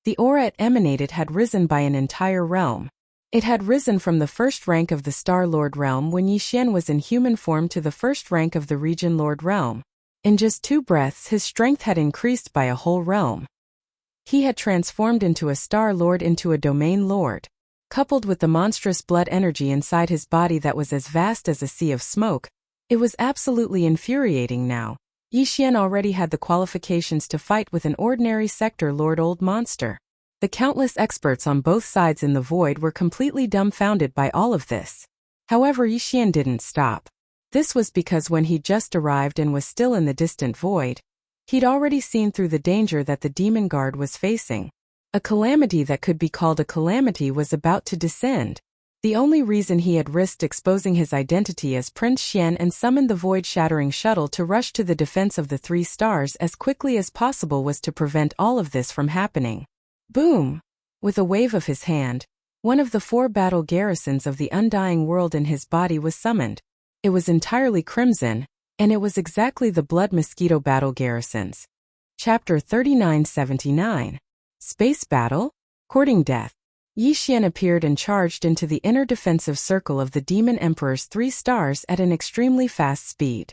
the aura it emanated had risen by an entire realm. It had risen from the first rank of the Star Lord realm when Yi Xian was in human form to the first rank of the Region Lord realm. In just 2 breaths, his strength had increased by a whole realm. He had transformed into a Star Lord into a Domain Lord. Coupled with the monstrous blood energy inside his body that was as vast as a sea of smoke, it was absolutely infuriating now. Yi Xian already had the qualifications to fight with an ordinary Sector Lord old monster. The countless experts on both sides in the void were completely dumbfounded by all of this. However, Yi Xian didn't stop. This was because when he just arrived and was still in the distant void, he'd already seen through the danger that the demon guard was facing. A calamity that could be called a calamity was about to descend. The only reason he had risked exposing his identity as Prince Xian and summoned the void-shattering shuttle to rush to the defense of the 3 stars as quickly as possible was to prevent all of this from happening. Boom! With a wave of his hand, one of the 4 battle garrisons of the undying world in his body was summoned. It was entirely crimson, and it was exactly the Blood Mosquito battle garrisons. Chapter 3979. Space Battle? Courting Death. Yi Xian appeared and charged into the inner defensive circle of the Demon Emperor's 3 stars at an extremely fast speed.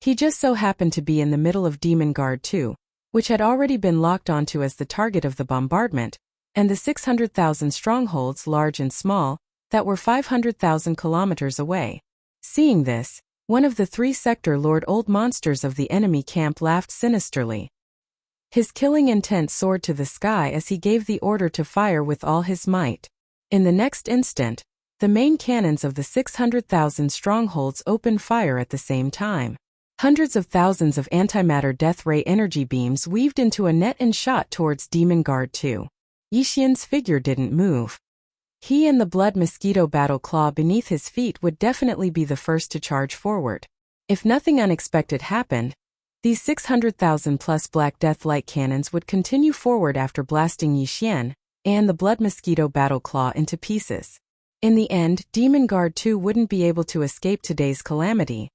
He just so happened to be in the middle of Demon Guard 2, which had already been locked onto as the target of the bombardment, and the 600,000 strongholds large and small, that were 500,000 kilometers away. Seeing this, one of the 3 Sector Lord old monsters of the enemy camp laughed sinisterly. His killing intent soared to the sky as he gave the order to fire with all his might. In the next instant, The main cannons of the 600,000 strongholds opened fire at the same time. Hundreds of thousands of antimatter death ray energy beams weaved into a net and shot towards Demon Guard 2. Yixian's figure didn't move. He and the blood mosquito battle claw beneath his feet would definitely be the first to charge forward. If nothing unexpected happened, these 600,000 plus Black Death light cannons would continue forward after blasting Yixian and the blood mosquito battle claw into pieces. In the end, Demon Guard 2 wouldn't be able to escape today's calamity.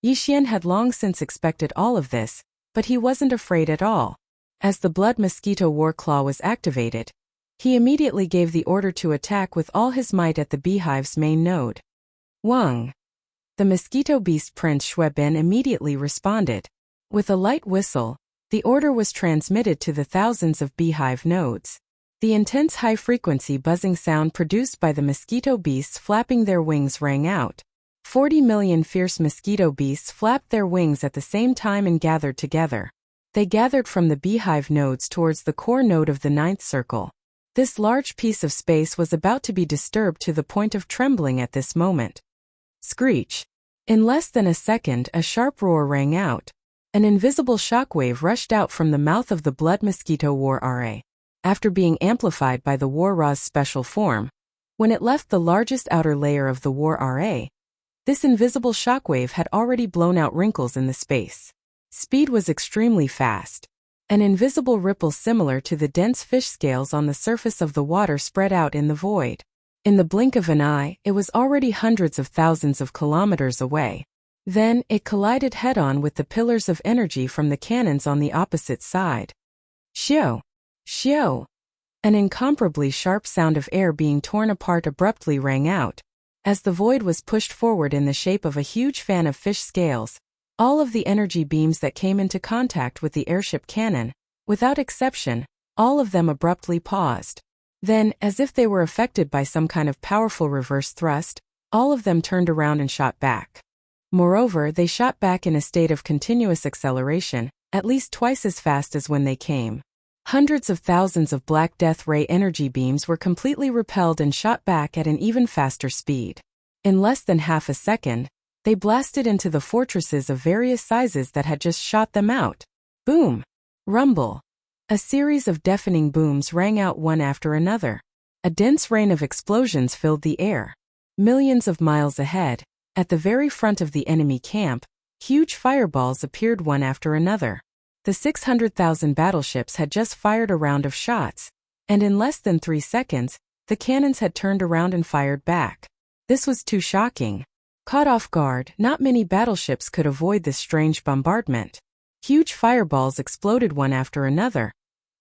Yixian had long since expected all of this, but he wasn't afraid at all. As the blood mosquito war claw was activated, he immediately gave the order to attack with all his might at the beehive's main node. Wang! The mosquito beast Prince Shueben immediately responded. With a light whistle, the order was transmitted to the thousands of beehive nodes. The intense high-frequency buzzing sound produced by the mosquito beasts flapping their wings rang out. 40 million fierce mosquito beasts flapped their wings at the same time and gathered together. They gathered from the beehive nodes towards the core node of the ninth circle. This large piece of space was about to be disturbed to the point of trembling at this moment. Screech! In less than a second, a sharp roar rang out. An invisible shockwave rushed out from the mouth of the blood mosquito war RA. After being amplified by the war Ra's special form, when it left the largest outer layer of the war RA, this invisible shockwave had already blown out wrinkles in the space. Speed was extremely fast. An invisible ripple similar to the dense fish scales on the surface of the water spread out in the void. In the blink of an eye, it was already hundreds of thousands of kilometers away. Then, it collided head-on with the pillars of energy from the cannons on the opposite side. Xiu! Xiu! An incomparably sharp sound of air being torn apart abruptly rang out. As the void was pushed forward in the shape of a huge fan of fish scales, all of the energy beams that came into contact with the airship cannon, without exception, all of them abruptly paused. Then, as if they were affected by some kind of powerful reverse thrust, all of them turned around and shot back. Moreover, they shot back in a state of continuous acceleration, at least twice as fast as when they came. Hundreds of thousands of Black Death ray energy beams were completely repelled and shot back at an even faster speed. In less than half a second, they blasted into the fortresses of various sizes that had just shot them out. Boom! Rumble! A series of deafening booms rang out one after another. A dense rain of explosions filled the air. Millions of miles ahead, at the very front of the enemy camp, huge fireballs appeared one after another. The 600,000 battleships had just fired a round of shots, and in less than 3 seconds, the cannons had turned around and fired back. This was too shocking. Caught off guard, not many battleships could avoid this strange bombardment. Huge fireballs exploded one after another,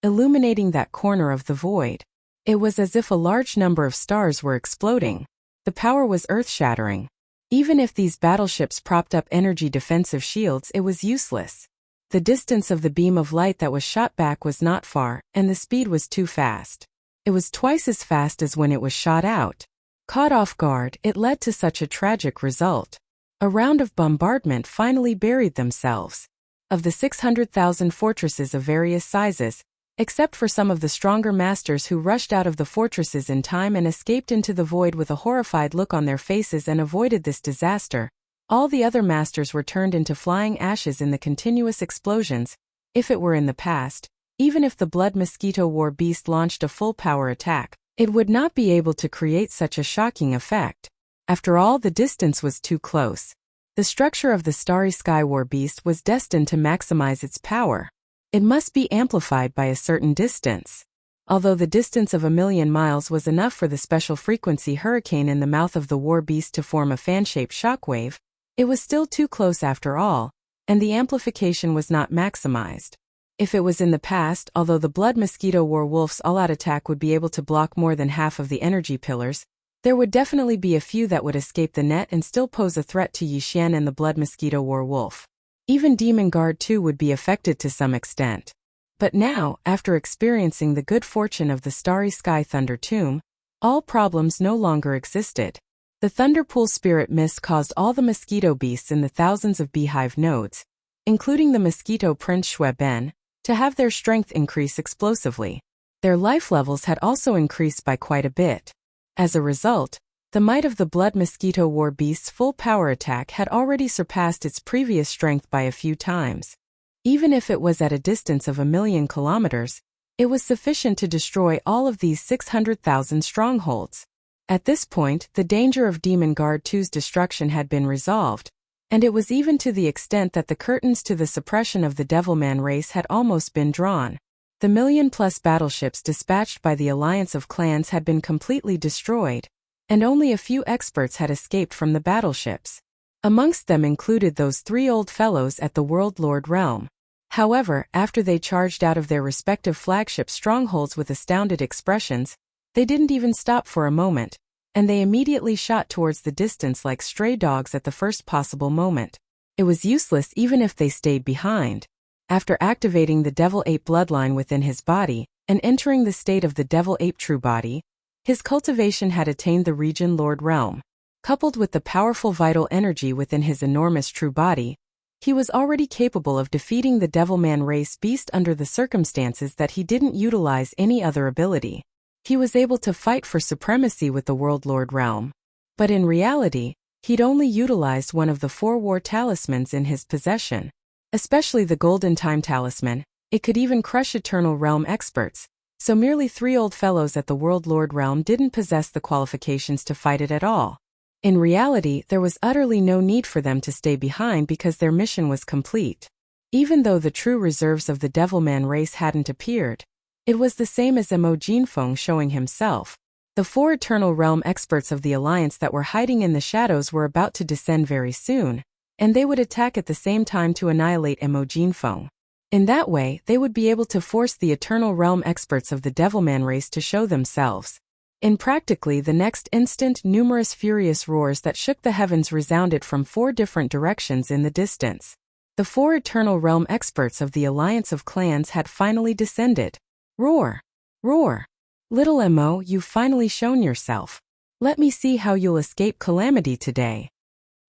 illuminating that corner of the void. It was as if a large number of stars were exploding. The power was earth-shattering. Even if these battleships propped up energy defensive shields, it was useless. The distance of the beam of light that was shot back was not far, and the speed was too fast. It was twice as fast as when it was shot out. Caught off guard, it led to such a tragic result. A round of bombardment finally buried themselves. Of the 600,000 fortresses of various sizes, except for some of the stronger masters who rushed out of the fortresses in time and escaped into the void with a horrified look on their faces and avoided this disaster, all the other masters were turned into flying ashes in the continuous explosions. If it were in the past, even if the blood mosquito war beast launched a full-power attack, it would not be able to create such a shocking effect. After all, the distance was too close. The structure of the starry sky war beast was destined to maximize its power. It must be amplified by a certain distance. Although the distance of 1,000,000 miles was enough for the special frequency hurricane in the mouth of the war beast to form a fan-shaped shockwave, it was still too close after all, and the amplification was not maximized. If it was in the past, although the blood mosquito war wolf's all-out attack would be able to block more than half of the energy pillars, there would definitely be a few that would escape the net and still pose a threat to Yixian and the blood mosquito war wolf. Even Demon Guard 2 would be affected to some extent. But now, after experiencing the good fortune of the Starry Sky Thunder Tomb, all problems no longer existed. The Thunderpool Spirit Mist caused all the mosquito beasts in the thousands of beehive nodes, including the mosquito Prince Shueben, to have their strength increase explosively. Their life levels had also increased by quite a bit. As a result, The might of the blood mosquito war beast's full power attack had already surpassed its previous strength by a few times. Even if it was at a distance of 1,000,000 kilometers, it was sufficient to destroy all of these 600,000 strongholds. At this point, the danger of Demon Guard 2's destruction had been resolved, and it was even to the extent that the curtains to the suppression of the Devilman race had almost been drawn. The 1,000,000+ battleships dispatched by the alliance of clans had been completely destroyed, and only a few experts had escaped from the battleships. Amongst them included those 3 old fellows at the World Lord realm. However, after they charged out of their respective flagship strongholds with astounded expressions, they didn't even stop for a moment, and they immediately shot towards the distance like stray dogs at the first possible moment. It was useless even if they stayed behind. After activating the Devil Ape bloodline within his body, and entering the state of the Devil Ape true body, his cultivation had attained the Region Lord realm. Coupled with the powerful vital energy within his enormous true body, he was already capable of defeating the Devilman race beast under the circumstances that he didn't utilize any other ability. He was able to fight for supremacy with the World Lord realm. But in reality, he'd only utilized one of the 4 war talismans in his possession, especially the Golden Time Talisman. It could even crush Eternal Realm experts, so merely 3 old fellows at the World Lord realm didn't possess the qualifications to fight it at all. In reality, there was utterly no need for them to stay behind because their mission was complete. Even though the true reserves of the Devilman race hadn't appeared, it was the same as Mo Jinfeng showing himself. The 4 Eternal Realm experts of the Alliance that were hiding in the shadows were about to descend very soon, and they would attack at the same time to annihilate Mo Jinfeng. In that way, they would be able to force the Eternal Realm experts of the Devilman race to show themselves. In practically the next instant, numerous furious roars that shook the heavens resounded from 4 different directions in the distance. The 4 Eternal Realm experts of the Alliance of Clans had finally descended. Roar! Roar! Little Mo, you've finally shown yourself. Let me see how you'll escape calamity today.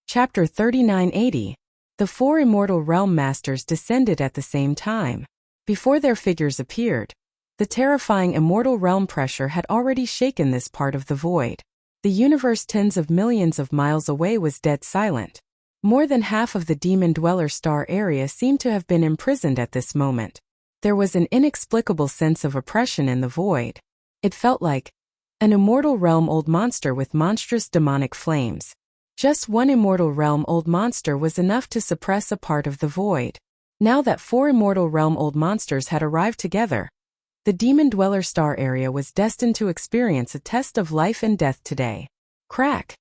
Chapter 3980. The 4 Immortal Realm Masters descended at the same time. Before their figures appeared, the terrifying Immortal Realm pressure had already shaken this part of the void. The universe tens of millions of miles away was dead silent. More than half of the Demon Dweller star area seemed to have been imprisoned at this moment. There was an inexplicable sense of oppression in the void. It felt like an Immortal Realm old monster with monstrous demonic flames. Just one Immortal Realm old monster was enough to suppress a part of the void. Now that 4 Immortal Realm old monsters had arrived together, the Demon Dweller star area was destined to experience a test of life and death today. Crack!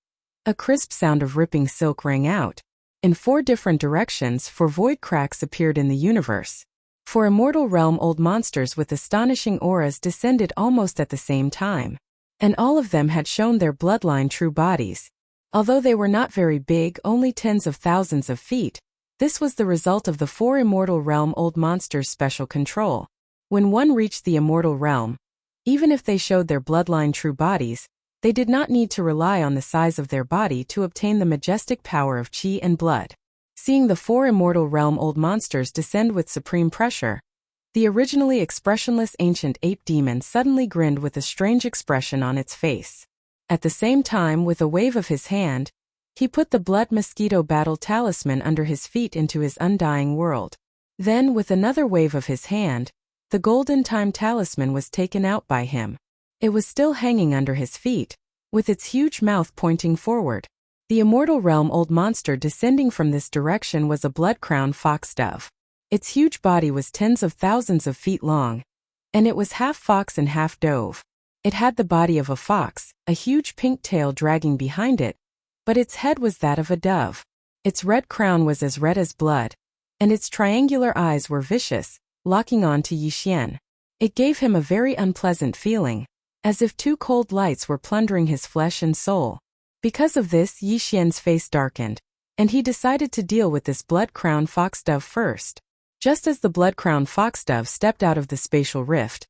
A crisp sound of ripping silk rang out. In 4 different directions, 4 void cracks appeared in the universe. 4 Immortal Realm old monsters with astonishing auras descended almost at the same time. And all of them had shown their bloodline true bodies. Although they were not very big, only tens of thousands of feet, this was the result of the 4 Immortal Realm old monsters' special control. When one reached the Immortal Realm, even if they showed their bloodline true bodies, they did not need to rely on the size of their body to obtain the majestic power of chi and blood. Seeing the 4 Immortal Realm old monsters descend with supreme pressure, the originally expressionless ancient ape demon suddenly grinned with a strange expression on its face. At the same time, with a wave of his hand, he put the Blood Mosquito Battle Talisman under his feet into his undying world. Then, with another wave of his hand, the Golden Time Talisman was taken out by him. It was still hanging under his feet, with its huge mouth pointing forward. The Immortal Realm old monster descending from this direction was a blood-crowned fox dove. Its huge body was tens of thousands of feet long, and it was half fox and half dove. It had the body of a fox, a huge pink tail dragging behind it, but its head was that of a dove. Its red crown was as red as blood, and its triangular eyes were vicious, locking on to Yixian. It gave him a very unpleasant feeling, as if 2 cold lights were plundering his flesh and soul. Because of this, Yixian's face darkened, and he decided to deal with this blood-crowned foxdove first. Just as the blood-crowned foxdove stepped out of the spatial rift,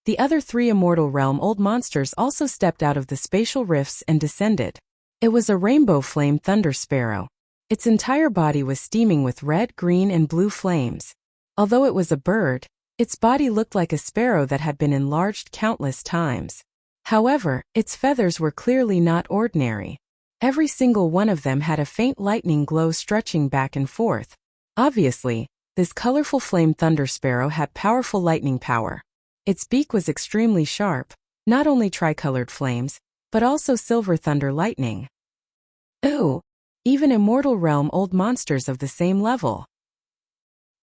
the other 3 Immortal Realm old monsters also stepped out of the spatial rifts and descended. It was a rainbow-flamed thunder sparrow. Its entire body was steaming with red, green, and blue flames. Although it was a bird, its body looked like a sparrow that had been enlarged countless times. However, its feathers were clearly not ordinary. Every single one of them had a faint lightning glow stretching back and forth. Obviously, this colorful flame thunder sparrow had powerful lightning power. Its beak was extremely sharp, not only tricolored flames, but also silver thunder lightning. Ooh! Even Immortal Realm old monsters of the same level.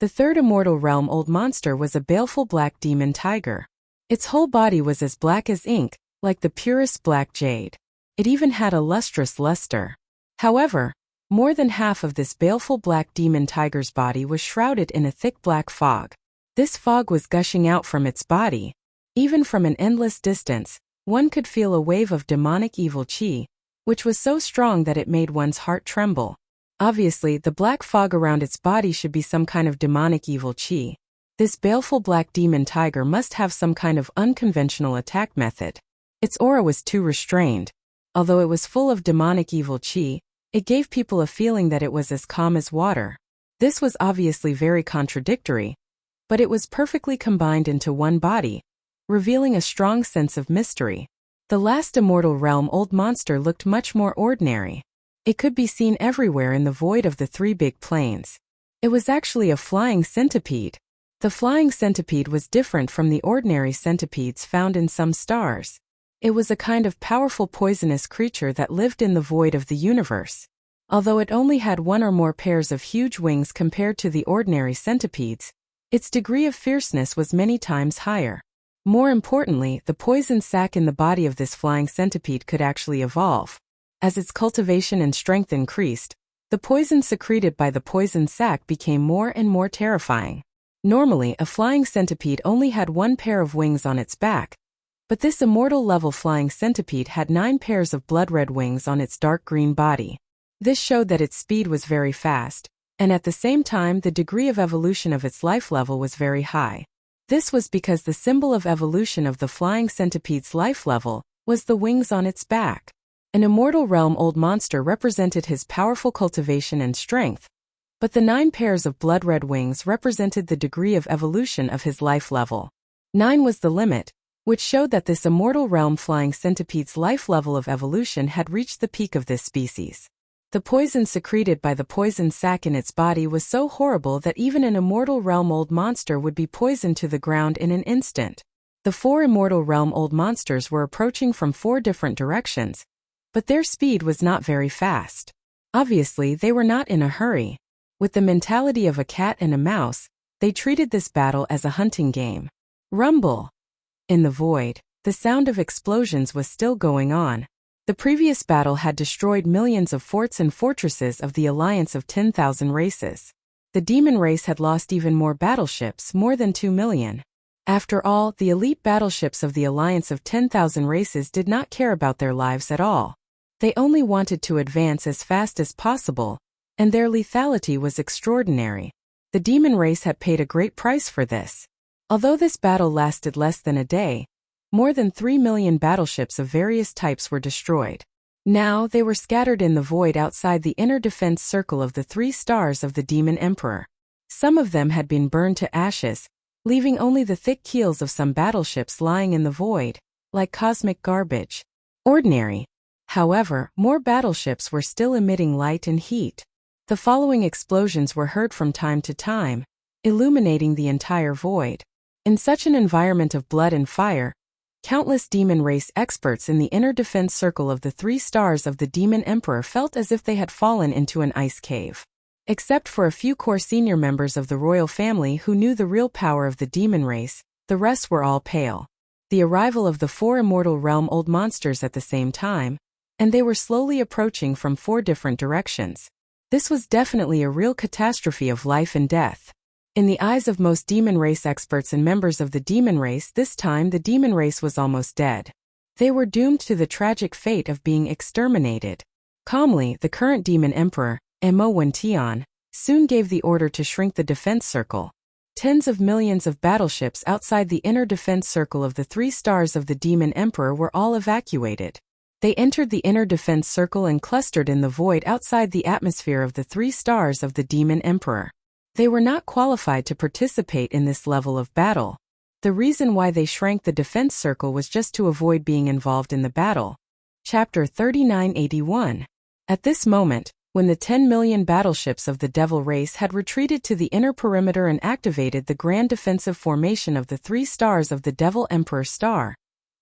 The third Immortal Realm old monster was a baleful black demon tiger. Its whole body was as black as ink, like the purest black jade. It even had a lustrous luster. However, more than half of this baleful black demon tiger's body was shrouded in a thick black fog. This fog was gushing out from its body. Even from an endless distance, one could feel a wave of demonic evil chi, which was so strong that it made one's heart tremble. Obviously, the black fog around its body should be some kind of demonic evil chi. This baleful black demon tiger must have some kind of unconventional attack method. Its aura was too restrained. Although it was full of demonic evil chi, it gave people a feeling that it was as calm as water. This was obviously very contradictory, but it was perfectly combined into one body, revealing a strong sense of mystery. The last Immortal Realm old monster looked much more ordinary. It could be seen everywhere in the void of the three big planes. It was actually a flying centipede. The flying centipede was different from the ordinary centipedes found in some stars. It was a kind of powerful poisonous creature that lived in the void of the universe. Although it only had one or more pairs of huge wings compared to the ordinary centipedes, its degree of fierceness was many times higher. More importantly, the poison sac in the body of this flying centipede could actually evolve. As its cultivation and strength increased, the poison secreted by the poison sac became more and more terrifying. Normally, a flying centipede only had one pair of wings on its back, but this immortal-level flying centipede had 9 pairs of blood-red wings on its dark green body. This showed that its speed was very fast, and at the same time the degree of evolution of its life level was very high. This was because the symbol of evolution of the flying centipede's life level was the wings on its back. An Immortal Realm old monster represented his powerful cultivation and strength, but the 9 pairs of blood-red wings represented the degree of evolution of his life level. 9 was the limit, which showed that this Immortal Realm flying centipede's life level of evolution had reached the peak of this species. The poison secreted by the poison sac in its body was so horrible that even an Immortal Realm old monster would be poisoned to the ground in an instant. The 4 Immortal Realm old monsters were approaching from 4 different directions, but their speed was not very fast. Obviously, they were not in a hurry. With the mentality of a cat and a mouse, they treated this battle as a hunting game. Rumble! In the void, the sound of explosions was still going on. The previous battle had destroyed millions of forts and fortresses of the alliance of 10,000 races. The demon race had lost even more battleships, more than 2 million. After all, the elite battleships of the alliance of 10,000 races did not care about their lives at all. They only wanted to advance as fast as possible, and their lethality was extraordinary. The demon race had paid a great price for this. Although this battle lasted less than a day, more than 3 million battleships of various types were destroyed. Now they were scattered in the void outside the inner defense circle of the 3 stars of the Demon Emperor. Some of them had been burned to ashes, leaving only the thick keels of some battleships lying in the void, like cosmic garbage. Ordinary. However, more battleships were still emitting light and heat. The following explosions were heard from time to time, illuminating the entire void. In such an environment of blood and fire, countless demon race experts in the inner defense circle of the 3 stars of the Demon Emperor felt as if they had fallen into an ice cave. Except for a few core senior members of the royal family who knew the real power of the demon race, the rest were all pale. The arrival of the 4 Immortal Realm old monsters at the same time, and they were slowly approaching from 4 different directions. This was definitely a real catastrophe of life and death. In the eyes of most demon race experts and members of the demon race, this time the demon race was almost dead. They were doomed to the tragic fate of being exterminated. Calmly, the current demon emperor, Mo Wentian, soon gave the order to shrink the defense circle. Tens of millions of battleships outside the inner defense circle of the 3 stars of the demon emperor were all evacuated. They entered the inner defense circle and clustered in the void outside the atmosphere of the 3 stars of the demon emperor. They were not qualified to participate in this level of battle. The reason why they shrank the defense circle was just to avoid being involved in the battle. Chapter 3981. At this moment, when the 10 million battleships of the Devil race had retreated to the inner perimeter and activated the grand defensive formation of the 3 stars of the Devil Emperor star,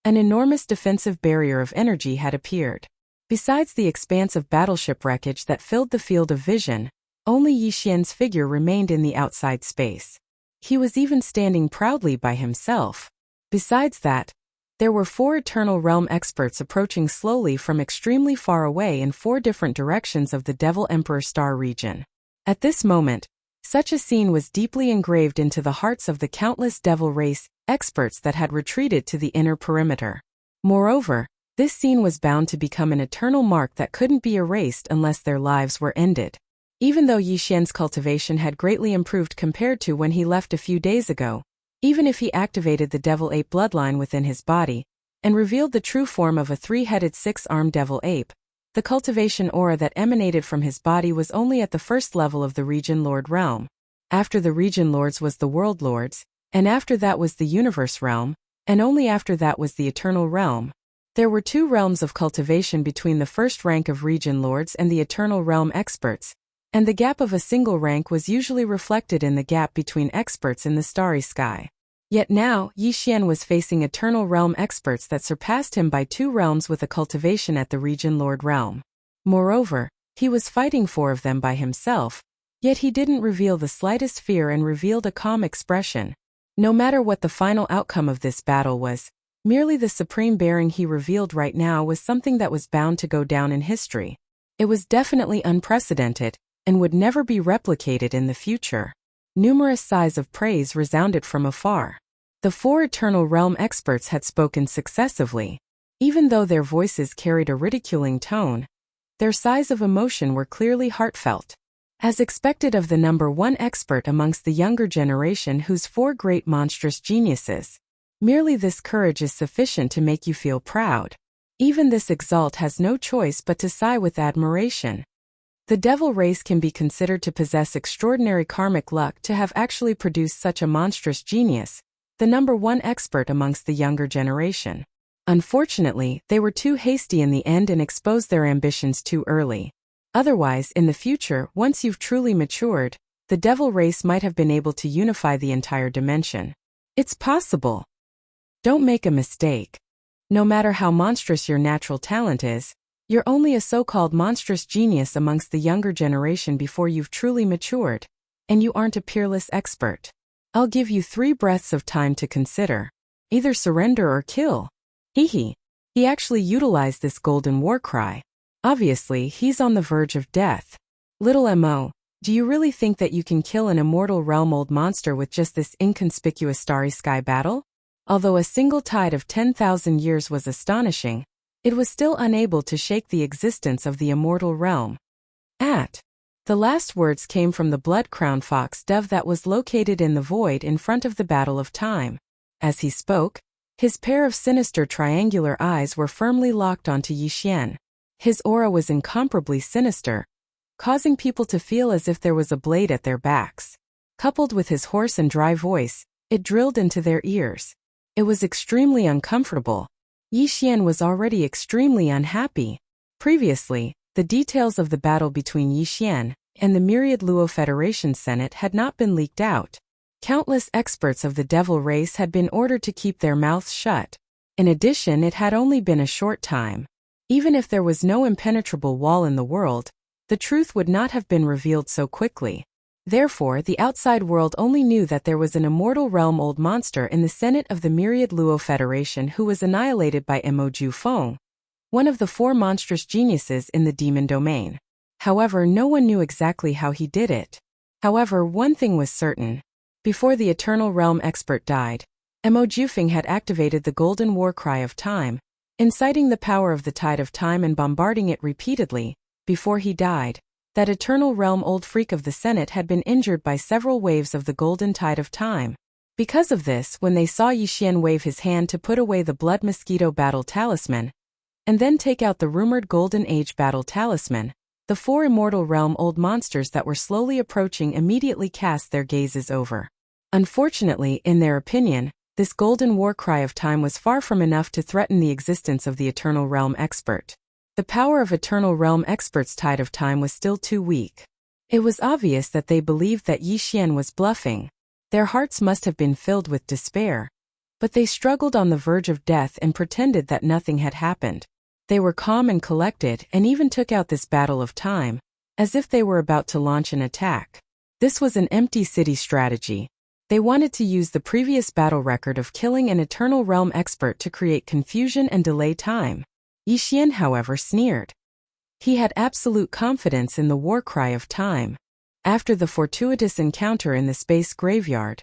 an enormous defensive barrier of energy had appeared. Besides the expanse of battleship wreckage that filled the field of vision, only Yi Xian's figure remained in the outside space. He was even standing proudly by himself. Besides that, there were 4 Eternal Realm experts approaching slowly from extremely far away in 4 different directions of the Devil Emperor star region. At this moment, such a scene was deeply engraved into the hearts of the countless Devil race experts that had retreated to the inner perimeter. Moreover, this scene was bound to become an eternal mark that couldn't be erased unless their lives were ended. Even though Yi Xian's cultivation had greatly improved compared to when he left a few days ago, even if he activated the Devil Ape bloodline within his body and revealed the true form of a 3-headed 6-armed Devil Ape, the cultivation aura that emanated from his body was only at the first level of the Region Lord realm. After the Region Lords was the World Lords, and after that was the Universe realm, and only after that was the Eternal realm. There were 2 realms of cultivation between the first rank of Region Lords and the Eternal realm experts, and the gap of a single rank was usually reflected in the gap between experts in the starry sky. Yet now, Yi Xian was facing Eternal Realm experts that surpassed him by 2 realms with a cultivation at the Region Lord realm. Moreover, he was fighting 4 of them by himself, yet he didn't reveal the slightest fear and revealed a calm expression. No matter what the final outcome of this battle was, merely the supreme bearing he revealed right now was something that was bound to go down in history. It was definitely unprecedented, and would never be replicated in the future. Numerous sighs of praise resounded from afar. The 4 Eternal Realm experts had spoken successively. Even though their voices carried a ridiculing tone, their sighs of emotion were clearly heartfelt. As expected of the number 1 expert amongst the younger generation whose 4 great monstrous geniuses, merely this courage is sufficient to make you feel proud. Even this exalt has no choice but to sigh with admiration. The Devil race can be considered to possess extraordinary karmic luck to have actually produced such a monstrous genius, the number 1 expert amongst the younger generation. Unfortunately, they were too hasty in the end and exposed their ambitions too early. Otherwise, in the future, once you've truly matured, the Devil race might have been able to unify the entire dimension. It's possible. Don't make a mistake. No matter how monstrous your natural talent is, you're only a so-called monstrous genius amongst the younger generation before you've truly matured, and you aren't a peerless expert. I'll give you 3 breaths of time to consider. Either surrender or kill. He actually utilized this golden war cry. Obviously, he's on the verge of death. Little Mo, do you really think that you can kill an immortal realm-old monster with just this inconspicuous starry sky battle? Although a single tide of 10,000 years was astonishing, it was still unable to shake the existence of the immortal realm. The last words came from the blood-crowned fox dove that was located in the void in front of the Battle of Time. As he spoke, his pair of sinister triangular eyes were firmly locked onto Yi Xian. His aura was incomparably sinister, causing people to feel as if there was a blade at their backs. Coupled with his hoarse and dry voice, it drilled into their ears. It was extremely uncomfortable. Yi Xian was already extremely unhappy. Previously, the details of the battle between Yi Xian and the myriad Luo Federation Senate had not been leaked out. Countless experts of the Devil race had been ordered to keep their mouths shut. In addition, it had only been a short time. Even if there was no impenetrable wall in the world, the truth would not have been revealed so quickly. Therefore, the outside world only knew that there was an immortal realm-old monster in the Senate of the Myriad Luo Federation who was annihilated by Mo Jufeng, one of the 4 monstrous geniuses in the demon domain. However, no one knew exactly how he did it. However, one thing was certain. Before the Eternal Realm expert died, Mo Jufeng had activated the Golden War Cry of Time, inciting the power of the Tide of Time and bombarding it repeatedly. Before he died, that Eternal Realm old freak of the Senate had been injured by several waves of the Golden Tide of Time. Because of this, when they saw Yi Xian wave his hand to put away the Blood Mosquito Battle Talisman, and then take out the rumored Golden Age Battle Talisman, the 4 immortal realm old monsters that were slowly approaching immediately cast their gazes over. Unfortunately, in their opinion, this golden war cry of time was far from enough to threaten the existence of the Eternal Realm expert. The power of Eternal Realm expert's Tide of Time was still too weak. It was obvious that they believed that Yi Xian was bluffing. Their hearts must have been filled with despair. But they struggled on the verge of death and pretended that nothing had happened. They were calm and collected and even took out this battle of time, as if they were about to launch an attack. This was an empty city strategy. They wanted to use the previous battle record of killing an Eternal Realm expert to create confusion and delay time. Yi Xian, however, sneered. He had absolute confidence in the war cry of time. After the fortuitous encounter in the space graveyard,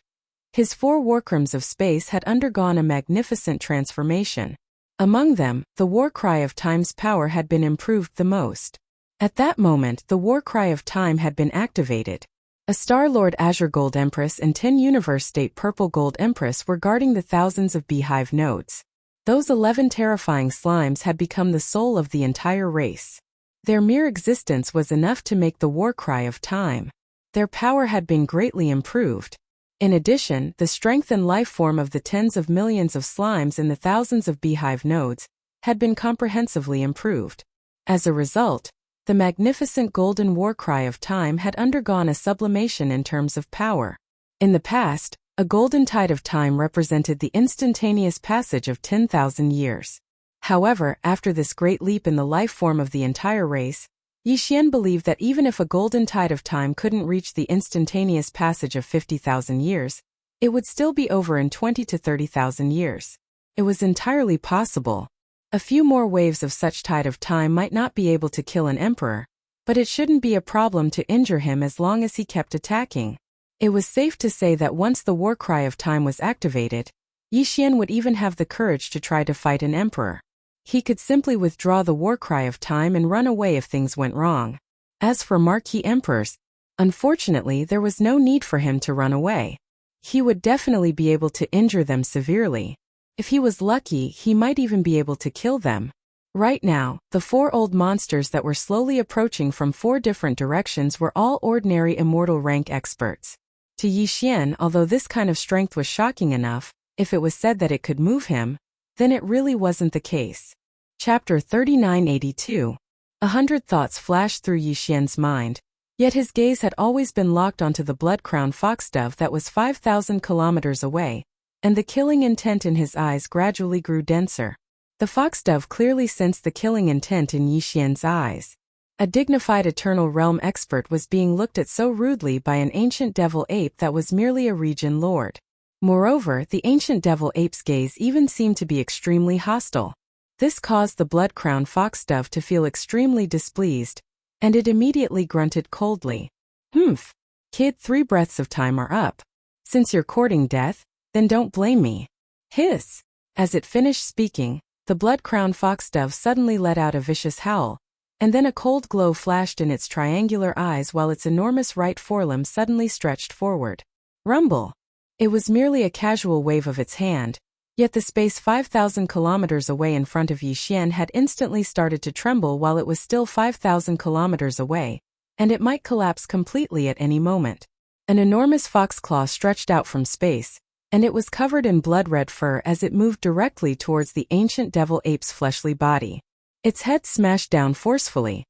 his 4 warcrims of space had undergone a magnificent transformation. Among them, the war cry of time's power had been improved the most. At that moment, the war cry of time had been activated. A Star-Lord Azure Gold Empress and 10 Universe State Purple Gold Empress were guarding the thousands of beehive nodes. Those 11 terrifying slimes had become the soul of the entire race. Their mere existence was enough to make the war cry of time. Their power had been greatly improved. In addition, the strength and life form of the tens of millions of slimes in the thousands of beehive nodes had been comprehensively improved. As a result, the magnificent golden war cry of time had undergone a sublimation in terms of power. In the past, a golden tide of time represented the instantaneous passage of 10,000 years. However, after this great leap in the life form of the entire race, Yi Xian believed that even if a golden tide of time couldn't reach the instantaneous passage of 50,000 years, it would still be over in 20 to 30,000 years. It was entirely possible. A few more waves of such tide of time might not be able to kill an emperor, but it shouldn't be a problem to injure him as long as he kept attacking. It was safe to say that once the war cry of time was activated, Yi Xian would even have the courage to try to fight an emperor. He could simply withdraw the war cry of time and run away if things went wrong. As for marquee emperors, unfortunately there was no need for him to run away. He would definitely be able to injure them severely. If he was lucky, he might even be able to kill them. Right now, the 4 old monsters that were slowly approaching from 4 different directions were all ordinary immortal rank experts. To Yi Xian, although this kind of strength was shocking enough, if it was said that it could move him, then it really wasn't the case. Chapter 3982. 100 thoughts flashed through Yi Xian's mind, yet his gaze had always been locked onto the blood-crowned foxdove that was 5,000 kilometers away, and the killing intent in his eyes gradually grew denser. The foxdove clearly sensed the killing intent in Yi Xian's eyes. A dignified Eternal Realm expert was being looked at so rudely by an ancient devil ape that was merely a region lord. Moreover, the ancient devil ape's gaze even seemed to be extremely hostile. This caused the blood-crowned foxdove to feel extremely displeased, and it immediately grunted coldly. "Humph. Kid, 3 breaths of time are up. Since you're courting death, then don't blame me." Hiss! As it finished speaking, the blood-crowned foxdove suddenly let out a vicious howl, and then a cold glow flashed in its triangular eyes while its enormous right forelimb suddenly stretched forward. Rumble! It was merely a casual wave of its hand, yet the space 5,000 kilometers away in front of Yi Xian had instantly started to tremble while it was still 5,000 kilometers away, and it might collapse completely at any moment. An enormous fox claw stretched out from space, and it was covered in blood-red fur as it moved directly towards the ancient devil ape's fleshly body. Its head smashed down forcefully.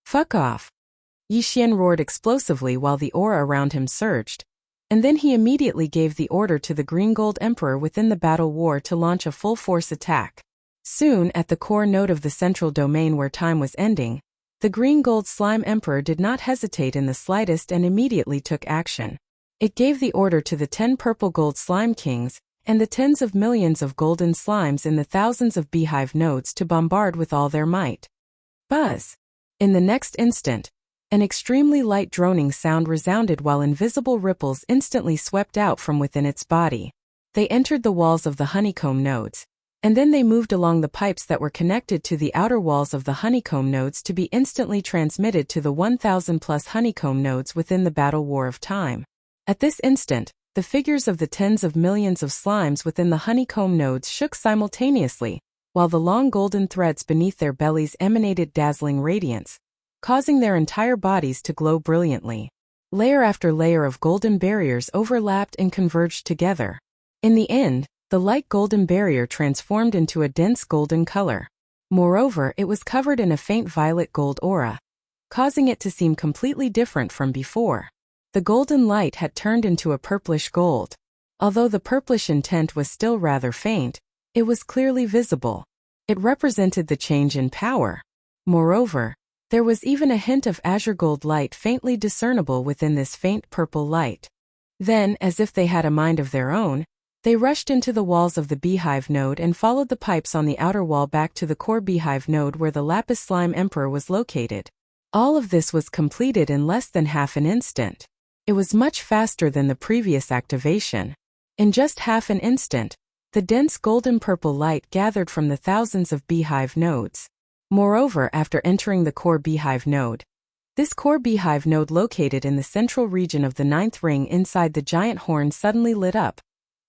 "Fuck off!" Yi Xian roared explosively while the aura around him surged, and then he immediately gave the order to the Green Gold Emperor within the battle war to launch a full-force attack. Soon, at the core node of the central domain where time was ending, the Green Gold Slime Emperor did not hesitate in the slightest and immediately took action. It gave the order to the 10 Purple Gold Slime Kings and the tens of millions of golden slimes in the thousands of beehive nodes to bombard with all their might. Buzz! In the next instant, an extremely light droning sound resounded while invisible ripples instantly swept out from within its body. They entered the walls of the honeycomb nodes, and then they moved along the pipes that were connected to the outer walls of the honeycomb nodes to be instantly transmitted to the 1,000+ honeycomb nodes within the battle war of time. At this instant, the figures of the tens of millions of slimes within the honeycomb nodes shook simultaneously, while the long golden threads beneath their bellies emanated dazzling radiance, causing their entire bodies to glow brilliantly. Layer after layer of golden barriers overlapped and converged together. In the end, The light golden barrier transformed into a dense golden color. Moreover, it was covered in a faint violet gold aura, causing it to seem completely different from before. The golden light had turned into a purplish gold. Although the purplish intent was still rather faint, it was clearly visible. It represented the change in power. Moreover, there was even a hint of azure gold light faintly discernible within this faint purple light. Then, as if they had a mind of their own, they rushed into the walls of the beehive node and followed the pipes on the outer wall back to the core beehive node where the lapis slime emperor was located. All of this was completed in less than half an instant. It was much faster than the previous activation. In just half an instant, the dense golden-purple light gathered from the thousands of beehive nodes. Moreover, after entering the core beehive node, this core beehive node located in the central region of the ninth ring inside the giant horn suddenly lit up,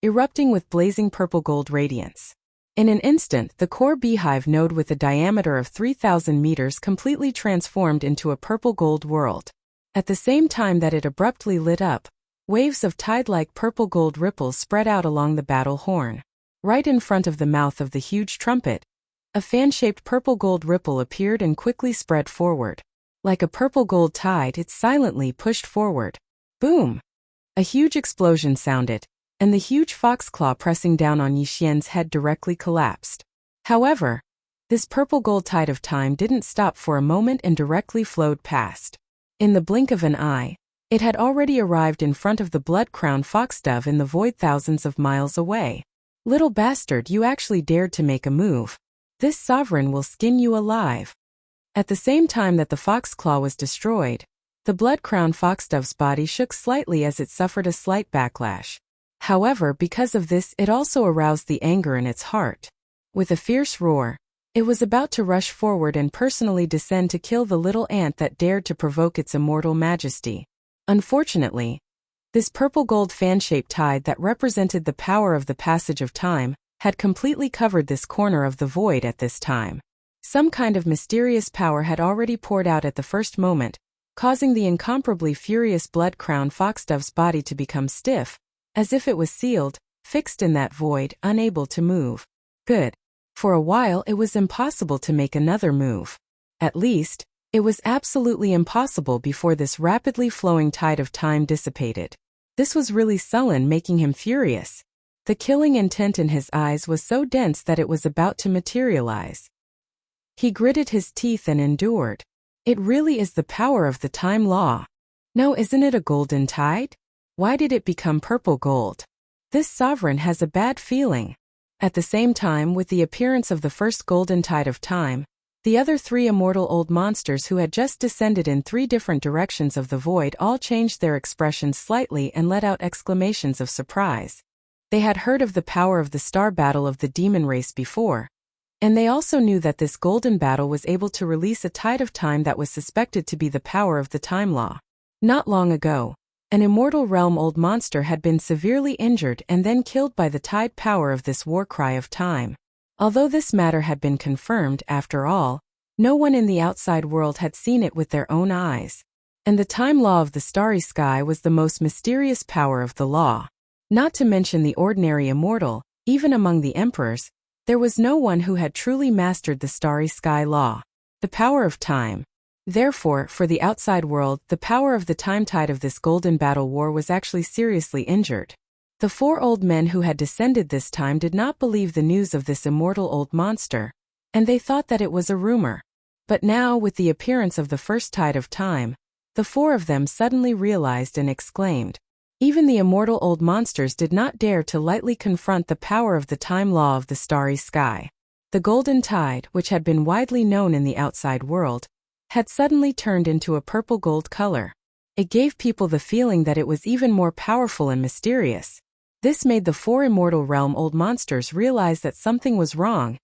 erupting with blazing purple-gold radiance. In an instant, the core beehive node with a diameter of 3,000 meters completely transformed into a purple-gold world. At the same time that it abruptly lit up, waves of tide-like purple-gold ripples spread out along the battle horn. Right in front of the mouth of the huge trumpet, a fan-shaped purple-gold ripple appeared and quickly spread forward. Like a purple-gold tide, it silently pushed forward. Boom! A huge explosion sounded, and the huge foxclaw pressing down on Yixian's head directly collapsed. However, this purple-gold tide of time didn't stop for a moment and directly flowed past. In the blink of an eye, it had already arrived in front of the blood-crowned foxdove in the void thousands of miles away. Little bastard, you actually dared to make a move. This sovereign will skin you alive. At the same time that the foxclaw was destroyed, the blood-crowned foxdove's body shook slightly as it suffered a slight backlash. However, because of this, it also aroused the anger in its heart. With a fierce roar, it was about to rush forward and personally descend to kill the little ant that dared to provoke its immortal majesty. Unfortunately, this purple-gold fan-shaped tide that represented the power of the passage of time had completely covered this corner of the void at this time. Some kind of mysterious power had already poured out at the first moment, causing the incomparably furious blood-crowned foxdove's body to become stiff, as if it was sealed, fixed in that void, unable to move. Good. For a while it was impossible to make another move. At least, it was absolutely impossible before this rapidly flowing tide of time dissipated. This was really sullen, making him furious. The killing intent in his eyes was so dense that it was about to materialize. He gritted his teeth and endured. It really is the power of the time law. No, isn't it a golden tide? Why did it become purple gold? This sovereign has a bad feeling. At the same time, with the appearance of the first golden tide of time, the other three immortal old monsters who had just descended in three different directions of the void all changed their expressions slightly and let out exclamations of surprise. They had heard of the power of the star battle of the demon race before, and they also knew that this golden battle was able to release a tide of time that was suspected to be the power of the time law. Not long ago, an immortal realm old monster had been severely injured and then killed by the tide power of this war cry of time. Although this matter had been confirmed, after all, no one in the outside world had seen it with their own eyes. And the time law of the starry sky was the most mysterious power of the law. Not to mention the ordinary immortal, even among the emperors, there was no one who had truly mastered the starry sky law, the power of time. Therefore, for the outside world, the power of the time tide of this golden battle war was actually seriously injured. The four old men who had descended this time did not believe the news of this immortal old monster, and they thought that it was a rumor. But now, with the appearance of the first tide of time, the four of them suddenly realized and exclaimed. Even the immortal old monsters did not dare to lightly confront the power of the time law of the starry sky. The golden tide, which had been widely known in the outside world, had suddenly turned into a purple gold color. It gave people the feeling that it was even more powerful and mysterious. This made the four immortal realm old monsters realize that something was wrong,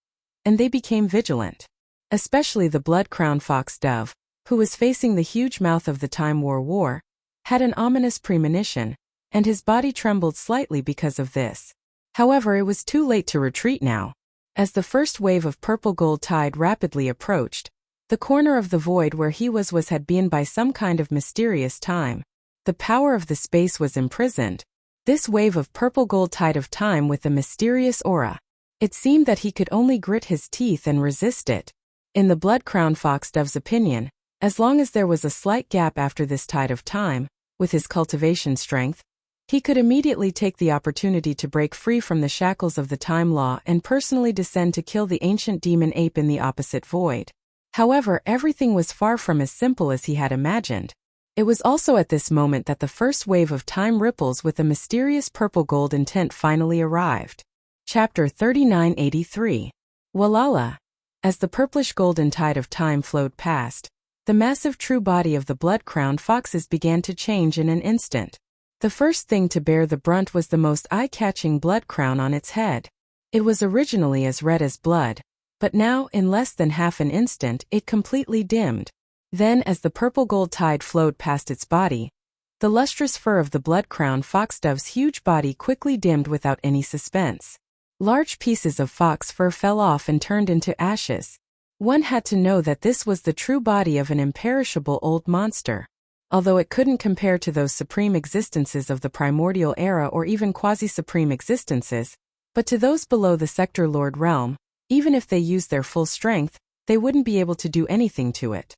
and they became vigilant. Especially the blood-crowned fox dove, who was facing the huge mouth of the Time War, had an ominous premonition, and his body trembled slightly because of this. However, it was too late to retreat now. As the first wave of purple gold tide rapidly approached, the corner of the void where he was had been by some kind of mysterious time. The power of the space was imprisoned. This wave of purple-gold tide of time with a mysterious aura. It seemed that he could only grit his teeth and resist it. In the blood-crowned foxdove's opinion, as long as there was a slight gap after this tide of time, with his cultivation strength, he could immediately take the opportunity to break free from the shackles of the time law and personally descend to kill the ancient demon ape in the opposite void. However, everything was far from as simple as he had imagined. It was also at this moment that the first wave of time ripples with a mysterious purple-gold intent finally arrived. Chapter 3983. Walala. As the purplish-golden tide of time flowed past, the massive true body of the blood-crowned foxes began to change in an instant. The first thing to bear the brunt was the most eye-catching blood crown on its head. It was originally as red as blood, but now, in less than half an instant, it completely dimmed. Then, as the purple-gold tide flowed past its body, the lustrous fur of the blood-crowned foxdove's huge body quickly dimmed without any suspense. Large pieces of fox fur fell off and turned into ashes. One had to know that this was the true body of an imperishable old monster. Although it couldn't compare to those supreme existences of the primordial era or even quasi-supreme existences, but to those below the Sector Lord realm, even if they used their full strength, they wouldn't be able to do anything to it.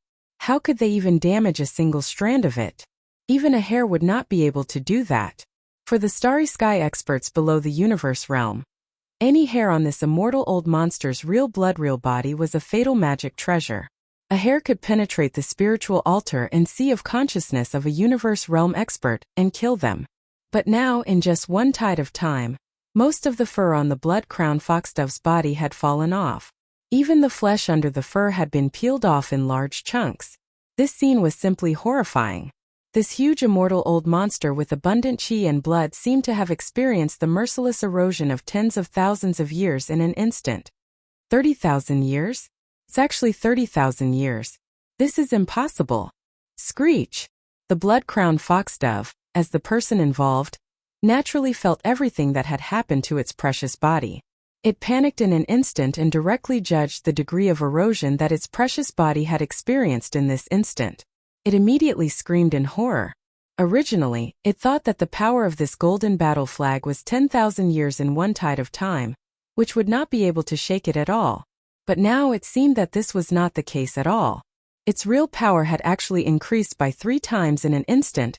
How could they even damage a single strand of it? Even a hair would not be able to do that. For the starry sky experts below the universe realm, any hair on this immortal old monster's real body was a fatal magic treasure. A hair could penetrate the spiritual altar and sea of consciousness of a universe realm expert and kill them. But now, in just one tide of time, most of the fur on the blood-crowned foxdove's body had fallen off. Even the flesh under the fur had been peeled off in large chunks. This scene was simply horrifying. This huge immortal old monster with abundant chi and blood seemed to have experienced the merciless erosion of tens of thousands of years in an instant. 30,000 years? It's actually 30,000 years. This is impossible. Screech! The blood-crowned foxdove, as the person involved, naturally felt everything that had happened to its precious body. It panicked in an instant and directly judged the degree of erosion that its precious body had experienced in this instant. It immediately screamed in horror. Originally, it thought that the power of this golden battle flag was 10,000 years in one tide of time, which would not be able to shake it at all. But now it seemed that this was not the case at all. Its real power had actually increased by 3 times in an instant,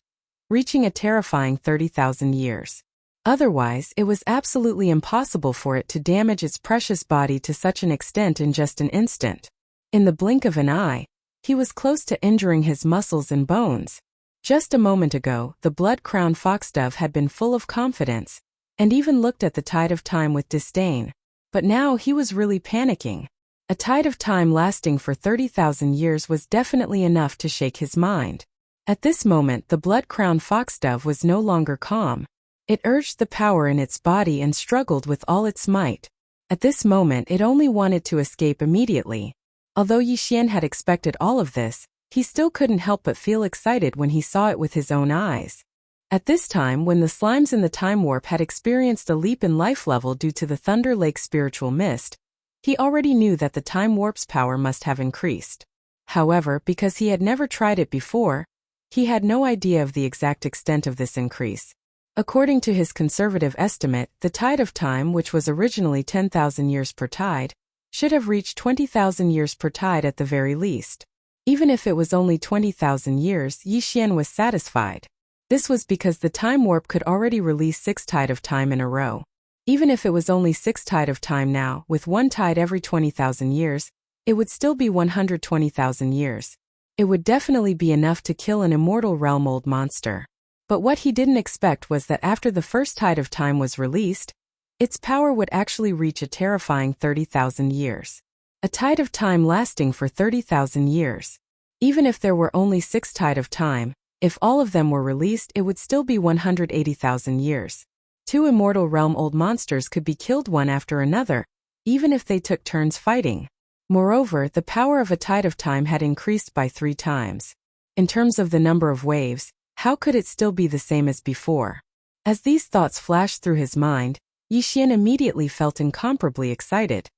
reaching a terrifying 30,000 years. Otherwise, it was absolutely impossible for it to damage its precious body to such an extent in just an instant. In the blink of an eye, he was close to injuring his muscles and bones. Just a moment ago, the blood-crowned foxdove had been full of confidence, and even looked at the tide of time with disdain. But now he was really panicking. A tide of time lasting for 30,000 years was definitely enough to shake his mind. At this moment, the blood-crowned foxdove was no longer calm. It urged the power in its body and struggled with all its might. At this moment, it only wanted to escape immediately. Although Yixian had expected all of this, he still couldn't help but feel excited when he saw it with his own eyes. At this time, when the slimes in the time warp had experienced a leap in life level due to the Thunder Lake spiritual mist, he already knew that the time warp's power must have increased. However, because he had never tried it before, he had no idea of the exact extent of this increase. According to his conservative estimate, the tide of time, which was originally 10,000 years per tide, should have reached 20,000 years per tide at the very least. Even if it was only 20,000 years, Yixian was satisfied. This was because the time warp could already release 6 tide of time in a row. Even if it was only 6 tide of time now, with 1 tide every 20,000 years, it would still be 120,000 years. It would definitely be enough to kill an immortal realm old monster. But what he didn't expect was that after the first tide of time was released, its power would actually reach a terrifying 30,000 years. A tide of time lasting for 30,000 years. Even if there were only 6 tide of time, if all of them were released, it would still be 180,000 years. 2 immortal realm old monsters could be killed one after another, even if they took turns fighting. Moreover, the power of a tide of time had increased by 3 times. In terms of the number of waves, how could it still be the same as before? As these thoughts flashed through his mind, Yixian immediately felt incomparably excited.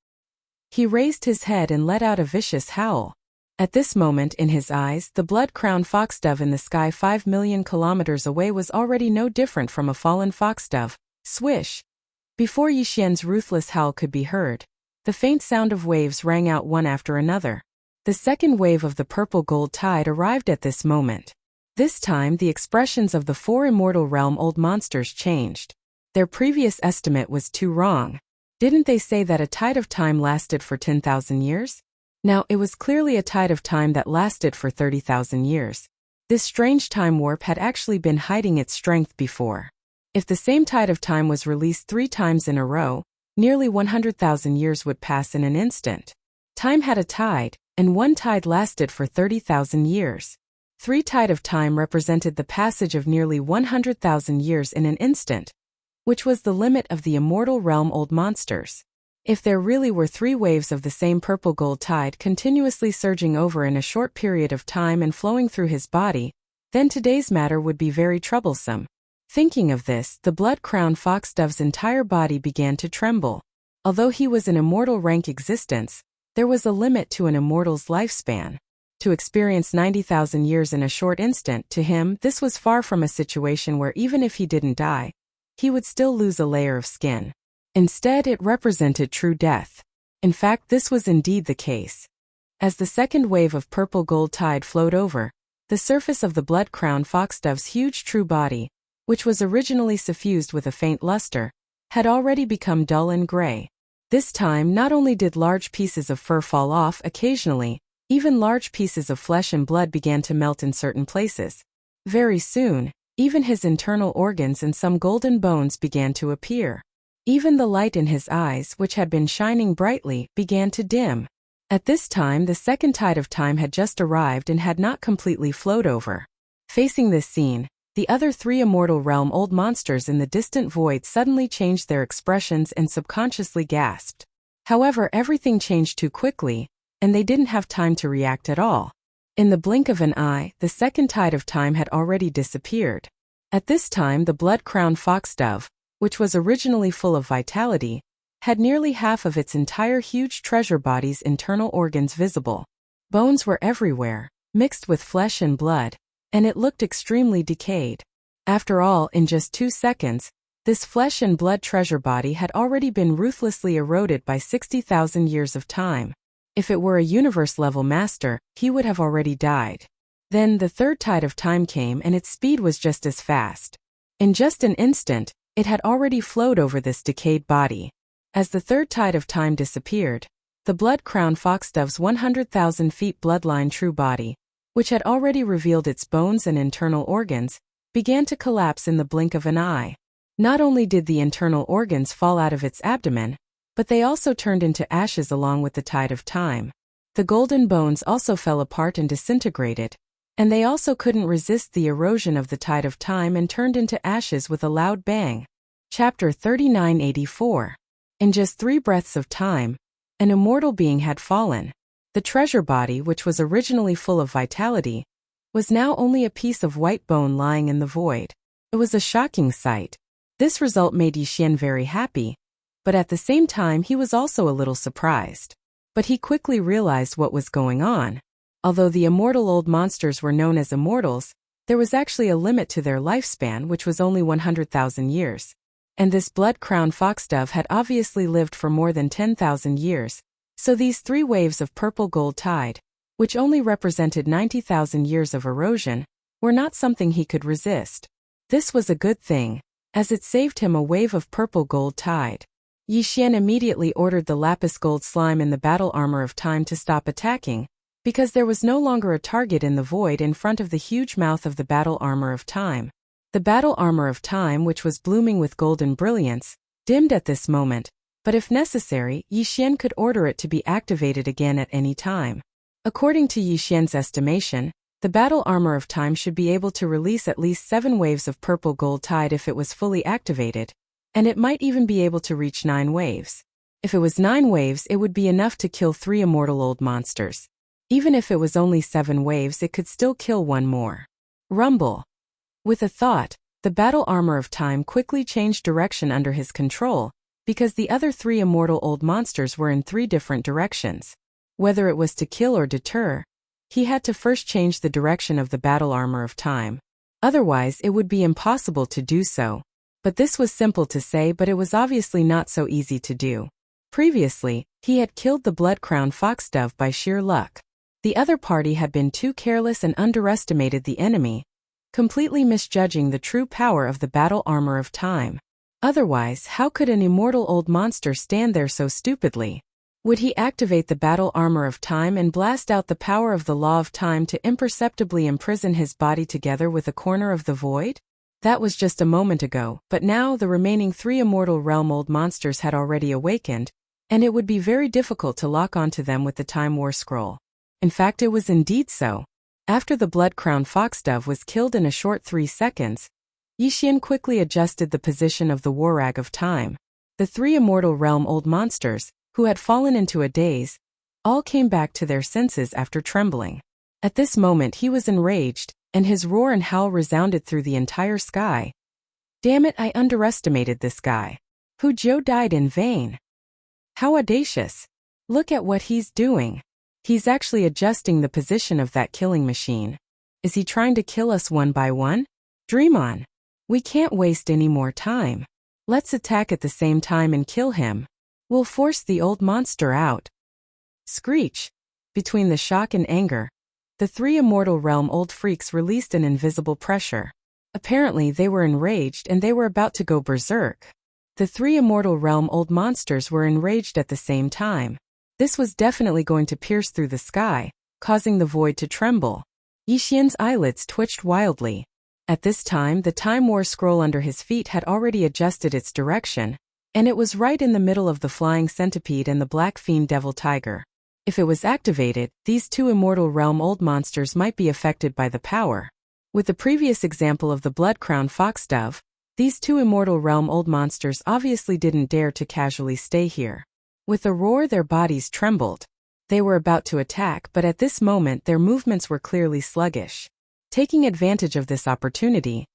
He raised his head and let out a vicious howl. At this moment in his eyes, the blood-crowned foxdove in the sky 5 million kilometers away was already no different from a fallen foxdove. Swish! Before Yixian's ruthless howl could be heard, the faint sound of waves rang out one after another. The second wave of the purple gold tide arrived at this moment. This time the expressions of the 4 immortal realm-old monsters changed. Their previous estimate was too wrong. Didn't they say that a tide of time lasted for 10,000 years? Now it was clearly a tide of time that lasted for 30,000 years. This strange time warp had actually been hiding its strength before. If the same tide of time was released 3 times in a row, nearly 100,000 years would pass in an instant. Time had a tide, and one tide lasted for 30,000 years. 3 tide of time represented the passage of nearly 100,000 years in an instant, which was the limit of the immortal realm-old monsters. If there really were 3 waves of the same purple gold tide continuously surging over in a short period of time and flowing through his body, then today's matter would be very troublesome. Thinking of this, the blood-crowned foxdove's entire body began to tremble. Although he was an immortal rank existence, there was a limit to an immortal's lifespan. To experience 90,000 years in a short instant, to him, this was far from a situation where even if he didn't die, he would still lose a layer of skin. Instead, it represented true death. In fact, this was indeed the case. As the second wave of purple gold tide flowed over, the surface of the blood-crowned foxdove's huge true body, which was originally suffused with a faint luster, had already become dull and gray. This time, not only did large pieces of fur fall off occasionally, even large pieces of flesh and blood began to melt in certain places. Very soon, even his internal organs and some golden bones began to appear. Even the light in his eyes, which had been shining brightly, began to dim. At this time, the second tide of time had just arrived and had not completely flowed over. Facing this scene, the other 3 immortal realm-old monsters in the distant void suddenly changed their expressions and subconsciously gasped. However, everything changed too quickly, and they didn't have time to react at all. In the blink of an eye, the second tide of time had already disappeared. At this time, the blood-crowned foxdove, which was originally full of vitality, had nearly half of its entire huge treasure body's internal organs visible. Bones were everywhere, mixed with flesh and blood, and it looked extremely decayed. After all, in just 2 seconds, this flesh and blood treasure body had already been ruthlessly eroded by 60,000 years of time. If it were a universe-level master, he would have already died. Then the third tide of time came and its speed was just as fast. In just an instant, it had already flowed over this decayed body. As the third tide of time disappeared, the blood-crowned foxdove's 100,000 feet bloodline true body, which had already revealed its bones and internal organs, began to collapse in the blink of an eye. Not only did the internal organs fall out of its abdomen, but they also turned into ashes along with the tide of time. The golden bones also fell apart and disintegrated, and they also couldn't resist the erosion of the tide of time and turned into ashes with a loud bang. Chapter 3984. In just 3 breaths of time, an immortal being had fallen. The treasure body, which was originally full of vitality, was now only a piece of white bone lying in the void. It was a shocking sight. This result made Yixian very happy, but at the same time he was also a little surprised. But he quickly realized what was going on. Although the immortal old monsters were known as immortals, there was actually a limit to their lifespan, which was only 100,000 years. And this blood-crowned foxdove had obviously lived for more than 10,000 years, so these 3 waves of purple gold tide, which only represented 90,000 years of erosion, were not something he could resist. This was a good thing, as it saved him a wave of purple gold tide. Yixian immediately ordered the lapis gold slime in the battle armor of time to stop attacking, because there was no longer a target in the void in front of the huge mouth of the battle armor of time. The battle armor of time, which was blooming with golden brilliance, dimmed at this moment, but if necessary, Yixian could order it to be activated again at any time. According to Yixian's estimation, the battle armor of time should be able to release at least 7 waves of purple gold tide if it was fully activated, and it might even be able to reach 9 waves. If it was 9 waves, it would be enough to kill 3 immortal old monsters. Even if it was only 7 waves, it could still kill 1 more. Rumble. With a thought, the battle armor of time quickly changed direction under his control, because the other 3 immortal old monsters were in 3 different directions. Whether it was to kill or deter, He had to first change the direction of the battle armor of time. Otherwise, it would be impossible to do so. But this was simple to say, but it was obviously not so easy to do. Previously, he had killed the blood-crowned foxdove by sheer luck. The other party had been too careless and underestimated the enemy, completely misjudging the true power of the battle armor of time. Otherwise, how could an immortal old monster stand there so stupidly? Would he activate the battle armor of time and blast out the power of the law of time to imperceptibly imprison his body together with a corner of the void? That was just a moment ago, but now the remaining 3 immortal realm old monsters had already awakened, and it would be very difficult to lock onto them with the Time War Scroll. In fact, it was indeed so. After the blood-crowned foxdove was killed in a short 3 seconds, Yixian quickly adjusted the position of the war rag of time. The 3 immortal realm old monsters, who had fallen into a daze, all came back to their senses after trembling. At this moment he was enraged, and his roar and howl resounded through the entire sky. Damn it, I underestimated this guy. Hu Jiu died in vain. How audacious. Look at what he's doing. He's actually adjusting the position of that killing machine. Is he trying to kill us one by one? Dream on. We can't waste any more time. Let's attack at the same time and kill him. We'll force the old monster out. Screech. Between the shock and anger, the 3 immortal realm old freaks released an invisible pressure. Apparently they were enraged and they were about to go berserk. The 3 immortal realm old monsters were enraged at the same time. This was definitely going to pierce through the sky, causing the void to tremble. Yixian's eyelids twitched wildly. At this time, the Time War Scroll under his feet had already adjusted its direction, and it was right in the middle of the flying centipede and the black fiend devil tiger. If it was activated, these 2 immortal realm old monsters might be affected by the power. With the previous example of the blood-crowned foxdove, these 2 immortal realm old monsters obviously didn't dare to casually stay here. With a roar, their bodies trembled. They were about to attack, but at this moment their movements were clearly sluggish. Taking advantage of this opportunity,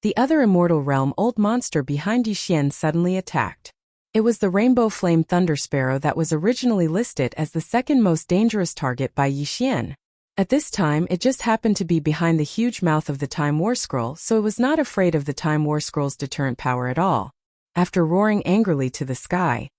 the other immortal realm old monster behind Yixian suddenly attacked. It was the Rainbow Flame Thunder Sparrow that was originally listed as the second most dangerous target by Yixian. At this time, it just happened to be behind the huge mouth of the Time War Scroll, so it was not afraid of the Time War Scroll's deterrent power at all. After roaring angrily to the sky,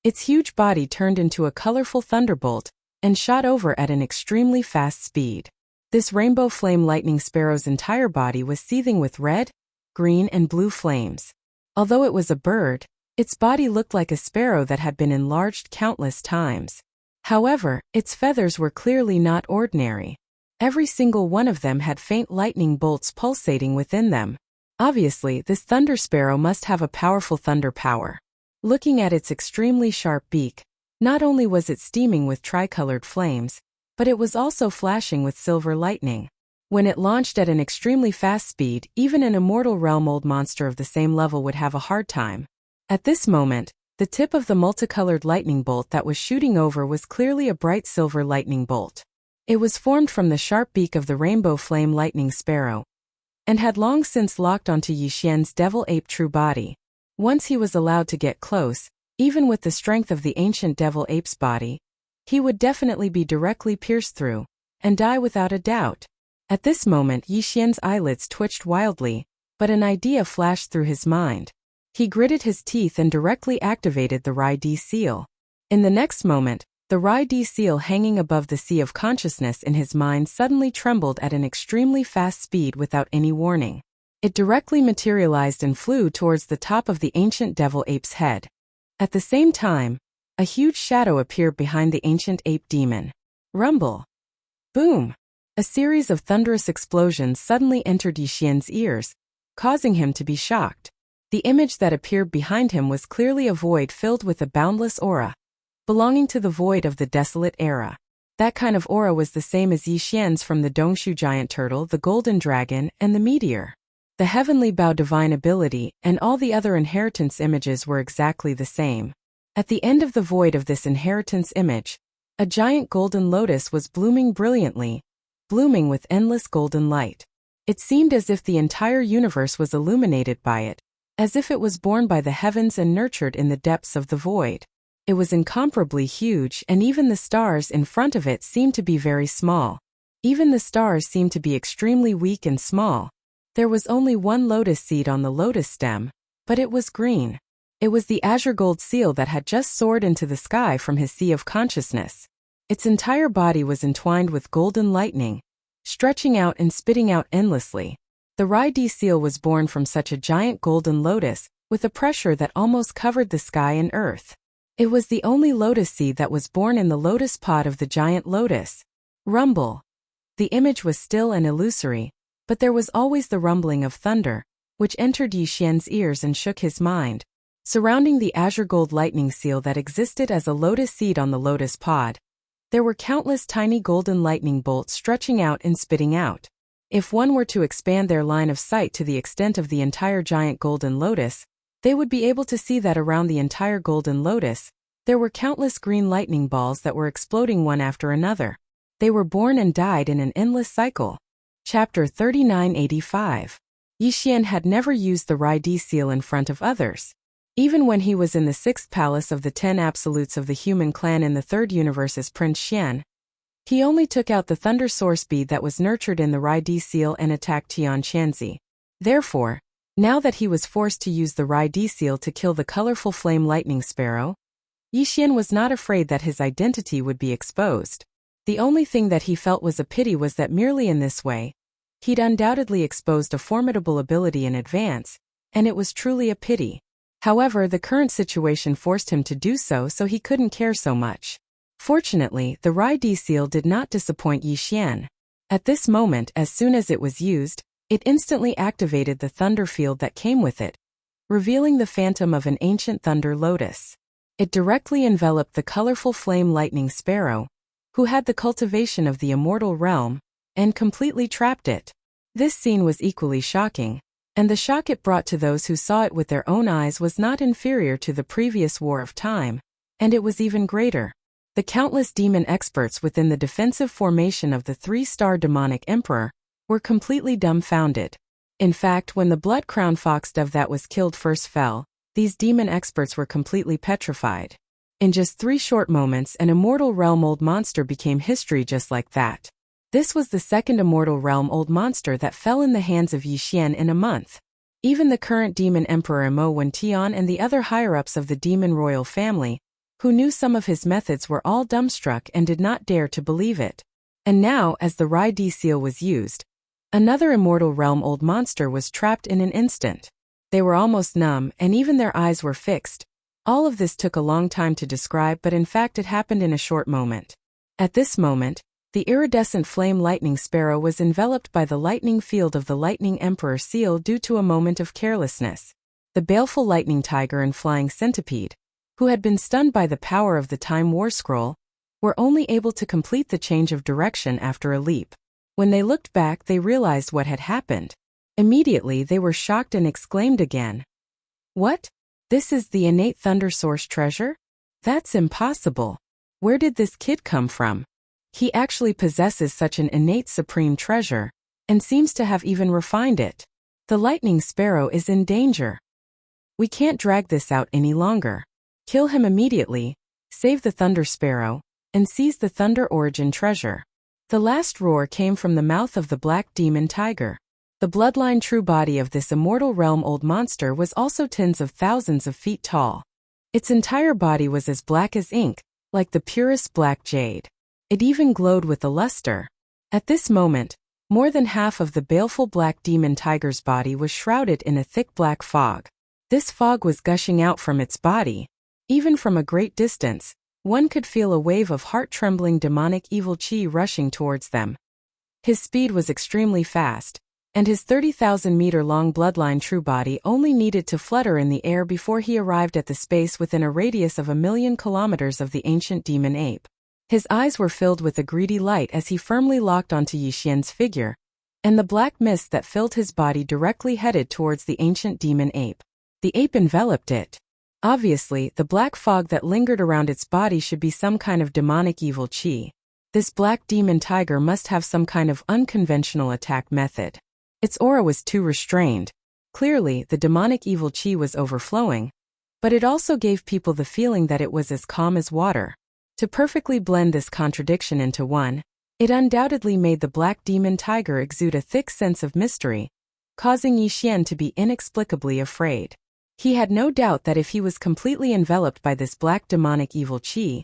its huge body turned into a colorful thunderbolt and shot over at an extremely fast speed. This Rainbow Flame Lightning Sparrow's entire body was seething with red, green, and blue flames. Although it was a bird, its body looked like a sparrow that had been enlarged countless times. However, its feathers were clearly not ordinary. Every single one of them had faint lightning bolts pulsating within them. Obviously, this thunder sparrow must have a powerful thunder power. Looking at its extremely sharp beak, not only was it steaming with tricolored flames, but it was also flashing with silver lightning. When it launched at an extremely fast speed, even an immortal realm old monster of the same level would have a hard time. At this moment, the tip of the multicolored lightning bolt that was shooting over was clearly a bright silver lightning bolt. It was formed from the sharp beak of the Rainbow Flame Lightning Sparrow, and had long since locked onto Yixian's devil ape true body. Once he was allowed to get close, even with the strength of the ancient devil ape's body, he would definitely be directly pierced through, and die without a doubt. At this moment Yixian's eyelids twitched wildly, but an idea flashed through his mind. He gritted his teeth and directly activated the Rai D seal. In the next moment, the Rai D seal hanging above the sea of consciousness in his mind suddenly trembled at an extremely fast speed without any warning. It directly materialized and flew towards the top of the ancient devil ape's head. At the same time, a huge shadow appeared behind the ancient ape demon. Rumble. Boom. A series of thunderous explosions suddenly entered Yixian's ears, causing him to be shocked. The image that appeared behind him was clearly a void filled with a boundless aura, belonging to the void of the desolate era. That kind of aura was the same as Yixian's from the Dongshu giant turtle, the golden dragon, and the meteor. The heavenly bow divine ability and all the other inheritance images were exactly the same. At the end of the void of this inheritance image, a giant golden lotus was blooming brilliantly, blooming with endless golden light. It seemed as if the entire universe was illuminated by it, as if it was born by the heavens and nurtured in the depths of the void. It was incomparably huge, and even the stars in front of it seemed to be very small. Even the stars seemed to be extremely weak and small. There was only one lotus seed on the lotus stem, but it was green. It was the azure gold seal that had just soared into the sky from his sea of consciousness. Its entire body was entwined with golden lightning, stretching out and spitting out endlessly. The Rai-D seal was born from such a giant golden lotus, with a pressure that almost covered the sky and earth. It was the only lotus seed that was born in the lotus pod of the giant lotus. Rumble. The image was still and illusory, but there was always the rumbling of thunder, which entered Yi Xian's ears and shook his mind. Surrounding the azure gold lightning seal that existed as a lotus seed on the lotus pod, there were countless tiny golden lightning bolts stretching out and spitting out. If one were to expand their line of sight to the extent of the entire giant golden lotus, they would be able to see that around the entire golden lotus, there were countless green lightning balls that were exploding one after another. They were born and died in an endless cycle. Chapter 3985. Yi Xian had never used the Rai-D seal in front of others. Even when he was in the 6th palace of the 10 absolutes of the human clan in the 3rd universe as Prince Xian, he only took out the thunder source bead that was nurtured in the Rai-D seal and attacked Tian Qianzi. Therefore, now that he was forced to use the Rai-D seal to kill the colorful flame lightning sparrow, Yi Xian was not afraid that his identity would be exposed. The only thing that he felt was a pity was that merely in this way, he'd undoubtedly exposed a formidable ability in advance, and it was truly a pity. However, the current situation forced him to do so he couldn't care so much. Fortunately, the Rai-D seal did not disappoint Yi Xian. At this moment, as soon as it was used, it instantly activated the thunder field that came with it, revealing the phantom of an ancient thunder lotus. It directly enveloped the colorful flame lightning sparrow, who had the cultivation of the immortal realm, and completely trapped it. This scene was equally shocking, and the shock it brought to those who saw it with their own eyes was not inferior to the previous war of time, and it was even greater. The countless demon experts within the defensive formation of the 3-star demonic emperor were completely dumbfounded. In fact, when the blood-crowned foxdove that was killed first fell, these demon experts were completely petrified. In just 3 short moments, an immortal realm-old monster became history just like that. This was the 2nd immortal realm-old monster that fell in the hands of Yi Xian in a month. Even the current demon emperor Mo Wen Tian and the other higher-ups of the demon royal family, who knew some of his methods, were all dumbstruck and did not dare to believe it. And now, as the Rai-D seal was used, another immortal realm-old monster was trapped in an instant. They were almost numb, and even their eyes were fixed. All of this took a long time to describe, but in fact it happened in a short moment. At this moment, the iridescent flame lightning sparrow was enveloped by the lightning field of the lightning emperor seal due to a moment of carelessness. The baleful lightning tiger and flying centipede, who had been stunned by the power of the Time War Scroll, were only able to complete the change of direction after a leap. When they looked back, they realized what had happened. Immediately they were shocked and exclaimed again, "What? This is the innate thunder source treasure? That's impossible. Where did this kid come from? He actually possesses such an innate supreme treasure, and seems to have even refined it. The lightning sparrow is in danger. We can't drag this out any longer. Kill him immediately, save the thunder sparrow, and seize the thunder origin treasure." The last roar came from the mouth of the black demon tiger. The bloodline true body of this immortal realm-old monster was also tens of thousands of feet tall. Its entire body was as black as ink, like the purest black jade. It even glowed with a luster. At this moment, more than half of the baleful black demon tiger's body was shrouded in a thick black fog. This fog was gushing out from its body. Even from a great distance, one could feel a wave of heart-trembling demonic evil chi rushing towards them. His speed was extremely fast, and his 30,000-meter-long bloodline true body only needed to flutter in the air before he arrived at the space within a radius of 1,000,000 kilometers of the ancient demon ape. His eyes were filled with a greedy light as he firmly locked onto Yi Xian's figure, and the black mist that filled his body directly headed towards the ancient demon ape. The ape enveloped it. Obviously, the black fog that lingered around its body should be some kind of demonic evil chi. This black demon tiger must have some kind of unconventional attack method. Its aura was too restrained. Clearly, the demonic evil chi was overflowing, but it also gave people the feeling that it was as calm as water. To perfectly blend this contradiction into one, It undoubtedly made the black demon tiger exude a thick sense of mystery, causing Yixian to be inexplicably afraid. He had no doubt that if he was completely enveloped by this black demonic evil qi,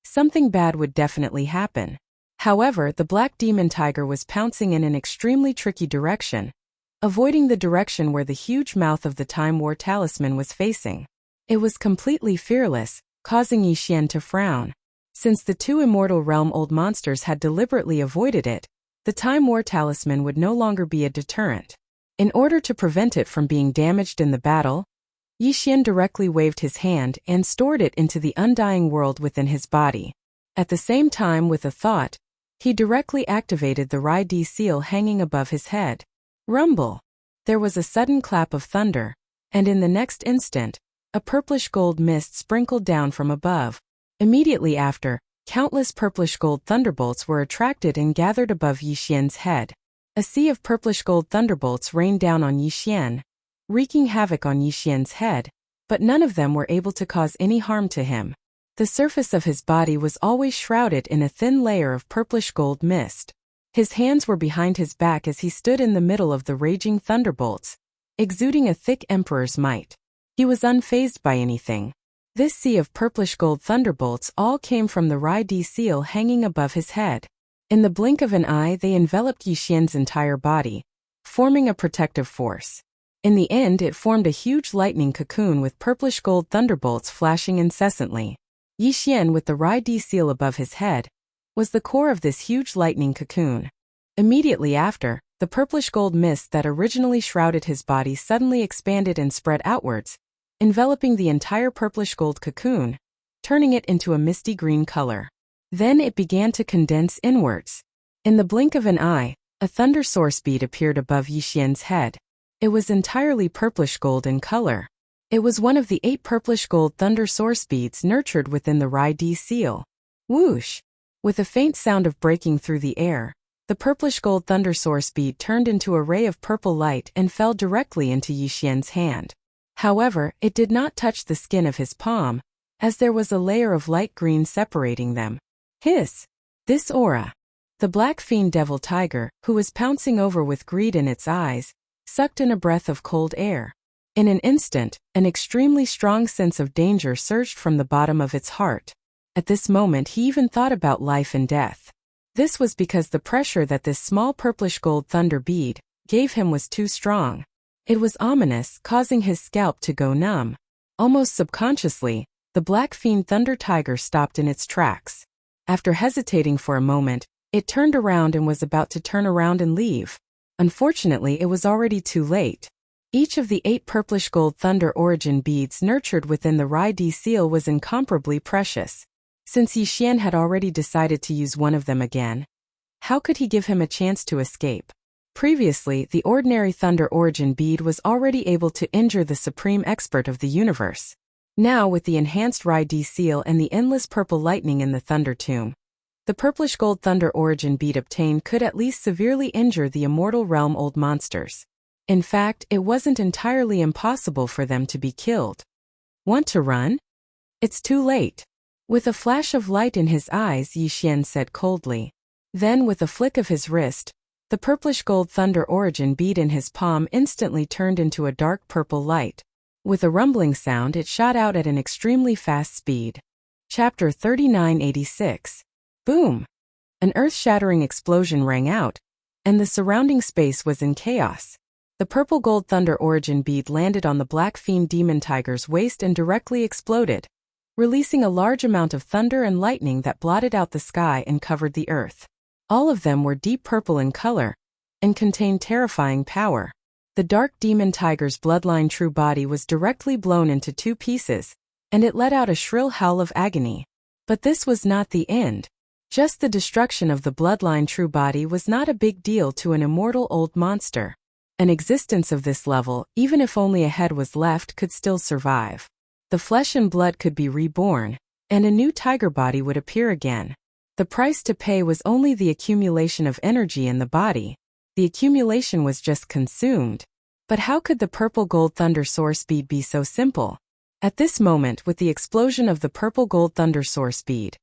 something bad would definitely happen. However, the black demon tiger was pouncing in an extremely tricky direction, avoiding the direction where the huge mouth of the Time War talisman was facing. It was completely fearless, causing Yixian to frown. Since the two immortal realm-old monsters had deliberately avoided it, the Time War talisman would no longer be a deterrent. In order to prevent it from being damaged in the battle, Yixian directly waved his hand and stored it into the undying world within his body. At the same time, with a thought, he directly activated the Rai-D seal hanging above his head. Rumble! There was a sudden clap of thunder, and in the next instant, a purplish gold mist sprinkled down from above. Immediately after, countless purplish gold thunderbolts were attracted and gathered above Yixian's head. A sea of purplish gold thunderbolts rained down on Yixian, wreaking havoc on Yixian's head, but none of them were able to cause any harm to him. The surface of his body was always shrouded in a thin layer of purplish gold mist. His hands were behind his back as he stood in the middle of the raging thunderbolts, exuding a thick emperor's might. He was unfazed by anything. This sea of purplish gold thunderbolts all came from the Rai-D seal hanging above his head. In the blink of an eye, they enveloped Yixian's entire body, forming a protective force. In the end, it formed a huge lightning cocoon with purplish gold thunderbolts flashing incessantly. Yixian, with the Rai-D seal above his head, was the core of this huge lightning cocoon. Immediately after, the purplish gold mist that originally shrouded his body suddenly expanded and spread outwards, enveloping the entire purplish gold cocoon, turning it into a misty green color. Then it began to condense inwards. In the blink of an eye, a thunder source bead appeared above Yixian's head. It was entirely purplish gold in color. It was one of the 8 purplish gold thunder source beads nurtured within the Rai-D seal. Whoosh! With a faint sound of breaking through the air, the purplish gold thunder source bead turned into a ray of purple light and fell directly into Yixian's hand. However, it did not touch the skin of his palm, as there was a layer of light green separating them. Hiss! This aura! The black fiend devil tiger, who was pouncing over with greed in its eyes, sucked in a breath of cold air. In an instant, an extremely strong sense of danger surged from the bottom of its heart. At this moment he even thought about life and death. This was because the pressure that this small purplish gold thunder bead gave him was too strong. It was ominous, causing his scalp to go numb. Almost subconsciously, the black fiend thunder tiger stopped in its tracks. After hesitating for a moment, it turned around and was about to turn around and leave. Unfortunately, it was already too late. Each of the 8 purplish gold thunder origin beads nurtured within the Rai-D seal was incomparably precious. Since Yixian had already decided to use one of them again, how could he give him a chance to escape? Previously, the ordinary thunder origin bead was already able to injure the supreme expert of the universe. Now, with the enhanced Rai-D seal and the endless purple lightning in the thunder tomb, the purplish gold thunder origin bead obtained could at least severely injure the immortal realm-old monsters. In fact, it wasn't entirely impossible for them to be killed. Want to run? It's too late. With a flash of light in his eyes, Yixian said coldly. Then, with a flick of his wrist, the purplish gold thunder origin bead in his palm instantly turned into a dark purple light. With a rumbling sound, it shot out at an extremely fast speed. Chapter 3986. Boom! An earth-shattering explosion rang out, and the surrounding space was in chaos. The purple gold thunder origin bead landed on the black fiend demon tiger's waist and directly exploded, releasing a large amount of thunder and lightning that blotted out the sky and covered the earth. All of them were deep purple in color and contained terrifying power. The dark demon tiger's bloodline true body was directly blown into 2 pieces, and it let out a shrill howl of agony. But this was not the end. Just the destruction of the bloodline true body was not a big deal to an immortal old monster. An existence of this level, even if only a head was left, could still survive. The flesh and blood could be reborn, and a new tiger body would appear again. The price to pay was only the accumulation of energy in the body. The accumulation was just consumed. But how could the purple gold thunder source bead be so simple? At this moment, with the explosion of the purple gold thunder source bead,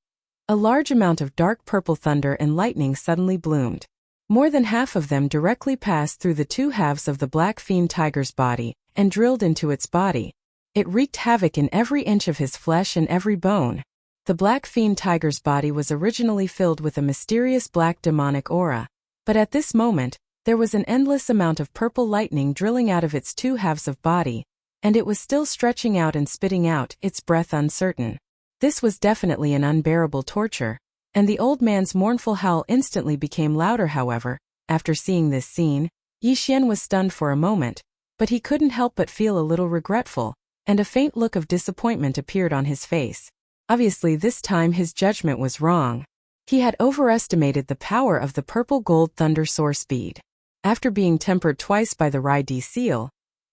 A large amount of dark purple thunder and lightning suddenly bloomed. More than half of them directly passed through the two halves of the black fiend tiger's body and drilled into its body. It wreaked havoc in every inch of his flesh and every bone. The black fiend tiger's body was originally filled with a mysterious black demonic aura, but at this moment, there was an endless amount of purple lightning drilling out of its two halves of body, and it was still stretching out and spitting out, its breath uncertain. This was definitely an unbearable torture, and the old man's mournful howl instantly became louder. However, after seeing this scene, Yi Xian was stunned for a moment, but he couldn't help but feel a little regretful, and a faint look of disappointment appeared on his face. Obviously this time his judgment was wrong. He had overestimated the power of the purple gold thunder soar speed. After being tempered twice by the Rai Di seal,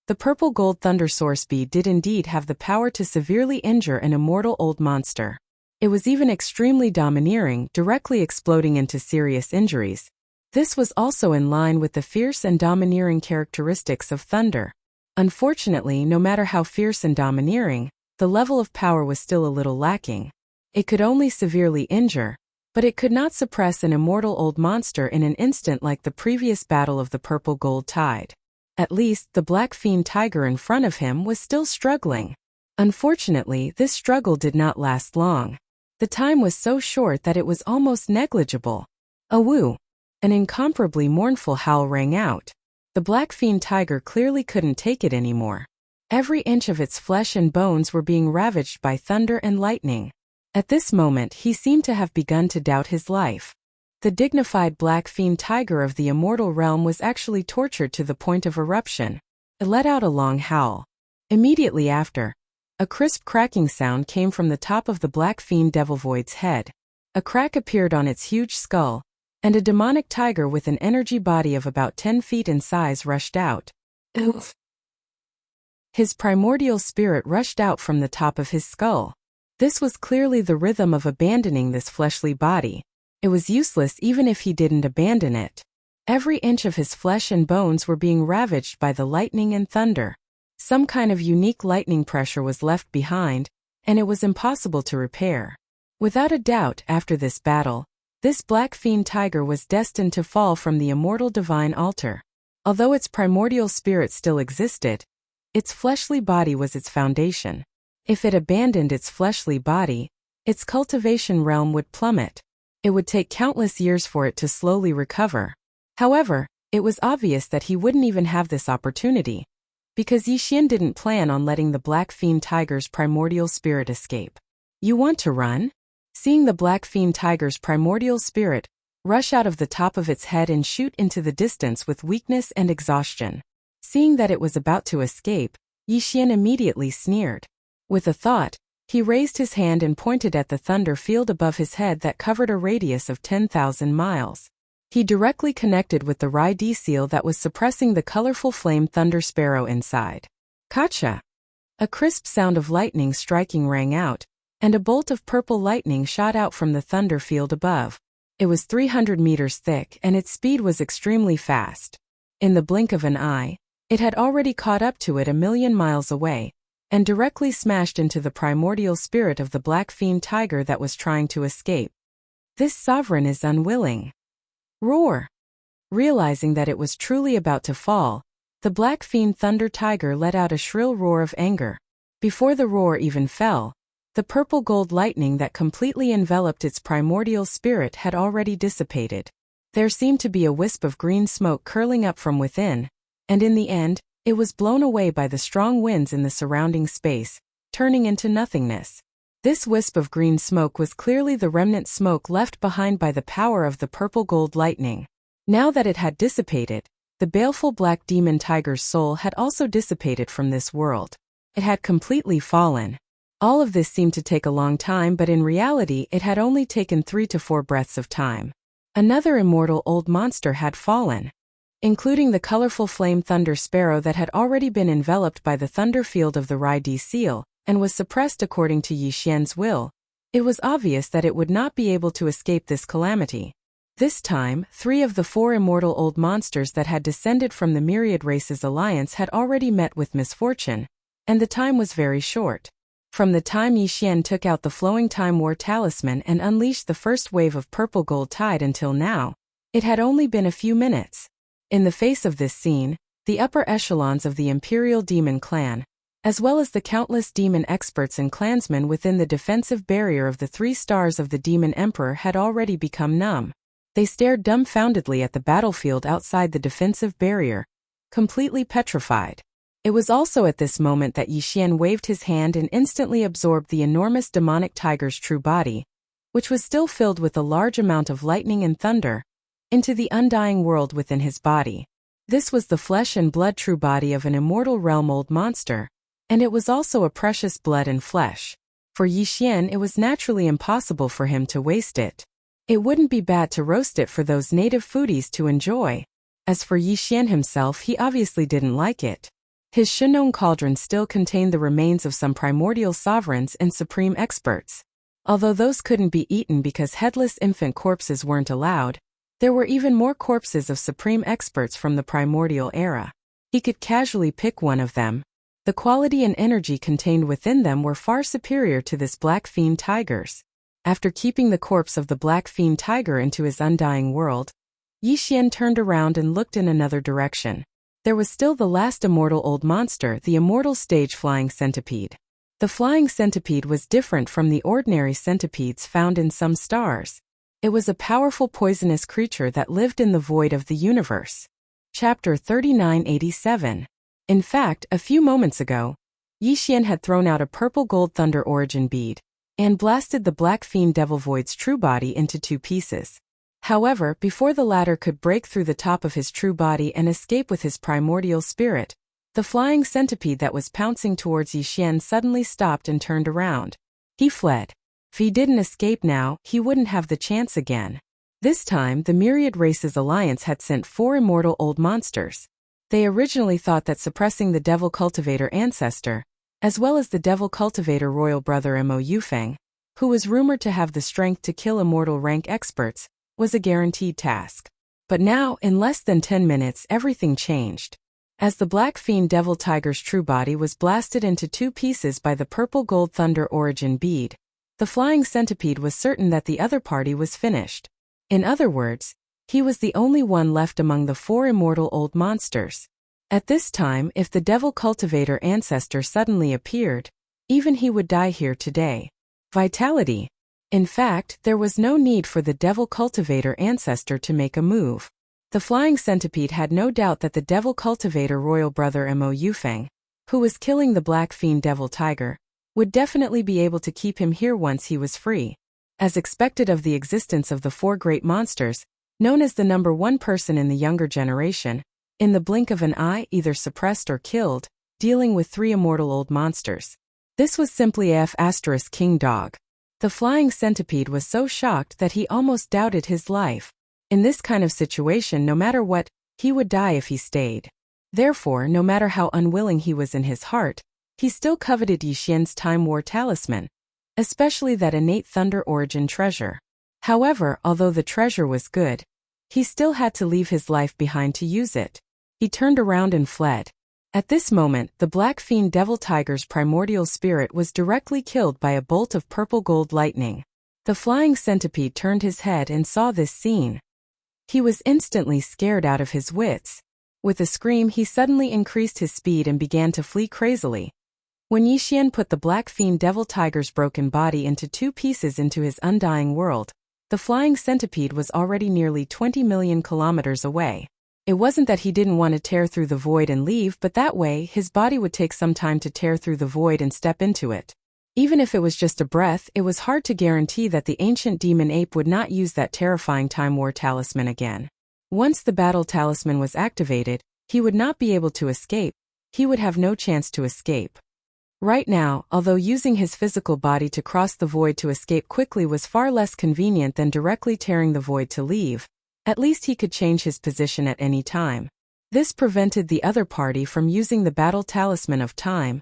the purple gold thunder soar speed did indeed have the power to severely injure an immortal old monster. It was even extremely domineering, directly exploding into serious injuries. This was also in line with the fierce and domineering characteristics of thunder. Unfortunately, no matter how fierce and domineering, the level of power was still a little lacking. It could only severely injure, but it could not suppress an immortal old monster in an instant like the previous battle of the purple gold tide. At least, the black fiend tiger in front of him was still struggling. Unfortunately, this struggle did not last long. The time was so short that it was almost negligible. Awoo! An incomparably mournful howl rang out. The black fiend tiger clearly couldn't take it anymore. Every inch of its flesh and bones were being ravaged by thunder and lightning. At this moment he seemed to have begun to doubt his life. The dignified black fiend tiger of the immortal realm was actually tortured to the point of eruption. It let out a long howl. Immediately after, a crisp cracking sound came from the top of the black fiend devilvoid's head. A crack appeared on its huge skull, and a demonic tiger with an energy body of about 10 feet in size rushed out. Oof! His primordial spirit rushed out from the top of his skull. This was clearly the rhythm of abandoning this fleshly body. It was useless even if he didn't abandon it. Every inch of his flesh and bones were being ravaged by the lightning and thunder. Some kind of unique lightning pressure was left behind, and it was impossible to repair. Without a doubt, after this battle, this black fiend tiger was destined to fall from the immortal divine altar. Although its primordial spirit still existed, its fleshly body was its foundation. If it abandoned its fleshly body, its cultivation realm would plummet. It would take countless years for it to slowly recover. However, it was obvious that he wouldn't even have this opportunity, because Yi Xian didn't plan on letting the black fiend tiger's primordial spirit escape. You want to run? Seeing the black fiend tiger's primordial spirit rush out of the top of its head and shoot into the distance with weakness and exhaustion. Seeing that it was about to escape, Yi Xian immediately sneered. With a thought, he raised his hand and pointed at the thunder field above his head that covered a radius of 10,000 miles. He directly connected with the Rai Di seal that was suppressing the colorful flame thunder sparrow inside. Kacha! A crisp sound of lightning striking rang out, and a bolt of purple lightning shot out from the thunder field above. It was 300 meters thick and its speed was extremely fast. In the blink of an eye, it had already caught up to it 1,000,000 miles away, and directly smashed into the primordial spirit of the black fiend tiger that was trying to escape. This sovereign is unwilling. Roar! Realizing that it was truly about to fall, the black fiend thunder tiger let out a shrill roar of anger. Before the roar even fell, the purple gold lightning that completely enveloped its primordial spirit had already dissipated. There seemed to be a wisp of green smoke curling up from within, and in the end, it was blown away by the strong winds in the surrounding space, turning into nothingness. This wisp of green smoke was clearly the remnant smoke left behind by the power of the purple gold lightning. Now that it had dissipated, the baleful black demon tiger's soul had also dissipated from this world. It had completely fallen. All of this seemed to take a long time, but in reality it had only taken 3 to 4 breaths of time. Another immortal old monster had fallen, including the colorful flame thunder sparrow that had already been enveloped by the thunder field of the Rai Di seal, and was suppressed according to Yi Xian's will. It was obvious that it would not be able to escape this calamity. This time, 3 of the 4 immortal old monsters that had descended from the Myriad Races Alliance had already met with misfortune, and the time was very short. From the time Yixian took out the flowing Time War talisman and unleashed the first wave of purple gold tide until now, it had only been a few minutes. In the face of this scene, the upper echelons of the Imperial Demon Clan, as well as the countless demon experts and clansmen within the defensive barrier of the 3 stars of the Demon Emperor had already become numb. They stared dumbfoundedly at the battlefield outside the defensive barrier, completely petrified. It was also at this moment that Yixian waved his hand and instantly absorbed the enormous demonic tiger's true body, which was still filled with a large amount of lightning and thunder, into the undying world within his body. This was the flesh and blood true body of an immortal realm old monster, and it was also a precious blood and flesh. For Yixian, it was naturally impossible for him to waste it. It wouldn't be bad to roast it for those native foodies to enjoy. As for Yixian himself, he obviously didn't like it. His Shenong cauldron still contained the remains of some primordial sovereigns and supreme experts. Although those couldn't be eaten because headless infant corpses weren't allowed, there were even more corpses of supreme experts from the primordial era. He could casually pick one of them. The quality and energy contained within them were far superior to this Black Fiend Tiger's. After keeping the corpse of the Black Fiend Tiger into his undying world, Yixian turned around and looked in another direction. There was still the last immortal old monster, the immortal stage flying centipede. The flying centipede was different from the ordinary centipedes found in some stars. It was a powerful poisonous creature that lived in the void of the universe. Chapter 3987. In fact, a few moments ago, Yixian had thrown out a purple gold thunder origin bead and blasted the Black Fiend Devil Void's true body into 2 pieces. However, before the latter could break through the top of his true body and escape with his primordial spirit, the flying centipede that was pouncing towards Yixian suddenly stopped and turned around. He fled. If he didn't escape now, he wouldn't have the chance again. This time, the Myriad Races Alliance had sent 4 immortal old monsters. They originally thought that suppressing the Devil Cultivator ancestor, as well as the Devil Cultivator royal brother Mo Yufeng, who was rumored to have the strength to kill immortal rank experts, was a guaranteed task. But now, in less than 10 minutes, everything changed. As the Black Fiend Devil Tiger's true body was blasted into 2 pieces by the purple gold thunder origin bead, the flying centipede was certain that the other party was finished. In other words, he was the only one left among the 4 immortal old monsters. At this time, if the Devil Cultivator ancestor suddenly appeared, even he would die here today. Vitality. In fact, there was no need for the Devil Cultivator ancestor to make a move. The flying centipede had no doubt that the Devil Cultivator royal brother Mo Yufeng, who was killing the Black Fiend Devil Tiger, would definitely be able to keep him here once he was free. As expected of the existence of the 4 great monsters, known as the number 1 person in the younger generation, in the blink of an eye either suppressed or killed, dealing with 3 immortal old monsters. This was simply King Dog. The flying centipede was so shocked that he almost doubted his life. In this kind of situation, no matter what, he would die if he stayed. Therefore, no matter how unwilling he was in his heart, he still coveted Yixian's Time War talisman, especially that innate thunder origin treasure. However, although the treasure was good, he still had to leave his life behind to use it. He turned around and fled. At this moment, the Black Fiend Devil Tiger's primordial spirit was directly killed by a bolt of purple gold lightning. The flying centipede turned his head and saw this scene. He was instantly scared out of his wits. With a scream, he suddenly increased his speed and began to flee crazily. When Yixian put the Black Fiend Devil Tiger's broken body into 2 pieces into his undying world, the flying centipede was already nearly 20 million kilometers away. It wasn't that he didn't want to tear through the void and leave, but that way, his body would take some time to tear through the void and step into it. Even if it was just a breath, it was hard to guarantee that the ancient demon ape would not use that terrifying Time War talisman again. Once the battle talisman was activated, he would not be able to escape. He would have no chance to escape. Right now, although using his physical body to cross the void to escape quickly was far less convenient than directly tearing the void to leave, at least he could change his position at any time. This prevented the other party from using the battle talisman of time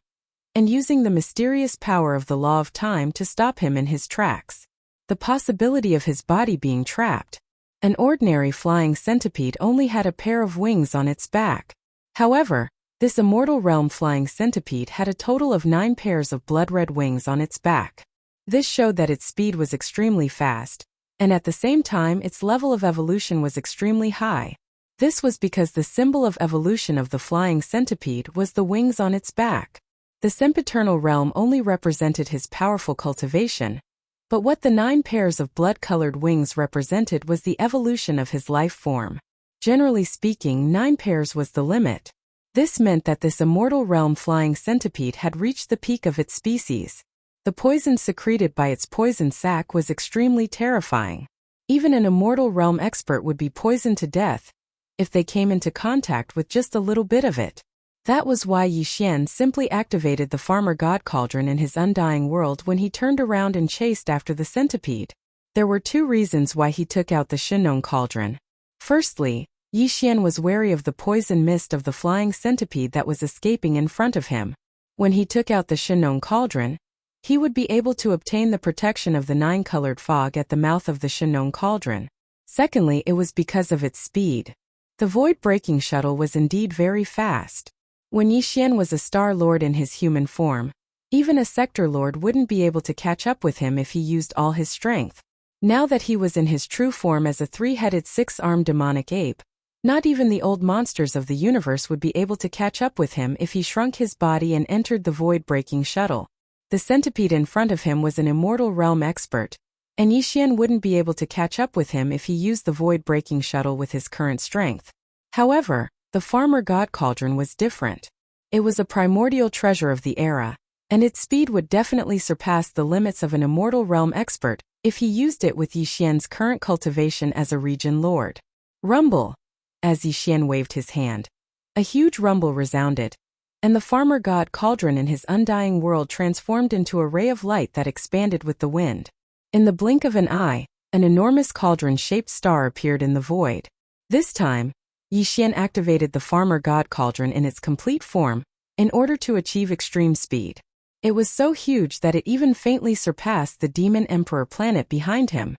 and using the mysterious power of the law of time to stop him in his tracks. The possibility of his body being trapped. An ordinary flying centipede only had a pair of wings on its back. However, This immortal realm flying centipede had a total of 9 pairs of blood-red wings on its back. This showed that its speed was extremely fast, and at the same time its level of evolution was extremely high. This was because the symbol of evolution of the flying centipede was the wings on its back. The sempiternal realm only represented his powerful cultivation, but what the 9 pairs of blood-colored wings represented was the evolution of his life form. Generally speaking, 9 pairs was the limit. This meant that this immortal realm flying centipede had reached the peak of its species. The poison secreted by its poison sac was extremely terrifying. Even an immortal realm expert would be poisoned to death if they came into contact with just a little bit of it. That was why Yi Xian simply activated the farmer god cauldron in his undying world when he turned around and chased after the centipede. There were 2 reasons why he took out the Shinong cauldron. Firstly, Yi Xian was wary of the poison mist of the flying centipede that was escaping in front of him. When he took out the Shinong cauldron, he would be able to obtain the protection of the 9-colored fog at the mouth of the Shinong cauldron. Secondly, it was because of its speed. The void-breaking shuttle was indeed very fast. When Yi Xian was a Star Lord in his human form, even a Sector Lord wouldn't be able to catch up with him if he used all his strength. Now that he was in his true form as a 3-headed 6-armed demonic ape, not even the old monsters of the universe would be able to catch up with him if he shrunk his body and entered the void-breaking shuttle. The centipede in front of him was an immortal realm expert, and Yi Xian wouldn't be able to catch up with him if he used the void-breaking shuttle with his current strength. However, the farmer god cauldron was different. It was a primordial treasure of the era, and its speed would definitely surpass the limits of an immortal realm expert if he used it with Yi Xian's current cultivation as a region lord. Rumble! As Yi Xian waved his hand, a huge rumble resounded, and the farmer god cauldron in his undying world transformed into a ray of light that expanded with the wind. In the blink of an eye, an enormous cauldron-shaped star appeared in the void. This time, Yi Xian activated the farmer god cauldron in its complete form in order to achieve extreme speed. It was so huge that it even faintly surpassed the demon emperor planet behind him.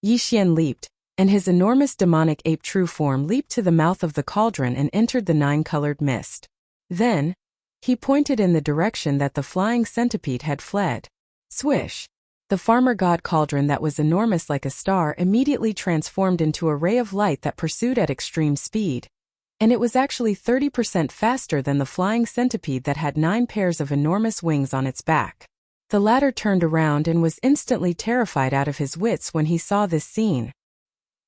Yi Xian leaped, and his enormous demonic ape true form leaped to the mouth of the cauldron and entered the 9-colored mist. Then, he pointed in the direction that the flying centipede had fled. Swish! The farmer god cauldron that was enormous like a star immediately transformed into a ray of light that pursued at extreme speed. And it was actually 30% faster than the flying centipede that had 9 pairs of enormous wings on its back. The latter turned around and was instantly terrified out of his wits when he saw this scene.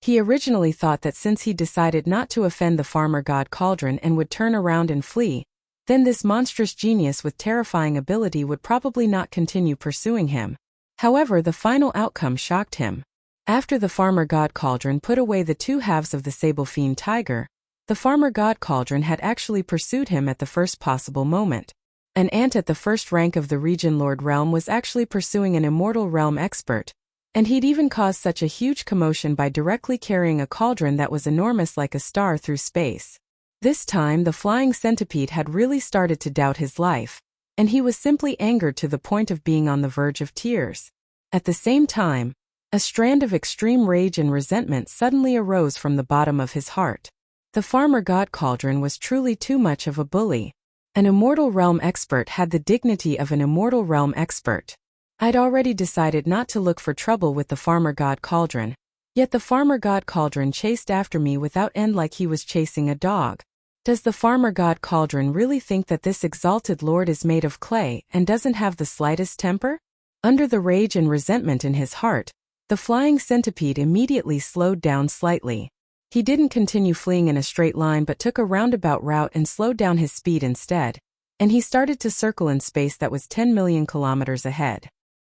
He originally thought that since he decided not to offend the farmer god cauldron and would turn around and flee, then this monstrous genius with terrifying ability would probably not continue pursuing him. However, the final outcome shocked him. After the farmer god cauldron put away the 2 halves of the sable fiend tiger, the farmer god cauldron had actually pursued him at the first possible moment. An ant at the first rank of the region lord realm was actually pursuing an immortal realm expert, and he'd even caused such a huge commotion by directly carrying a cauldron that was enormous like a star through space. This time the flying centipede had really started to doubt his life, and he was simply angered to the point of being on the verge of tears. At the same time, a strand of extreme rage and resentment suddenly arose from the bottom of his heart. The farmer god cauldron was truly too much of a bully. An immortal realm expert had the dignity of an immortal realm expert. I'd already decided not to look for trouble with the farmer god cauldron, yet the farmer god cauldron chased after me without end like he was chasing a dog. Does the farmer god cauldron really think that this exalted lord is made of clay and doesn't have the slightest temper? Under the rage and resentment in his heart, the flying centipede immediately slowed down slightly. He didn't continue fleeing in a straight line but took a roundabout route and slowed down his speed instead, and he started to circle in space that was 10 million kilometers ahead.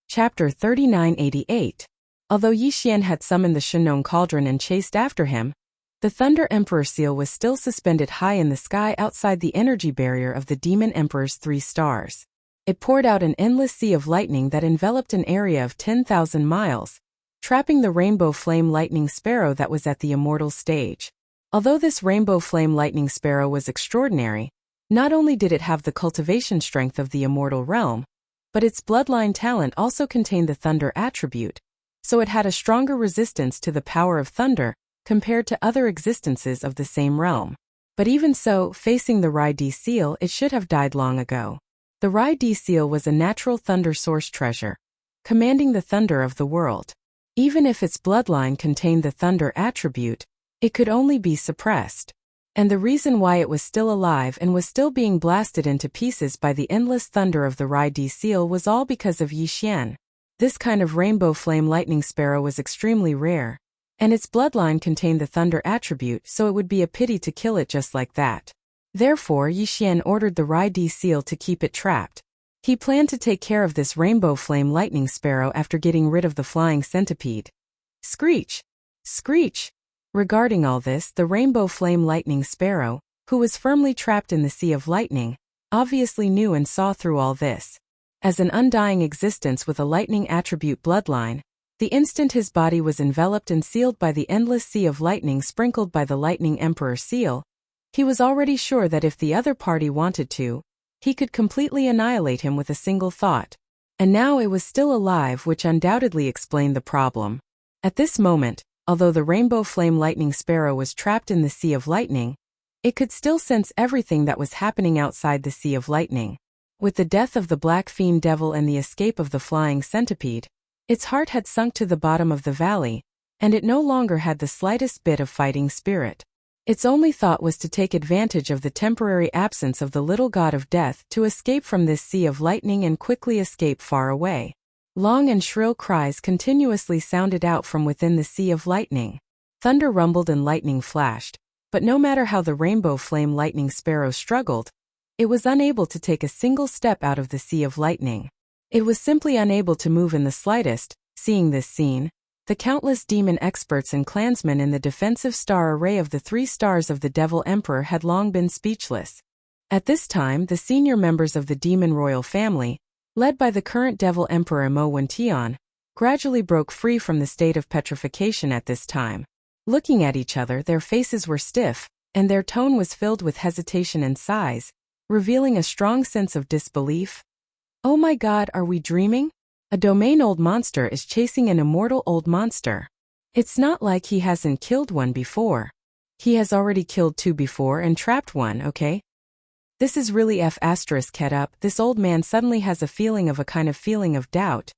Chapter 3988. Although Yi Xian had summoned the Shinong cauldron and chased after him, the Thunder Emperor seal was still suspended high in the sky outside the energy barrier of the Demon Emperor's 3 stars. It poured out an endless sea of lightning that enveloped an area of 10,000 miles, trapping the rainbow flame lightning sparrow that was at the immortal stage. Although this rainbow flame lightning sparrow was extraordinary, not only did it have the cultivation strength of the immortal realm, but its bloodline talent also contained the thunder attribute, so it had a stronger resistance to the power of thunder compared to other existences of the same realm. But even so, facing the Rai-D seal, it should have died long ago. The Rai-D seal was a natural thunder source treasure, commanding the thunder of the world. Even if its bloodline contained the thunder attribute, it could only be suppressed. And the reason why it was still alive and was still being blasted into pieces by the endless thunder of the Rai-D seal was all because of Yi Xian. This kind of rainbow flame lightning sparrow was extremely rare, and its bloodline contained the thunder attribute, so it would be a pity to kill it just like that. Therefore, Yi Xian ordered the Rai-D seal to keep it trapped. He planned to take care of this rainbow flame lightning sparrow after getting rid of the flying centipede. Screech! Screech! Regarding all this, the rainbow flame lightning sparrow, who was firmly trapped in the sea of lightning, obviously knew and saw through all this. As an undying existence with a lightning attribute bloodline, the instant his body was enveloped and sealed by the endless sea of lightning sprinkled by the Lightning Emperor seal, he was already sure that if the other party wanted to, he could completely annihilate him with a single thought. And now it was still alive, which undoubtedly explained the problem. At this moment, although the rainbow flame lightning sparrow was trapped in the sea of lightning, it could still sense everything that was happening outside the sea of lightning. With the death of the black fiend devil and the escape of the flying centipede, its heart had sunk to the bottom of the valley, and it no longer had the slightest bit of fighting spirit. Its only thought was to take advantage of the temporary absence of the little god of death to escape from this sea of lightning and quickly escape far away. Long and shrill cries continuously sounded out from within the sea of lightning. Thunder rumbled and lightning flashed, but no matter how the rainbow flame lightning sparrow struggled, it was unable to take a single step out of the sea of lightning. It was simply unable to move in the slightest. Seeing this scene, the countless demon experts and clansmen in the defensive star array of the 3 stars of the Devil Emperor had long been speechless. At this time, the senior members of the demon royal family, led by the current Devil Emperor Mo Wention, gradually broke free from the state of petrification at this time. Looking at each other, their faces were stiff, and their tone was filled with hesitation and sighs, revealing a strong sense of disbelief. Oh my God, are we dreaming? A domain old monster is chasing an immortal old monster. It's not like he hasn't killed one before. He has already killed 2 before and trapped 1, okay? This is really head up. This old man suddenly has a kind of feeling of doubt.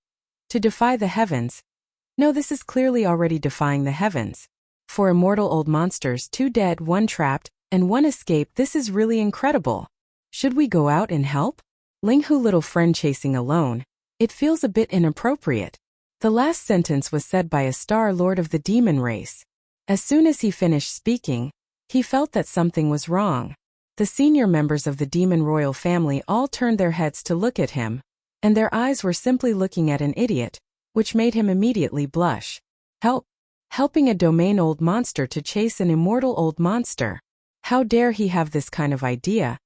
To defy the heavens? No, this is clearly already defying the heavens. For immortal old monsters, 2 dead, 1 trapped, and 1 escaped, this is really incredible. Should we go out and help? Linghu, little friend chasing alone. It feels a bit inappropriate. The last sentence was said by a star lord of the demon race. As soon as he finished speaking, he felt that something was wrong. The senior members of the demon royal family all turned their heads to look at him, and their eyes were simply looking at an idiot, which made him immediately blush. Help! Helping a domain old monster to chase an immortal old monster. How dare he have this kind of idea?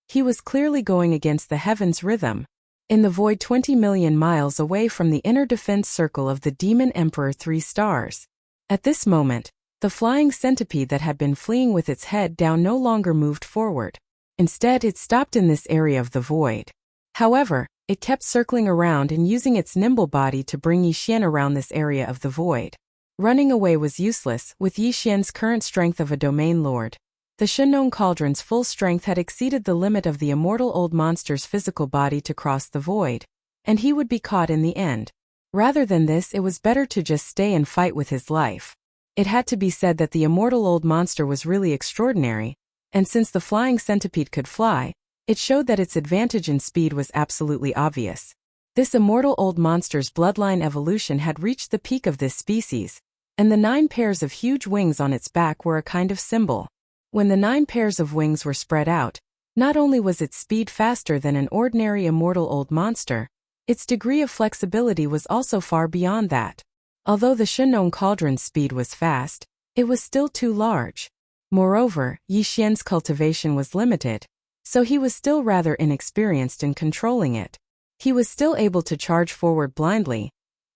He was clearly going against the heavens' rhythm. In the void 20 million miles away from the inner defense circle of the Demon Emperor 3 stars. At this moment, the flying centipede that had been fleeing with its head down no longer moved forward. Instead, it stopped in this area of the void. However, it kept circling around and using its nimble body to bring Yi Xian around this area of the void. Running away was useless, with Yi Xian's current strength of a domain lord. The Shenong Cauldron's full strength had exceeded the limit of the immortal old monster's physical body to cross the void, and he would be caught in the end. Rather than this, it was better to just stay and fight with his life. It had to be said that the immortal old monster was really extraordinary, and since the flying centipede could fly, it showed that its advantage in speed was absolutely obvious. This immortal old monster's bloodline evolution had reached the peak of this species, and the 9 pairs of huge wings on its back were a kind of symbol. When the 9 pairs of wings were spread out, not only was its speed faster than an ordinary immortal old monster, its degree of flexibility was also far beyond that. Although the Shenong Cauldron's speed was fast, it was still too large. Moreover, Yi Xian's cultivation was limited, so he was still rather inexperienced in controlling it. He was still able to charge forward blindly,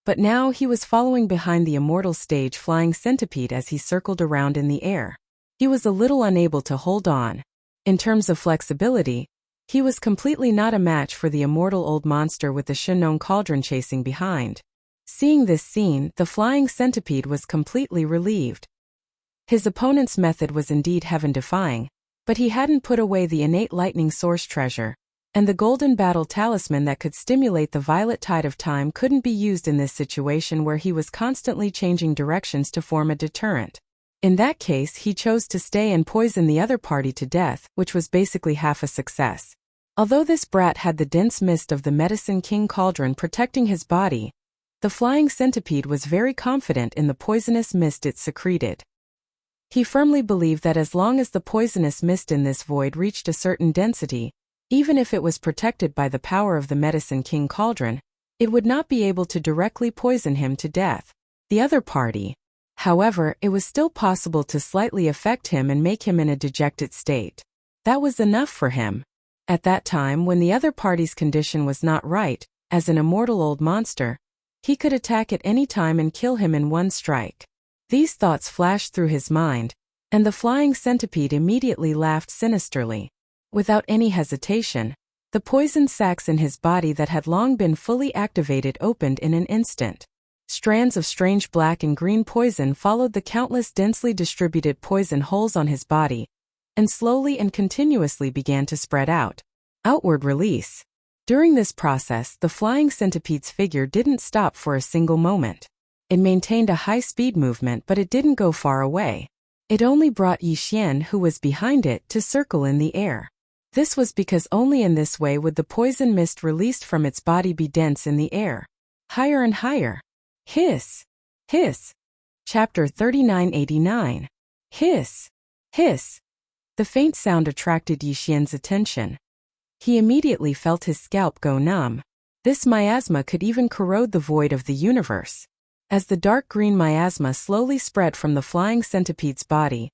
but now he was following behind the immortal stage flying centipede as he circled around in the air. He was a little unable to hold on. In terms of flexibility, he was completely not a match for the immortal old monster with the Shenong Cauldron chasing behind. Seeing this scene, the flying centipede was completely relieved. His opponent's method was indeed heaven-defying, But he hadn't put away the innate lightning source treasure, and the golden battle talisman that could stimulate the violet tide of time couldn't be used in this situation where he was constantly changing directions to form a deterrent. In that case, he chose to stay and poison the other party to death, which was basically half a success. Although this brat had the dense mist of the Medicine King cauldron protecting his body, the flying centipede was very confident in the poisonous mist it secreted. He firmly believed that as long as the poisonous mist in this void reached a certain density, even if it was protected by the power of the Medicine King cauldron, it would not be able to directly poison him to death. The other party, however, it was still possible to slightly affect him and make him in a dejected state. That was enough for him. At that time, when the other party's condition was not right, as an immortal old monster, he could attack at any time and kill him in one strike. These thoughts flashed through his mind, and the flying centipede immediately laughed sinisterly. Without any hesitation, the poison sacs in his body that had long been fully activated opened in an instant. Strands of strange black and green poison followed the countless densely distributed poison holes on his body, and slowly and continuously began to spread out. Outward release. During this process, the flying centipede's figure didn't stop for a single moment. It maintained a high-speed movement, but it didn't go far away. It only brought Yixian, who was behind it, to circle in the air. This was because only in this way would the poison mist released from its body be dense in the air. Higher and higher. Hiss! Hiss! Chapter 3989. Hiss! Hiss! The faint sound attracted Yixian's attention. He immediately felt his scalp go numb. This miasma could even corrode the void of the universe. As the dark green miasma slowly spread from the flying centipede's body,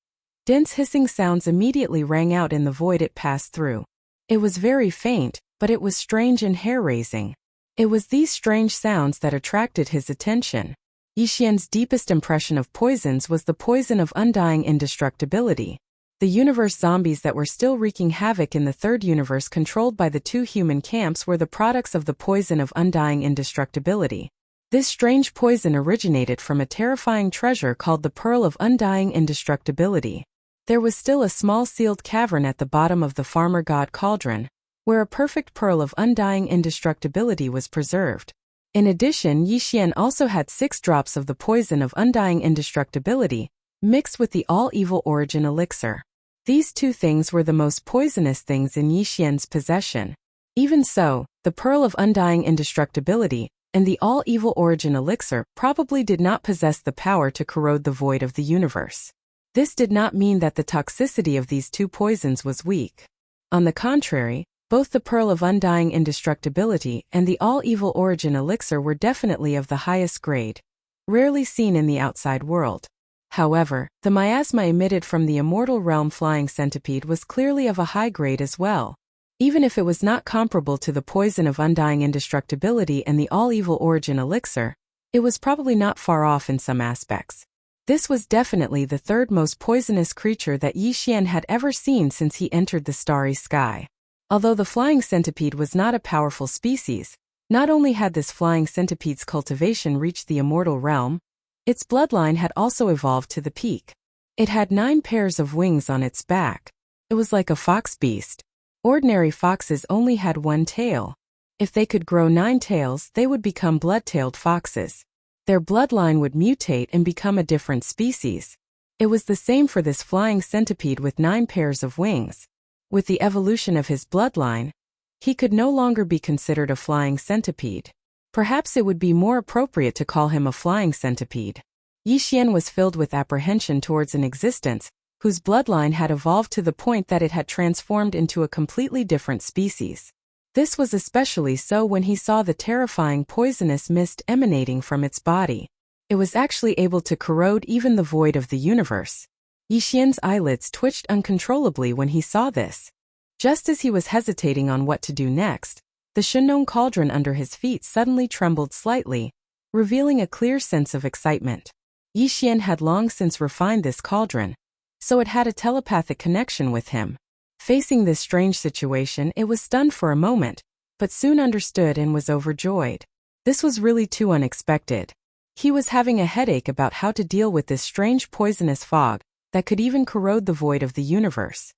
dense hissing sounds immediately rang out in the void it passed through. It was very faint, but it was strange and hair-raising. It was these strange sounds that attracted his attention. Yixian's deepest impression of poisons was the poison of undying indestructibility. The universe zombies that were still wreaking havoc in the third universe controlled by the two human camps were the products of the poison of undying indestructibility. This strange poison originated from a terrifying treasure called the Pearl of Undying Indestructibility. There was still a small sealed cavern at the bottom of the farmer god cauldron, where a perfect pearl of undying indestructibility was preserved. In addition, Yixian also had 6 drops of the poison of undying indestructibility, mixed with the all-evil origin elixir. These 2 things were the most poisonous things in Yixian's possession. Even so, the Pearl of Undying Indestructibility and the all-evil origin elixir probably did not possess the power to corrode the void of the universe. This did not mean that the toxicity of these 2 poisons was weak. On the contrary, both the Pearl of Undying Indestructibility and the all-evil origin elixir were definitely of the highest grade, rarely seen in the outside world. However, the miasma emitted from the immortal realm flying centipede was clearly of a high grade as well. Even if it was not comparable to the poison of undying indestructibility and the all-evil origin elixir, it was probably not far off in some aspects. This was definitely the 3rd most poisonous creature that Yixian had ever seen since he entered the starry sky. Although the flying centipede was not a powerful species, not only had this flying centipede's cultivation reached the immortal realm, its bloodline had also evolved to the peak. It had 9 pairs of wings on its back. It was like a fox beast. Ordinary foxes only had 1 tail. If they could grow 9 tails, they would become blood-tailed foxes. Their bloodline would mutate and become a different species. It was the same for this flying centipede with 9 pairs of wings. With the evolution of his bloodline, he could no longer be considered a flying centipede. Perhaps it would be more appropriate to call him a flying centipede. Yixian was filled with apprehension towards an existence whose bloodline had evolved to the point that it had transformed into a completely different species. This was especially so when he saw the terrifying poisonous mist emanating from its body. It was actually able to corrode even the void of the universe. Yixian's eyelids twitched uncontrollably when he saw this. Just as he was hesitating on what to do next, the Shenong cauldron under his feet suddenly trembled slightly, revealing a clear sense of excitement. Yixian had long since refined this cauldron, so it had a telepathic connection with him. Facing this strange situation, it was stunned for a moment, but soon understood and was overjoyed. This was really too unexpected. He was having a headache about how to deal with this strange poisonous fog that could even corrode the void of the universe.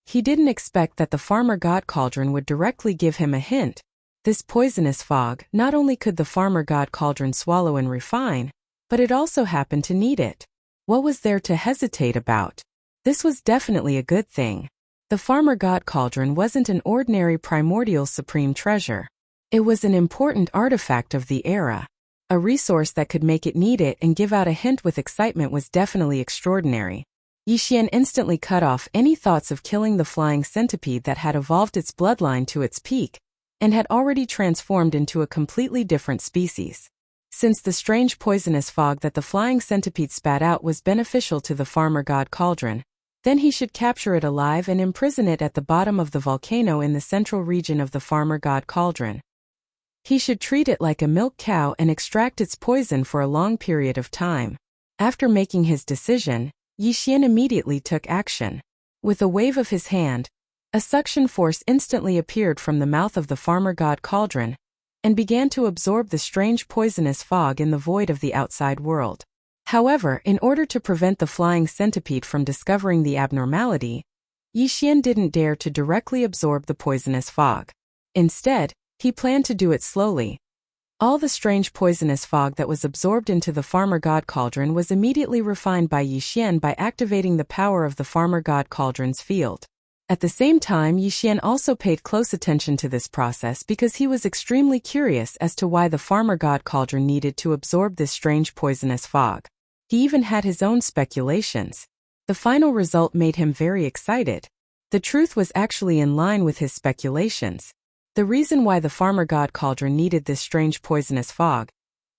He didn't expect that the farmer god cauldron would directly give him a hint. This poisonous fog, not only could the farmer god cauldron swallow and refine, but it also happened to need it. What was there to hesitate about? This was definitely a good thing. The farmer god cauldron wasn't an ordinary primordial supreme treasure. It was an important artifact of the era. A resource that could make it need it and give out a hint with excitement was definitely extraordinary. Yixian instantly cut off any thoughts of killing the flying centipede that had evolved its bloodline to its peak, and had already transformed into a completely different species. Since the strange poisonous fog that the flying centipede spat out was beneficial to the farmer god cauldron, then he should capture it alive and imprison it at the bottom of the volcano in the central region of the farmer god cauldron. He should treat it like a milk cow and extract its poison for a long period of time. After making his decision, Yixian immediately took action. With a wave of his hand, a suction force instantly appeared from the mouth of the farmer god cauldron, and began to absorb the strange poisonous fog in the void of the outside world. However, in order to prevent the flying centipede from discovering the abnormality, Yixian didn't dare to directly absorb the poisonous fog. Instead, he planned to do it slowly. All the strange poisonous fog that was absorbed into the farmer god cauldron was immediately refined by Yixian by activating the power of the farmer god cauldron's field. At the same time, Yixian also paid close attention to this process because he was extremely curious as to why the farmer god cauldron needed to absorb this strange poisonous fog. He even had his own speculations. The final result made him very excited. The truth was actually in line with his speculations. The reason why the farmer god cauldron needed this strange poisonous fog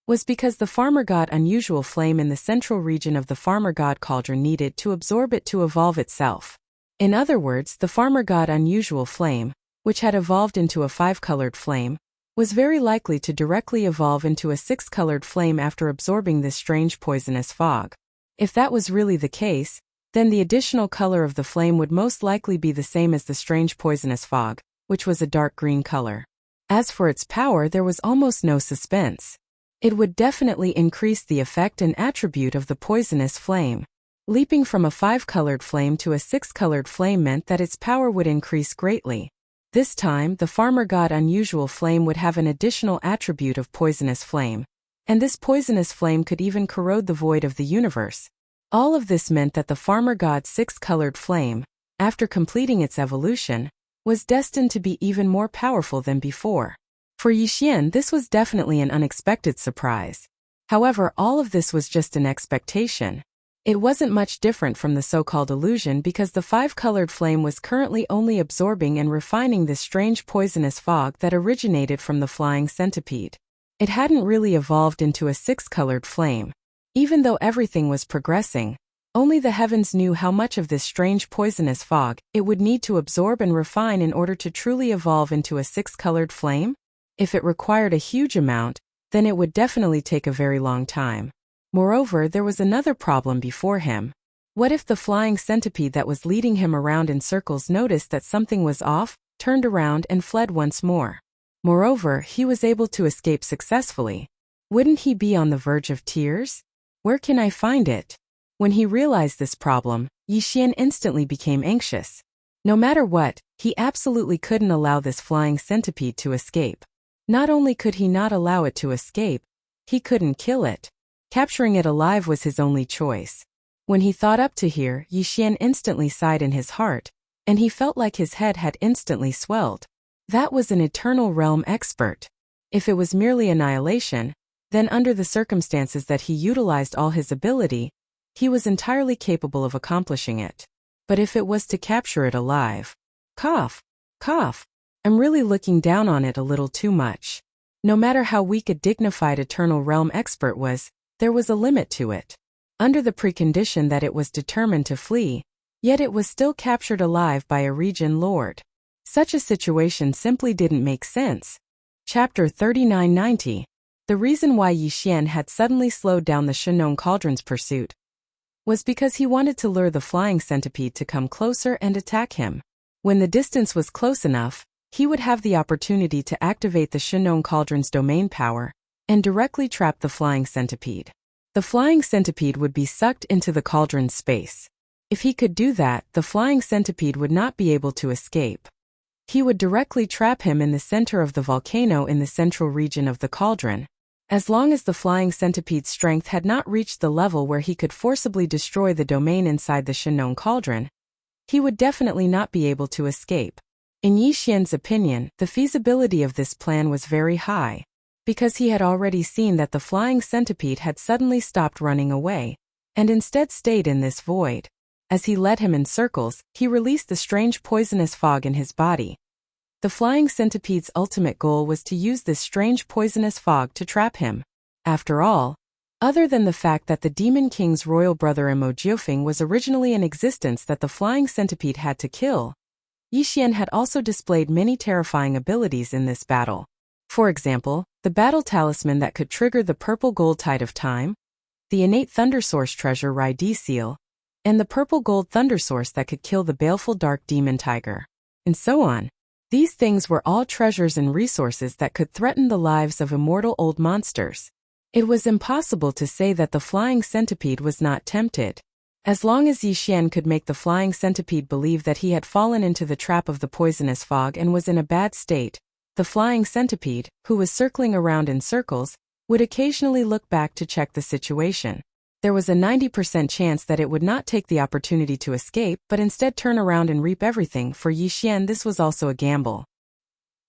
was because the farmer god unusual flame in the central region of the farmer god cauldron needed to absorb it to evolve itself. In other words, the farmer god unusual flame, which had evolved into a 5-colored flame, was very likely to directly evolve into a 6-colored flame after absorbing this strange poisonous fog. If that was really the case, then the additional color of the flame would most likely be the same as the strange poisonous fog, which was a dark green color. As for its power, there was almost no suspense. It would definitely increase the effect and attribute of the poisonous flame. Leaping from a 5-colored flame to a 6-colored flame meant that its power would increase greatly. This time, the farmer god unusual flame would have an additional attribute of poisonous flame, and this poisonous flame could even corrode the void of the universe. All of this meant that the farmer god's 6-colored flame, after completing its evolution, was destined to be even more powerful than before. For Yixian, this was definitely an unexpected surprise. However, all of this was just an expectation. It wasn't much different from the so-called illusion because the 5-colored flame was currently only absorbing and refining this strange poisonous fog that originated from the flying centipede. It hadn't really evolved into a 6-colored flame. Even though everything was progressing, only the heavens knew how much of this strange poisonous fog it would need to absorb and refine in order to truly evolve into a 6-colored flame. If it required a huge amount, then it would definitely take a very long time. Moreover, there was another problem before him. What if the flying centipede that was leading him around in circles noticed that something was off, turned around and fled once more? Moreover, he was able to escape successfully. Wouldn't he be on the verge of tears? Where can I find it? When he realized this problem, Yixian instantly became anxious. No matter what, he absolutely couldn't allow this flying centipede to escape. Not only could he not allow it to escape, he couldn't kill it. Capturing it alive was his only choice. When he thought up to here, Yixian instantly sighed in his heart, and he felt like his head had instantly swelled. That was an eternal realm expert. If it was merely annihilation, then under the circumstances that he utilized all his ability, he was entirely capable of accomplishing it. But if it was to capture it alive, cough, cough, I'm really looking down on it a little too much. No matter how weak a dignified eternal realm expert was, there was a limit to it. Under the precondition that it was determined to flee, yet it was still captured alive by a region lord. Such a situation simply didn't make sense. Chapter 3990. The reason why Yixian had suddenly slowed down the Shenong Cauldron's pursuit was because he wanted to lure the flying centipede to come closer and attack him. When the distance was close enough, he would have the opportunity to activate the Shenong Cauldron's domain power and directly trap the flying centipede. The flying centipede would be sucked into the cauldron's space. If he could do that, the flying centipede would not be able to escape. He would directly trap him in the center of the volcano in the central region of the cauldron. As long as the flying centipede's strength had not reached the level where he could forcibly destroy the domain inside the Shinnon cauldron, he would definitely not be able to escape. In Yi Xian's opinion, the feasibility of this plan was very high, because he had already seen that the flying centipede had suddenly stopped running away, and instead stayed in this void. As he led him in circles, he released the strange poisonous fog in his body. The flying centipede's ultimate goal was to use this strange poisonous fog to trap him. After all, other than the fact that the Demon King's royal brother Imo Jiufeng was originally in existence that the flying centipede had to kill, Yi Xian had also displayed many terrifying abilities in this battle. For example, the battle talisman that could trigger the purple gold tide of time, the innate thunder source treasure Rai D seal, and the purple gold thunder source that could kill the baleful dark demon tiger, and so on. These things were all treasures and resources that could threaten the lives of immortal old monsters. It was impossible to say that the flying centipede was not tempted. As long as Yi Xian could make the flying centipede believe that he had fallen into the trap of the poisonous fog and was in a bad state, the flying centipede, who was circling around in circles, would occasionally look back to check the situation. There was a 90% chance that it would not take the opportunity to escape but instead turn around and reap everything. For Yi Xian, this was also a gamble.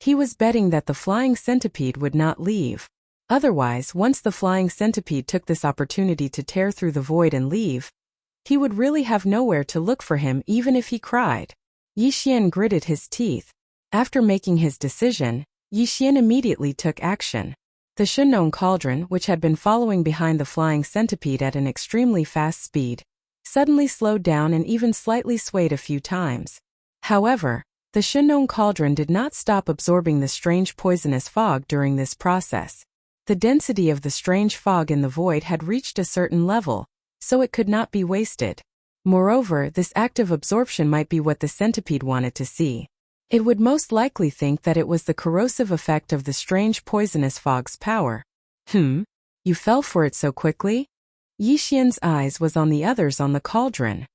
He was betting that the flying centipede would not leave. Otherwise, once the flying centipede took this opportunity to tear through the void and leave, he would really have nowhere to look for him even if he cried. Yi Xian gritted his teeth. After making his decision, Yi Xian immediately took action. The Shinnon cauldron, which had been following behind the flying centipede at an extremely fast speed, suddenly slowed down and even slightly swayed a few times. However, the Shinnon cauldron did not stop absorbing the strange poisonous fog during this process. The density of the strange fog in the void had reached a certain level, so it could not be wasted. Moreover, this active absorption might be what the centipede wanted to see. It would most likely think that it was the corrosive effect of the strange poisonous fog's power. You fell for it so quickly? Yi Xian's eyes was on the others on the cauldron.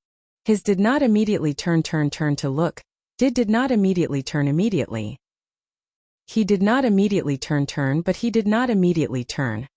His did not immediately turn to look. Did not immediately turn immediately. He did not immediately turn but he did not immediately turn.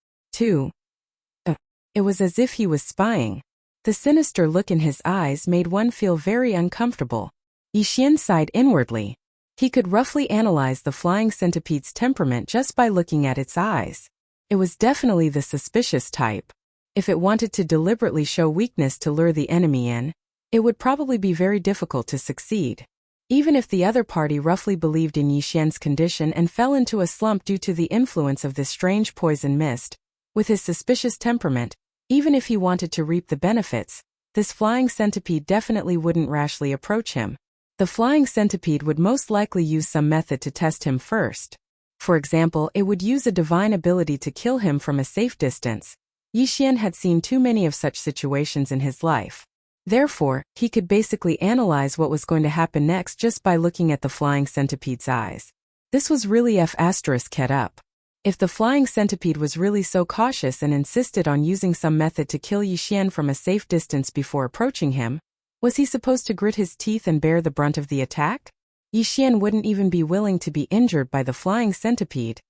It was as if he was spying. The sinister look in his eyes made one feel very uncomfortable. Yi Xian sighed inwardly. He could roughly analyze the flying centipede's temperament just by looking at its eyes. It was definitely the suspicious type. If it wanted to deliberately show weakness to lure the enemy in, it would probably be very difficult to succeed. Even if the other party roughly believed in Yi Xian's condition and fell into a slump due to the influence of this strange poison mist, with his suspicious temperament, even if he wanted to reap the benefits, this flying centipede definitely wouldn't rashly approach him. The flying centipede would most likely use some method to test him first. For example, it would use a divine ability to kill him from a safe distance. Yi Xian had seen too many of such situations in his life. Therefore, he could basically analyze what was going to happen next just by looking at the flying centipede's eyes. This was really F***ed up. If the flying centipede was really so cautious and insisted on using some method to kill Yi Xian from a safe distance before approaching him, was he supposed to grit his teeth and bear the brunt of the attack? Yi Xian wouldn't even be willing to be injured by the flying centipede,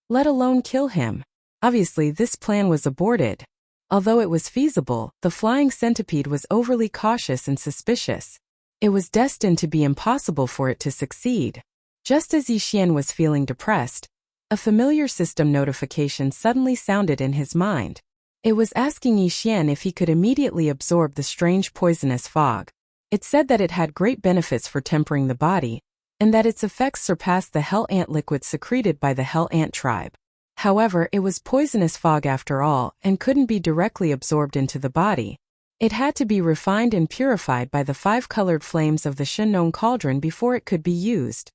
let alone kill him. Obviously, this plan was aborted. Although it was feasible, the flying centipede was overly cautious and suspicious. It was destined to be impossible for it to succeed. Just as Yi Xian was feeling depressed, a familiar system notification suddenly sounded in his mind. It was asking Yi Xian if he could immediately absorb the strange poisonous fog. It said that it had great benefits for tempering the body, and that its effects surpassed the hell ant liquid secreted by the hell ant tribe. However, it was poisonous fog after all, and couldn't be directly absorbed into the body. It had to be refined and purified by the 5 colored flames of the Shinnon cauldron before it could be used.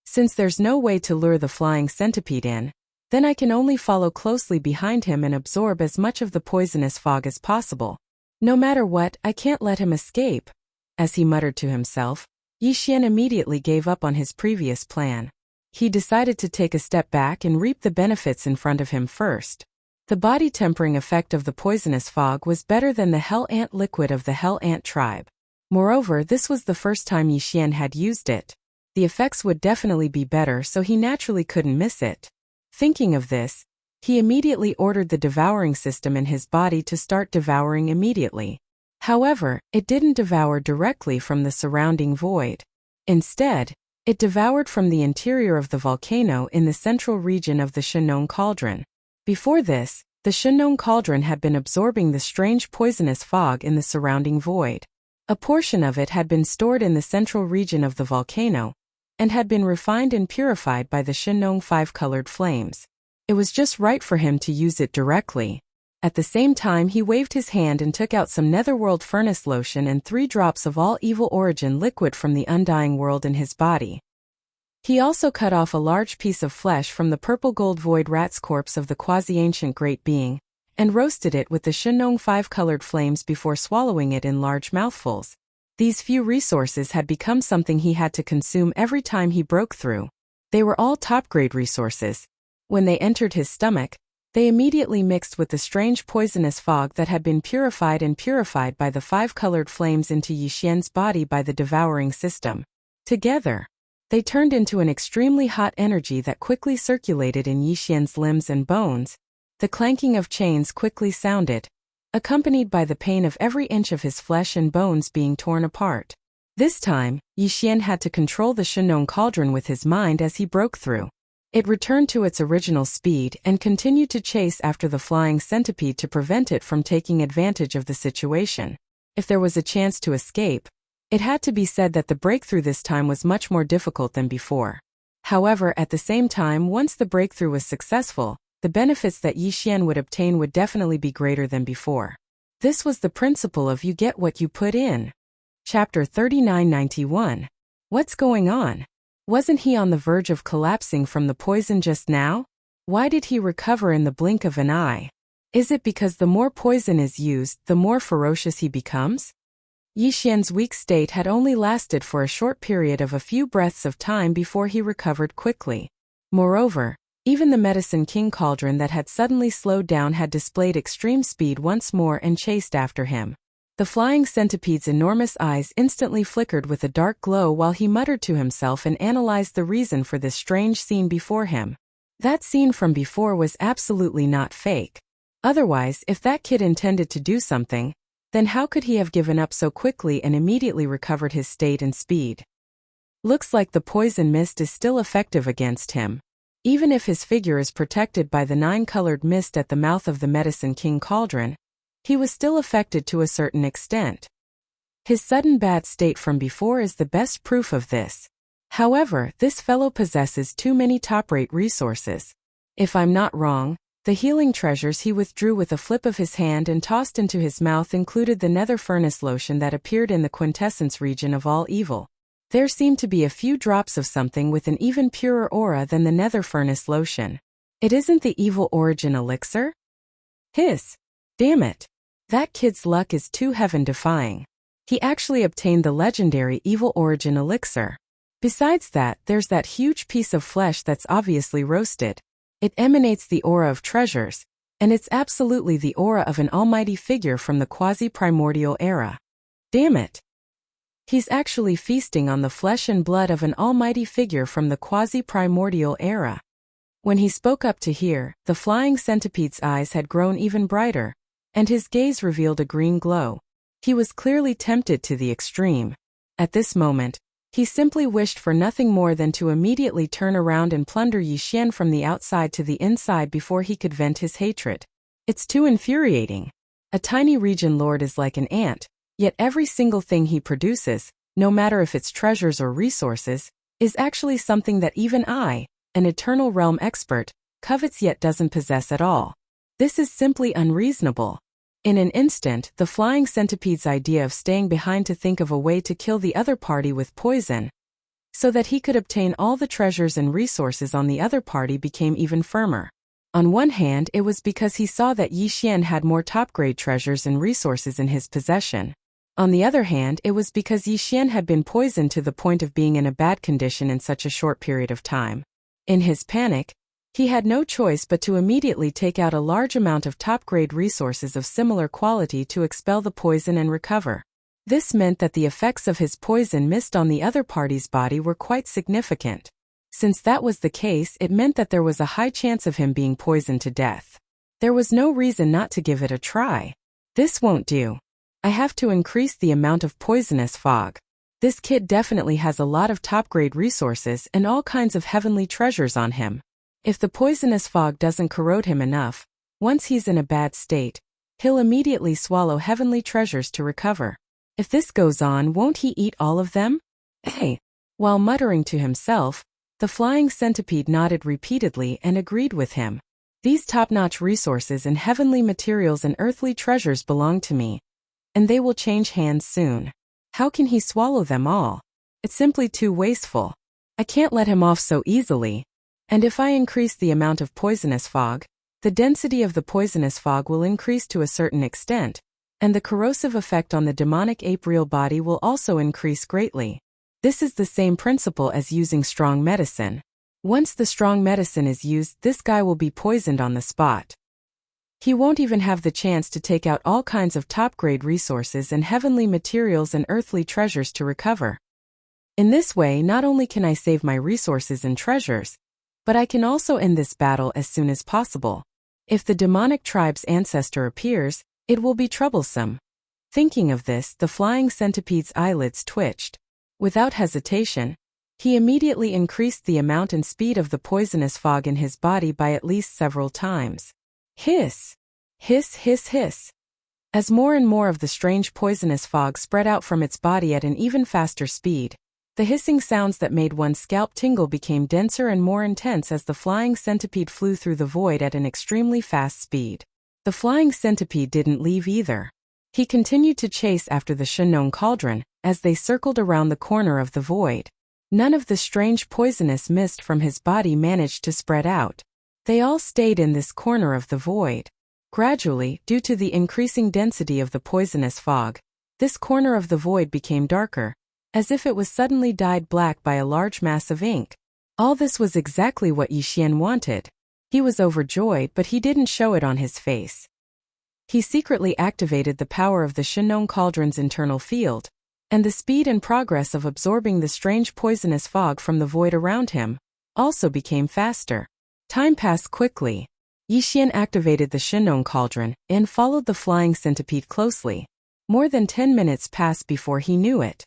Since there's no way to lure the flying centipede in, then I can only follow closely behind him and absorb as much of the poisonous fog as possible. No matter what, I can't let him escape. As he muttered to himself, Yi Xian immediately gave up on his previous plan. He decided to take a step back and reap the benefits in front of him first. The body tempering effect of the poisonous fog was better than the hell ant liquid of the hell ant tribe. Moreover, this was the first time Yixian had used it. The effects would definitely be better, so he naturally couldn't miss it. Thinking of this, he immediately ordered the devouring system in his body to start devouring immediately. However, it didn't devour directly from the surrounding void. Instead, it devoured from the interior of the volcano in the central region of the Shenong Cauldron. Before this, the Shenong Cauldron had been absorbing the strange poisonous fog in the surrounding void. A portion of it had been stored in the central region of the volcano, and had been refined and purified by the Shenong five-colored flames. It was just right for him to use it directly. At the same time, he waved his hand and took out some netherworld furnace lotion and 3 drops of all evil origin liquid from the undying world in his body. He also cut off a large piece of flesh from the purple gold void rat's corpse of the quasi-ancient great being, and roasted it with the Shenong five-colored flames before swallowing it in large mouthfuls. These few resources had become something he had to consume every time he broke through. They were all top-grade resources. When they entered his stomach, they immediately mixed with the strange poisonous fog that had been purified by the five-colored flames into Yixian's body by the devouring system. Together, they turned into an extremely hot energy that quickly circulated in Yixian's limbs and bones. The clanking of chains quickly sounded, accompanied by the pain of every inch of his flesh and bones being torn apart. This time, Yixian had to control the Shenong Cauldron with his mind as he broke through. It returned to its original speed and continued to chase after the flying centipede to prevent it from taking advantage of the situation. If there was a chance to escape, it had to be said that the breakthrough this time was much more difficult than before. However, at the same time, once the breakthrough was successful, the benefits that Yixian would obtain would definitely be greater than before. This was the principle of you get what you put in. Chapter 3991. What's going on? Wasn't he on the verge of collapsing from the poison just now? Why did he recover in the blink of an eye? Is it because the more poison is used, the more ferocious he becomes? Yixian's weak state had only lasted for a short period of a few breaths of time before he recovered quickly. Moreover, even the Medicine King Cauldron that had suddenly slowed down had displayed extreme speed once more and chased after him. The flying centipede's enormous eyes instantly flickered with a dark glow while he muttered to himself and analyzed the reason for this strange scene before him. That scene from before was absolutely not fake. Otherwise, if that kid intended to do something, then how could he have given up so quickly and immediately recovered his state and speed? Looks like the poison mist is still effective against him. Even if his figure is protected by the 9-colored mist at the mouth of the Medicine King Cauldron, he was still affected to a certain extent. His sudden bad state from before is the best proof of this. However, this fellow possesses too many top-rate resources. If I'm not wrong, the healing treasures he withdrew with a flip of his hand and tossed into his mouth included the nether furnace lotion that appeared in the quintessence region of all evil. There seemed to be a few drops of something with an even purer aura than the nether furnace lotion. It isn't the evil origin elixir? Hiss! Damn it! That kid's luck is too heaven-defying. He actually obtained the legendary evil origin elixir. Besides that, there's that huge piece of flesh that's obviously roasted. It emanates the aura of treasures, and it's absolutely the aura of an almighty figure from the quasi-primordial era. Damn it! He's actually feasting on the flesh and blood of an almighty figure from the quasi-primordial era. When he spoke up to hear, the flying centipede's eyes had grown even brighter, and his gaze revealed a green glow. He was clearly tempted to the extreme. At this moment, he simply wished for nothing more than to immediately turn around and plunder Yixian from the outside to the inside before he could vent his hatred. It's too infuriating. A tiny region lord is like an ant, yet every single thing he produces, no matter if it's treasures or resources, is actually something that even I, an Eternal Realm expert, covets yet doesn't possess at all. This is simply unreasonable. In an instant, the flying centipede's idea of staying behind to think of a way to kill the other party with poison, so that he could obtain all the treasures and resources on the other party became even firmer. On one hand, it was because he saw that Yixian had more top-grade treasures and resources in his possession. On the other hand, it was because Yixian had been poisoned to the point of being in a bad condition in such a short period of time. In his panic, he had no choice but to immediately take out a large amount of top-grade resources of similar quality to expel the poison and recover. This meant that the effects of his poison missed on the other party's body were quite significant. Since that was the case, it meant that there was a high chance of him being poisoned to death. There was no reason not to give it a try. This won't do. I have to increase the amount of poisonous fog. This kid definitely has a lot of top-grade resources and all kinds of heavenly treasures on him. If the poisonous fog doesn't corrode him enough, once he's in a bad state, he'll immediately swallow heavenly treasures to recover. If this goes on, won't he eat all of them? Hey! While muttering to himself, the flying centipede nodded repeatedly and agreed with him. These top-notch resources and heavenly materials and earthly treasures belong to me, and they will change hands soon. How can he swallow them all? It's simply too wasteful. I can't let him off so easily. And if I increase the amount of poisonous fog, the density of the poisonous fog will increase to a certain extent, and the corrosive effect on the demonic ape real body will also increase greatly. This is the same principle as using strong medicine. Once the strong medicine is used, this guy will be poisoned on the spot. He won't even have the chance to take out all kinds of top-grade resources and heavenly materials and earthly treasures to recover. In this way, not only can I save my resources and treasures, but I can also end this battle as soon as possible. If the demonic tribe's ancestor appears, it will be troublesome. Thinking of this, the flying centipede's eyelids twitched. Without hesitation, he immediately increased the amount and speed of the poisonous fog in his body by at least several times. Hiss! Hiss, hiss, hiss. As more and more of the strange poisonous fog spread out from its body at an even faster speed, the hissing sounds that made one's scalp tingle became denser and more intense as the flying centipede flew through the void at an extremely fast speed. The flying centipede didn't leave either. He continued to chase after the Shinnon cauldron as they circled around the corner of the void. None of the strange poisonous mist from his body managed to spread out. They all stayed in this corner of the void. Gradually, due to the increasing density of the poisonous fog, this corner of the void became darker, as if it was suddenly dyed black by a large mass of ink. All this was exactly what Yixian wanted. He was overjoyed, but he didn't show it on his face. He secretly activated the power of the Shinnon cauldron's internal field, and the speed and progress of absorbing the strange poisonous fog from the void around him also became faster. Time passed quickly. Yixian activated the Shinnon cauldron and followed the flying centipede closely. More than 10 minutes passed before he knew it.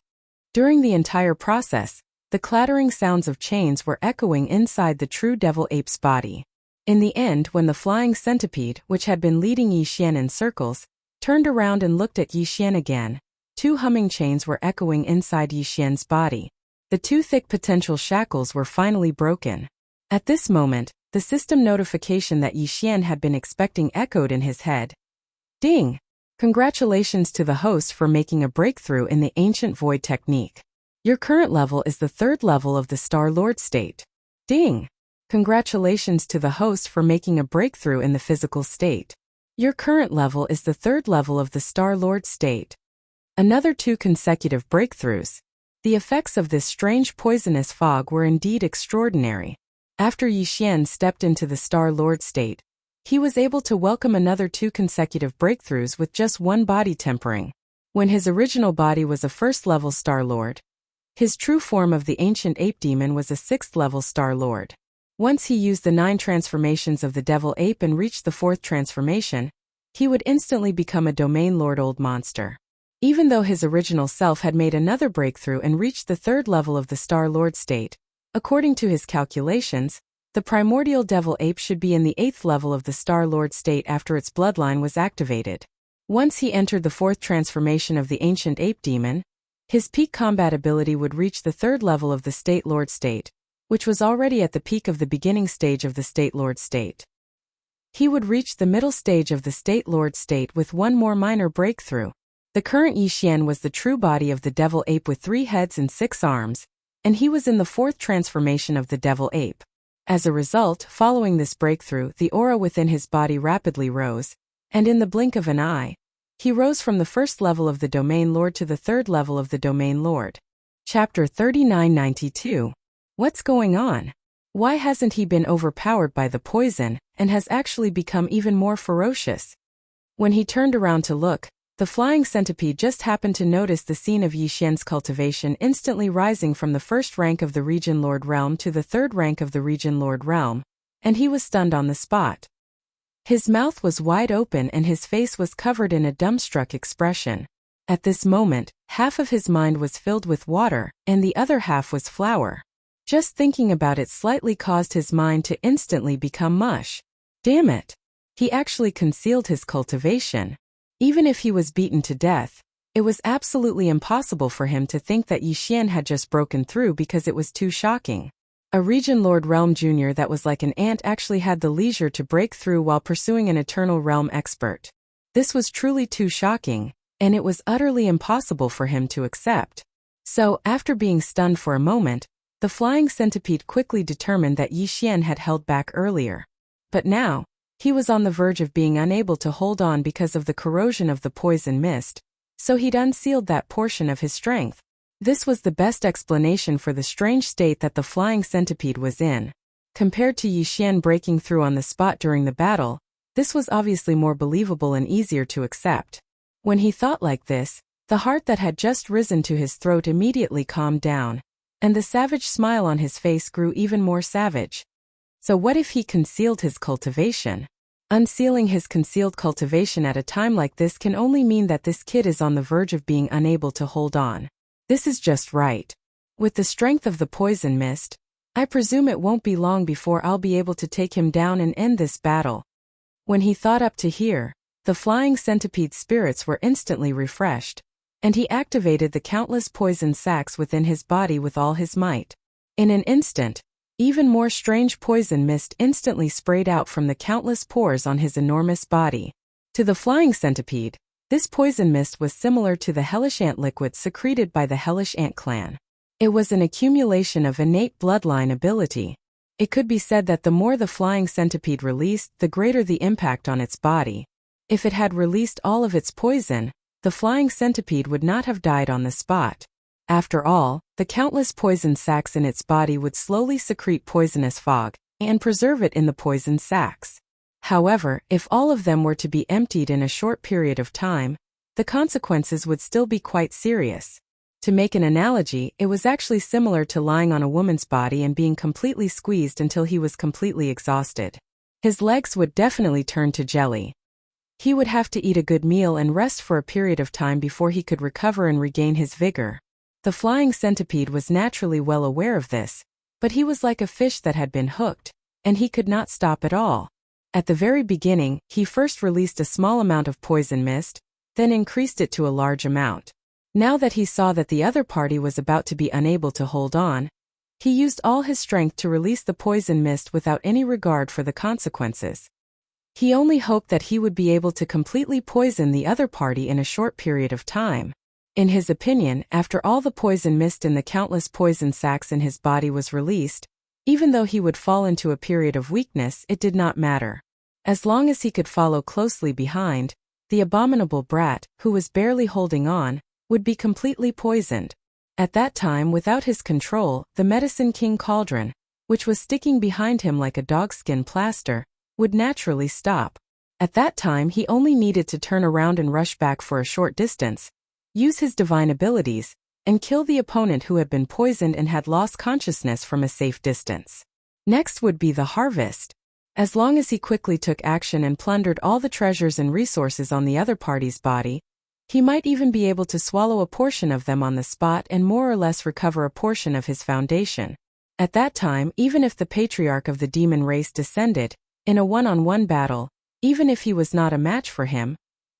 During the entire process, the clattering sounds of chains were echoing inside the true devil ape's body. In the end, when the flying centipede, which had been leading Yixian in circles, turned around and looked at Yixian again, 2 humming chains were echoing inside Yixian's body. The 2 thick potential shackles were finally broken. At this moment, the system notification that Yixian had been expecting echoed in his head. Ding! Congratulations to the host for making a breakthrough in the ancient void technique. Your current level is the 3rd level of the Star Lord state. Ding! Congratulations to the host for making a breakthrough in the physical state. Your current level is the 3rd level of the Star Lord state. Another 2 consecutive breakthroughs. The effects of this strange poisonous fog were indeed extraordinary. After Yixian stepped into the Star Lord state, he was able to welcome another 2 consecutive breakthroughs with just 1 body tempering. When his original body was a 1st-level Star Lord, his true form of the ancient ape demon was a 6th-level Star Lord. Once he used the 9 transformations of the devil ape and reached the 4th transformation, he would instantly become a domain lord old monster. Even though his original self had made another breakthrough and reached the 3rd level of the Star Lord state, according to his calculations, the primordial devil ape should be in the 8th level of the Star Lord state after its bloodline was activated. Once he entered the 4th transformation of the ancient ape demon, his peak combat ability would reach the 3rd level of the State Lord state, which was already at the peak of the beginning stage of the State Lord state. He would reach the middle stage of the State Lord state with 1 more minor breakthrough. The current Yixian was the true body of the devil ape with 3 heads and 6 arms, and he was in the 4th transformation of the devil ape. As a result, following this breakthrough, the aura within his body rapidly rose, and in the blink of an eye, he rose from the 1st level of the Domain Lord to the 3rd level of the Domain Lord. Chapter 3992. What's going on? Why hasn't he been overpowered by the poison, and has actually become even more ferocious? When he turned around to look, The flying centipede just happened to notice the scene of Yixian's cultivation instantly rising from the first rank of the Region Lord realm to the third rank of the Region Lord realm, and he was stunned on the spot. His mouth was wide open and his face was covered in a dumbstruck expression. At this moment, half of his mind was filled with water, and the other half was flour. Just thinking about it slightly caused his mind to instantly become mush. Damn it! He actually concealed his cultivation. Even if he was beaten to death, it was absolutely impossible for him to think that Yixian had just broken through because it was too shocking. A Region Lord Realm Junior that was like an ant actually had the leisure to break through while pursuing an Eternal Realm expert. This was truly too shocking, and it was utterly impossible for him to accept. So, after being stunned for a moment, the flying centipede quickly determined that Yixian had held back earlier. But now, he was on the verge of being unable to hold on because of the corrosion of the poison mist, so he'd unsealed that portion of his strength. This was the best explanation for the strange state that the flying centipede was in. Compared to Yixian breaking through on the spot during the battle, this was obviously more believable and easier to accept. When he thought like this, the heart that had just risen to his throat immediately calmed down, and the savage smile on his face grew even more savage. So what if he concealed his cultivation? Unsealing his concealed cultivation at a time like this can only mean that this kid is on the verge of being unable to hold on. This is just right. With the strength of the poison mist, I presume it won't be long before I'll be able to take him down and end this battle. When he thought up to here, the flying centipede's spirits were instantly refreshed, and he activated the countless poison sacs within his body with all his might. In an instant, even more strange poison mist instantly sprayed out from the countless pores on his enormous body. To the flying centipede, this poison mist was similar to the hellish ant liquid secreted by the hellish ant clan. It was an accumulation of innate bloodline ability. It could be said that the more the flying centipede released, the greater the impact on its body. If it had released all of its poison, the flying centipede would not have died on the spot. After all, the countless poison sacs in its body would slowly secrete poisonous fog and preserve it in the poison sacs. However, if all of them were to be emptied in a short period of time, the consequences would still be quite serious. To make an analogy, it was actually similar to lying on a woman's body and being completely squeezed until he was completely exhausted. His legs would definitely turn to jelly. He would have to eat a good meal and rest for a period of time before he could recover and regain his vigor. The flying centipede was naturally well aware of this, but he was like a fish that had been hooked, and he could not stop at all. At the very beginning, he first released a small amount of poison mist, then increased it to a large amount. Now that he saw that the other party was about to be unable to hold on, he used all his strength to release the poison mist without any regard for the consequences. He only hoped that he would be able to completely poison the other party in a short period of time. In his opinion, after all the poison mist in the countless poison sacs in his body was released, even though he would fall into a period of weakness, it did not matter. As long as he could follow closely behind, the abominable brat, who was barely holding on, would be completely poisoned. At that time, without his control, the Medicine King Cauldron, which was sticking behind him like a dogskin plaster, would naturally stop. At that time, he only needed to turn around and rush back for a short distance, use his divine abilities, and kill the opponent who had been poisoned and had lost consciousness from a safe distance. Next would be the harvest. As long as he quickly took action and plundered all the treasures and resources on the other party's body, he might even be able to swallow a portion of them on the spot and more or less recover a portion of his foundation. At that time, even if the patriarch of the demon race descended, in a one-on-one battle, even if he was not a match for him,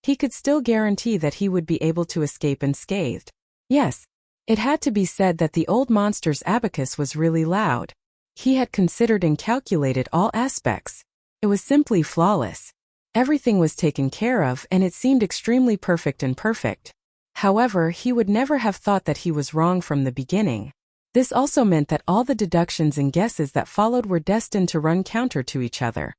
he could still guarantee that he would be able to escape unscathed. Yes, it had to be said that the old monster's abacus was really loud. He had considered and calculated all aspects. It was simply flawless. Everything was taken care of and it seemed extremely perfect and perfect. However, he would never have thought that he was wrong from the beginning. This also meant that all the deductions and guesses that followed were destined to run counter to each other.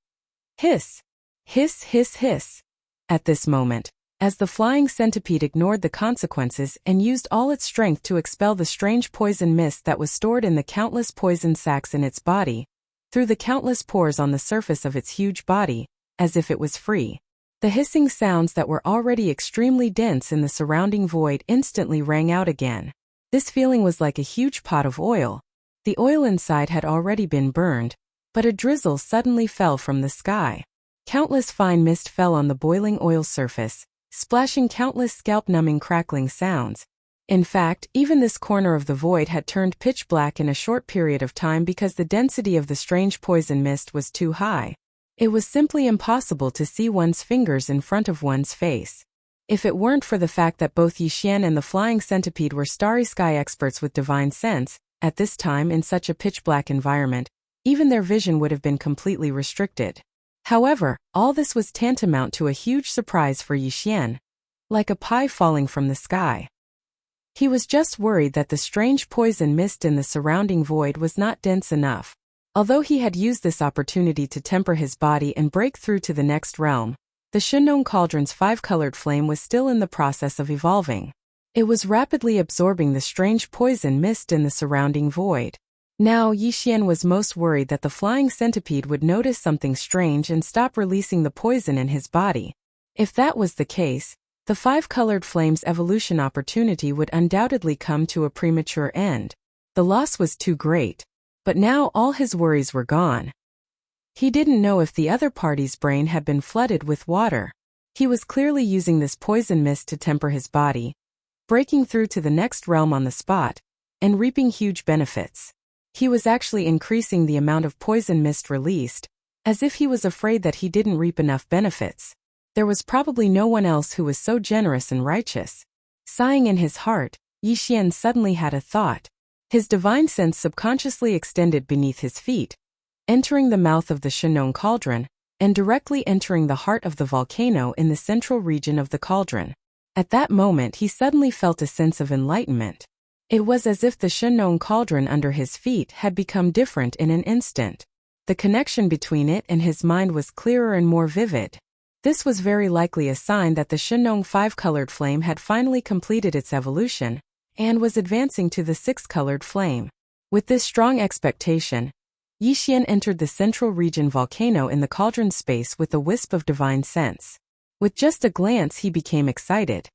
Hiss! Hiss, hiss, hiss! At this moment, as the flying centipede ignored the consequences and used all its strength to expel the strange poison mist that was stored in the countless poison sacs in its body, through the countless pores on the surface of its huge body, as if it was free. The hissing sounds that were already extremely dense in the surrounding void instantly rang out again. This feeling was like a huge pot of oil. The oil inside had already been burned, but a drizzle suddenly fell from the sky. Countless fine mist fell on the boiling oil surface, splashing countless scalp-numbing crackling sounds. In fact, even this corner of the void had turned pitch black in a short period of time because the density of the strange poison mist was too high. It was simply impossible to see one's fingers in front of one's face. If it weren't for the fact that both Yixian and the flying centipede were starry sky experts with divine sense, at this time in such a pitch-black environment, even their vision would have been completely restricted. However, all this was tantamount to a huge surprise for Yixian, like a pie falling from the sky. He was just worried that the strange poison mist in the surrounding void was not dense enough. Although he had used this opportunity to temper his body and break through to the next realm, the Shinong Cauldron's five-colored flame was still in the process of evolving. It was rapidly absorbing the strange poison mist in the surrounding void. Now Yixian was most worried that the flying centipede would notice something strange and stop releasing the poison in his body. If that was the case, the five-colored flame's evolution opportunity would undoubtedly come to a premature end. The loss was too great. But now all his worries were gone. He didn't know if the other party's brain had been flooded with water. He was clearly using this poison mist to temper his body, breaking through to the next realm on the spot, and reaping huge benefits. He was actually increasing the amount of poison mist released, as if he was afraid that he didn't reap enough benefits. There was probably no one else who was so generous and righteous. Sighing in his heart, Yixian suddenly had a thought. His divine sense subconsciously extended beneath his feet, entering the mouth of the Shinong Cauldron, and directly entering the heart of the volcano in the central region of the cauldron. At that moment he suddenly felt a sense of enlightenment. It was as if the Shinong Cauldron under his feet had become different in an instant. The connection between it and his mind was clearer and more vivid. This was very likely a sign that the Shinong five-colored flame had finally completed its evolution, and was advancing to the six-colored flame. With this strong expectation, Yixian entered the central region volcano in the cauldron space with a wisp of divine sense. With just a glance he became excited.